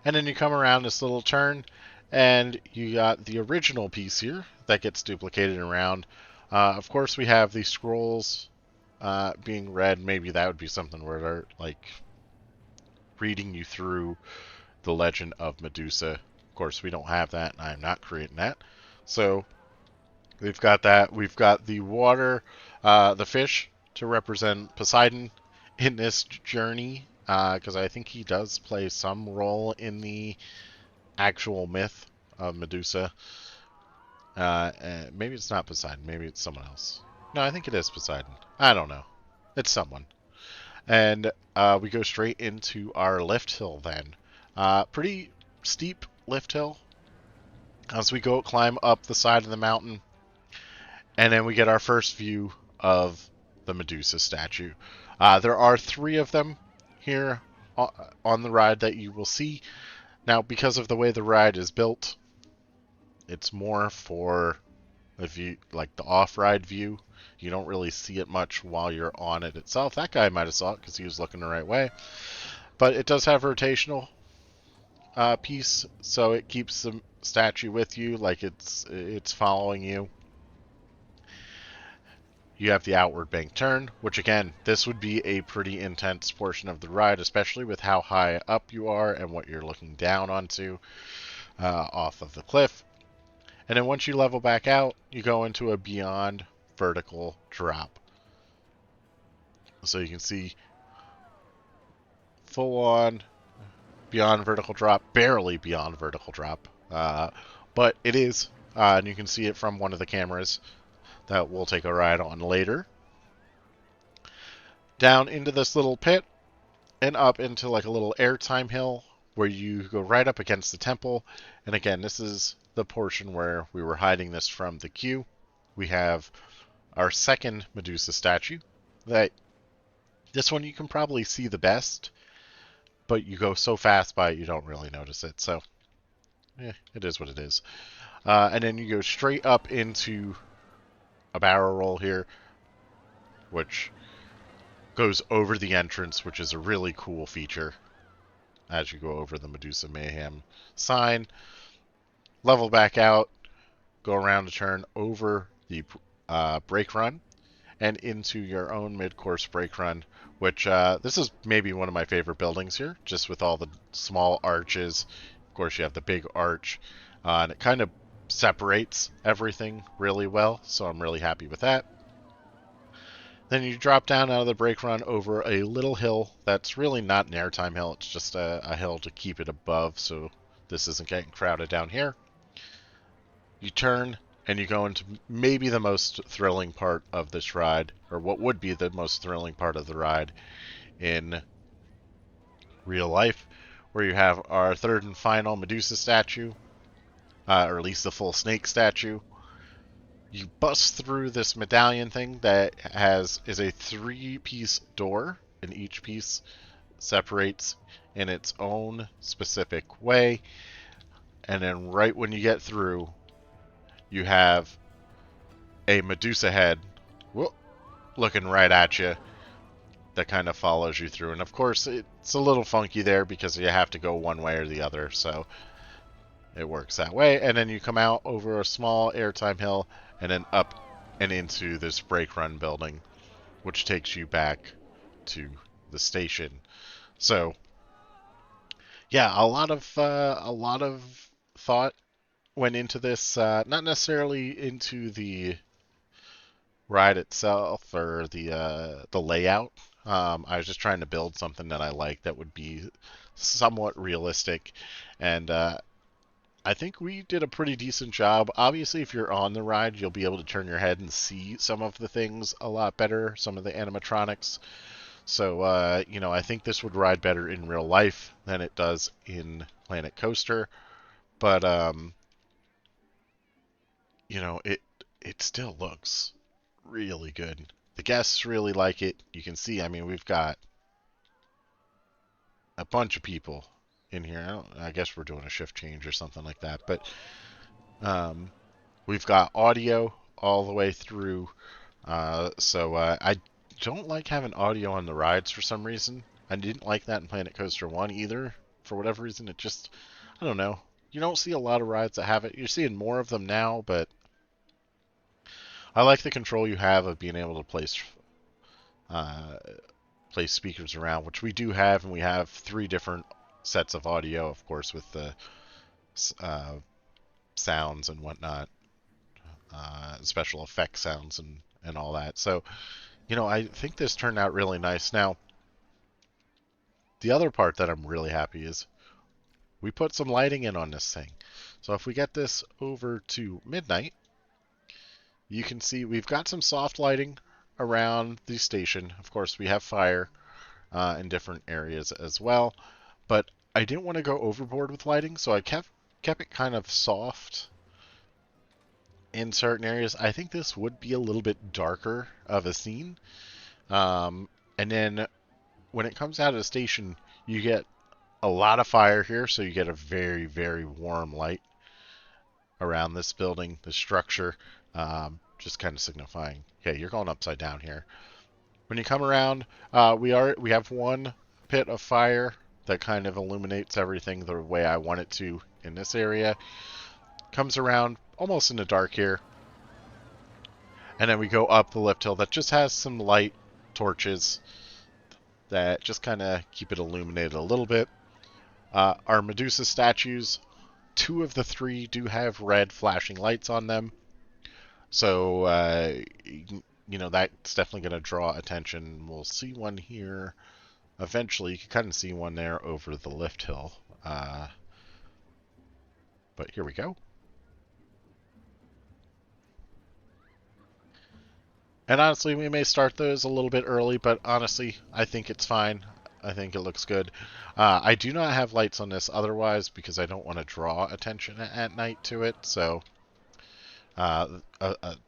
And then you come around this little turn, and you got the original piece here that gets duplicated around. Of course, we have the scrolls being read. Maybe that would be something where they're like reading you through the legend of Medusa. Of course, we don't have that, and I'm not creating that. So we've got that. We've got the water, the fish to represent Poseidon in this journey, because I think he does play some role in the actual myth of Medusa. Maybe it's not Poseidon. Maybe it's someone else. No, I think it is Poseidon. I don't know. It's someone. And we go straight into our lift hill then. Pretty steep lift hill as we go climb up the side of the mountain. And then we get our first view of the Medusa statue. There are 3 of them here on the ride that you will see. Now, because of the way the ride is built, it's more for the view, like the off-ride view. You don't really see it much while you're on it itself. That guy might have saw it because he was looking the right way. But it does have rotational piece, so it keeps the statue with you, like it's following you. You have the outward bank turn, which again, this would be a pretty intense portion of the ride, especially with how high up you are and what you're looking down onto off of the cliff. And then once you level back out, you go into a beyond vertical drop. So you can see full on beyond vertical drop, barely beyond vertical drop, but it is, and you can see it from one of the cameras that we'll take a ride on later. Down into this little pit and up into like a little airtime hill where you go right up against the temple. And again, this is the portion where we were hiding this from the queue. We have our second Medusa statue. That this one you can probably see the best, but you go so fast by it you don't really notice it. So, it is what it is. And then you go straight up into a barrel roll here, which goes over the entrance, which is a really cool feature as you go over the Medusa Mayhem sign. Level back out, go around a turn over the brake run, and into your own mid-course brake run, which this is maybe one of my favorite buildings here, just with all the small arches. Of course, you have the big arch, and it kind of separates everything really well, so I'm really happy with that. Then you drop down out of the brake run over a little hill that's really not an airtime hill, it's just a hill to keep it above so this isn't getting crowded down here. You turn and you go into maybe the most thrilling part of this ride, or what would be the most thrilling part of the ride in real life, where you have our third and final Medusa statue, or at least the full snake statue. You bust through this medallion thing that is a 3-piece door, and each piece separates in its own specific way. And then right when you get through, you have a Medusa head looking right at you that kind of follows you through. And of course, it's a little funky there because you have to go one way or the other, so it works that way. And then you come out over a small airtime hill and then up and into this brake run building, which takes you back to the station. So yeah, a lot of thought went into this, not necessarily into the ride itself or the layout. I was just trying to build something that I like that would be somewhat realistic, and I think we did a pretty decent job. Obviously, if you're on the ride, you'll be able to turn your head and see some of the things a lot better, some of the animatronics. So, I think this would ride better in real life than it does in Planet Coaster. But, it still looks really good. The guests really like it. You can see, I mean, we've got a bunch of people in here. I guess we're doing a shift change or something like that. But we've got audio all the way through. So I don't like having audio on the rides for some reason. I didn't like that in Planet Coaster 1 either. For whatever reason, it just, I don't know. You don't see a lot of rides that have it. You're seeing more of them now, but I like the control you have of being able to uh, place speakers around, which we do have, and we have 3 different sets of audio, of course, with the sounds and whatnot, special effect sounds and all that. So, I think this turned out really nice. Now, the other part that I'm really happy is we put some lighting in on this thing. So if we get this over to midnight, you can see we've got some soft lighting around the station. Of course, we have fire in different areas as well, but I didn't want to go overboard with lighting, so I kept it kind of soft in certain areas. I think this would be a little bit darker of a scene. And then when it comes out of the station, you get a lot of fire here, so you get a very, very warm light around this building, this structure, just kind of signifying, okay, you're going upside down here. When you come around, we have one pit of fire that kind of illuminates everything the way I want it to in this area. Comes around almost in the dark here. And then we go up the lift hill that just has some light torches that just kind of keep it illuminated a little bit. Our Medusa statues, 2 of the 3 do have red flashing lights on them. So, that's definitely going to draw attention. We'll see one here. Eventually, you can kind of see one there over the lift hill. But here we go. And honestly, we may start those a little bit early, but honestly, I think it's fine. I think it looks good. I do not have lights on this otherwise because I don't want to draw attention at night to it. So,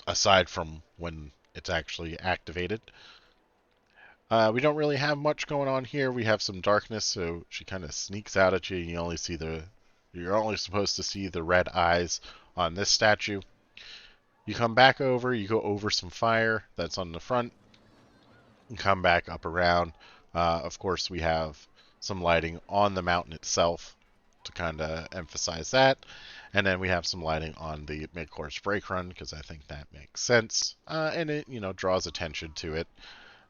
aside from when it's actually activated. We don't really have much going on here. We have some darkness, so she kind of sneaks out at you. You only see you're only supposed to see the red eyes on this statue. You come back over, you go over some fire that's on the front, and come back up around. Of course, we have some lighting on the mountain itself to kind of emphasize that. And then we have some lighting on the mid-course brake run because I think that makes sense. And it, draws attention to it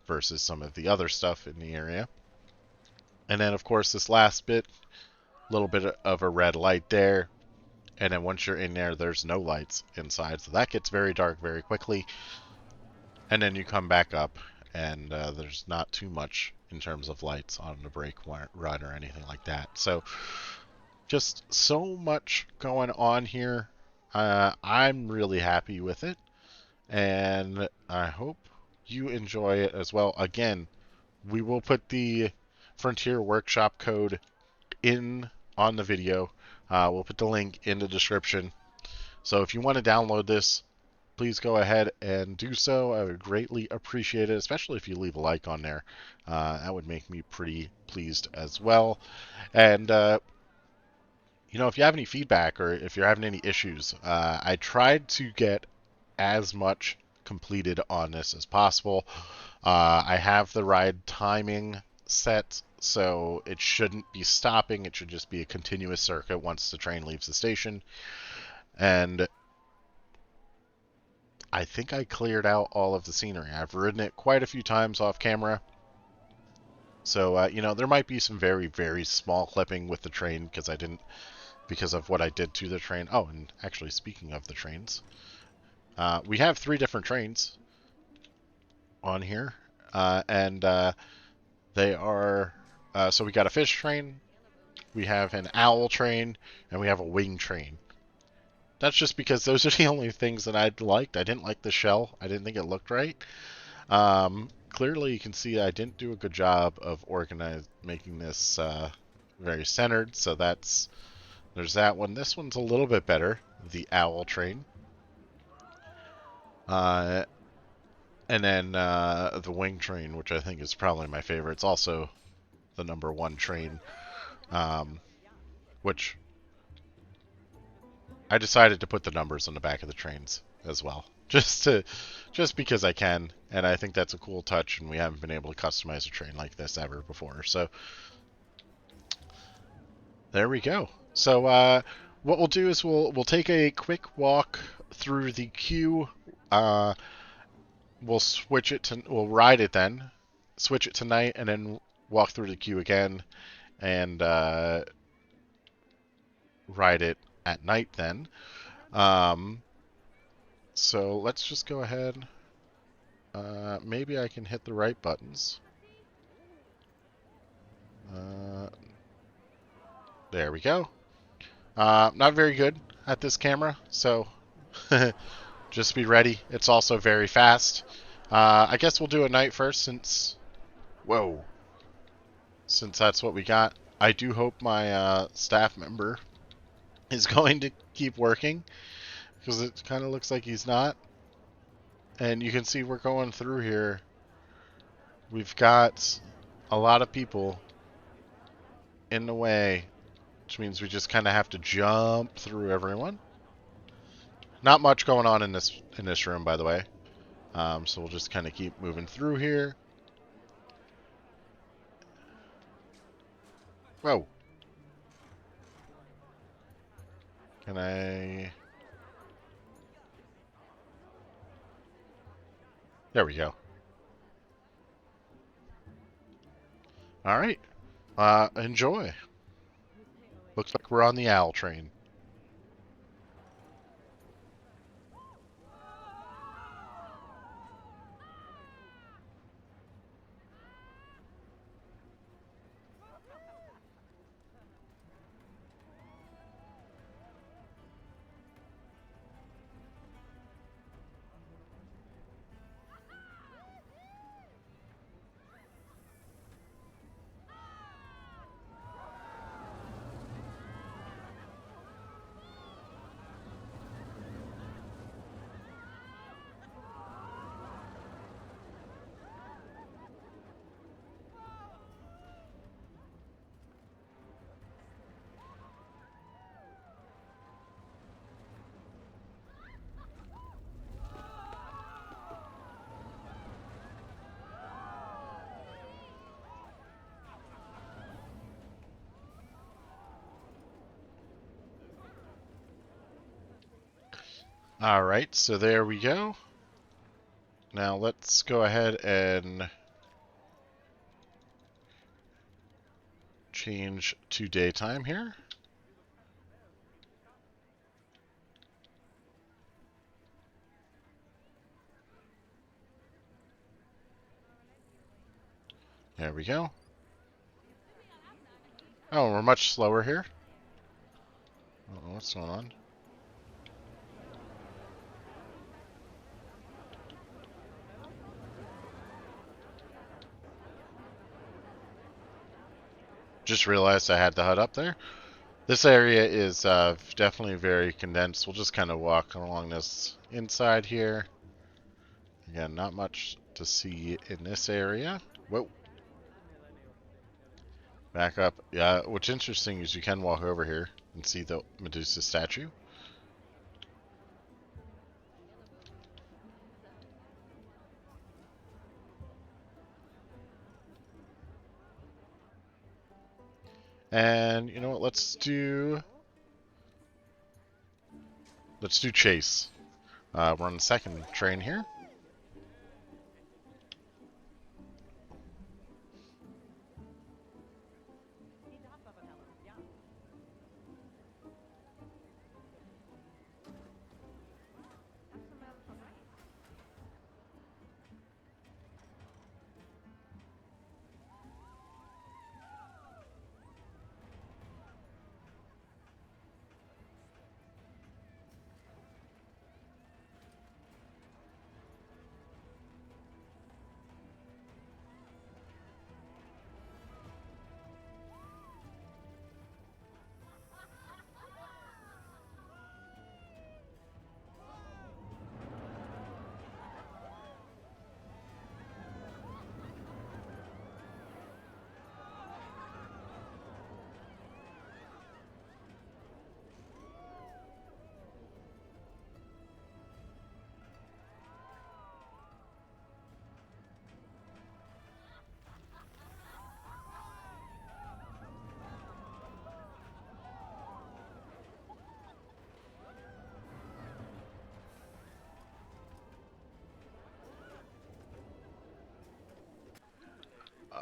versus some of the other stuff in the area. And then, of course, this last bit, a little bit of a red light there. And then once you're in there, there's no lights inside. So that gets very dark very quickly. And then you come back up, and there's not too much in terms of lights on the brake run or anything like that. So just so much going on here. I'm really happy with it. And I hope you enjoy it as well. Again, we will put the Frontier Workshop code in on the video. We'll put the link in the description. So if you want to download this, please go ahead and do so. I would greatly appreciate it, especially if you leave a like on there. That would make me pretty pleased as well. And, if you have any feedback or if you're having any issues, I tried to get as much completed on this as possible. I have the ride timing set, so it shouldn't be stopping. It should just be a continuous circuit once the train leaves the station. And I think I cleared out all of the scenery. I've ridden it quite a few times off camera. So, there might be some very, very small clipping with the train because of what I did to the train. Oh, and actually, speaking of the trains, we have 3 different trains on here, and they are, so we got a fish train, we have an owl train, and we have a wing train. That's just because those are the only things that I liked. I didn't like the shell. I didn't think it looked right. Clearly, you can see I didn't do a good job of making this very centered, so there's that one. This one's a little bit better, the owl train. And then the wing train, which I think is probably my favorite. It's also the #1 train, which I decided to put the numbers on the back of the trains as well, just because I can, and I think that's a cool touch, and we haven't been able to customize a train like this ever before. So there we go. So what we'll do is we'll take a quick walk through the queue. We'll ride it then, switch it to night, and then walk through the queue again and ride it at night then. So let's just go ahead. Maybe I can hit the right buttons. There we go. Not very good at this camera, so just be ready. It's also very fast. I guess we'll do a night first since that's what we got. I do hope my staff member is going to keep working, because it kind of looks like he's not. And you can see we're going through here. We've got a lot of people in the way, which means we just kind of have to jump through everyone. Not much going on in this room, by the way. So we'll just kind of keep moving through here. Whoa. Can I... There we go. All right. Enjoy. Looks like we're on the owl train. Alright, so there we go. Now let's go ahead and change to daytime here. There we go. Oh, we're much slower here. I don't know what's going on. Just realized I had the HUD up there. This area is definitely very condensed. We'll just kind of walk along this inside here. Again, not much to see in this area. Whoa. Back up. Yeah, what's interesting is you can walk over here and see the Medusa statue. And you know what? Let's do chase. We're on the second train here.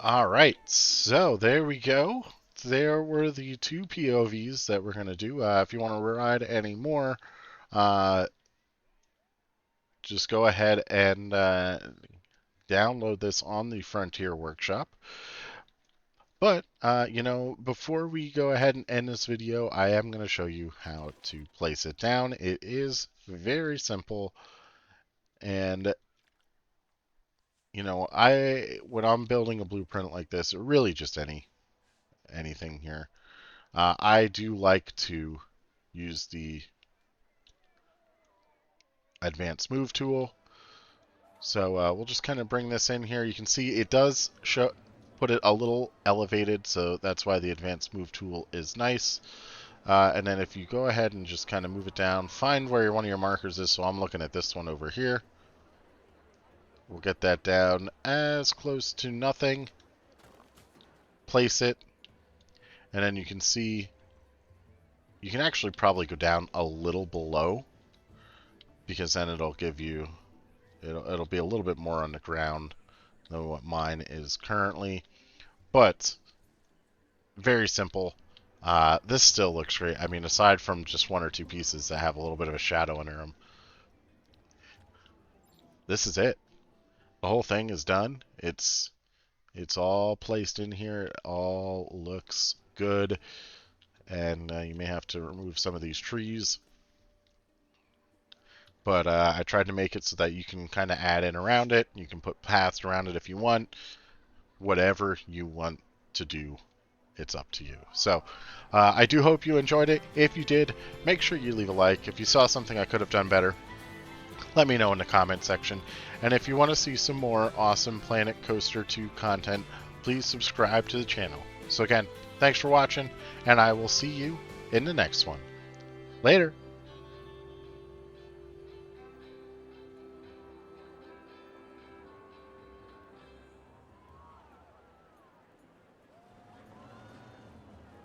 All right, so there we go. There were the two POVs that we're going to do. If you want to ride any more, just go ahead and download this on the Frontier Workshop. But, you know, before we go ahead and end this video, I am going to show you how to place it down. It is very simple. And, you know, when I'm building a blueprint like this, or really just anything here, I do like to use the advanced move tool. So we'll just kind of bring this in here. You can see it does put it a little elevated, so that's why the advanced move tool is nice. And then if you go ahead and just kind of move it down, find where one of your markers is. So I'm looking at this one over here. We'll get that down as close to nothing. Place it. And then you can see, you can actually probably go down a little below, because then it'll give you, it'll be a little bit more on the ground than what mine is currently. But very simple. This still looks great. I mean, aside from just one or two pieces that have a little bit of a shadow under them, this is it. The whole thing is done. It's all placed in here. It all looks good. And you may have to remove some of these trees. But I tried to make it so that you can kind of add in around it. You can put paths around it if you want. Whatever you want to do, it's up to you. So I do hope you enjoyed it. If you did, make sure you leave a like. If you saw something I could have done better, let me know in the comment section. And if you want to see some more awesome Planet Coaster 2 content, please subscribe to the channel. So again, thanks for watching, and I will see you in the next one. Later!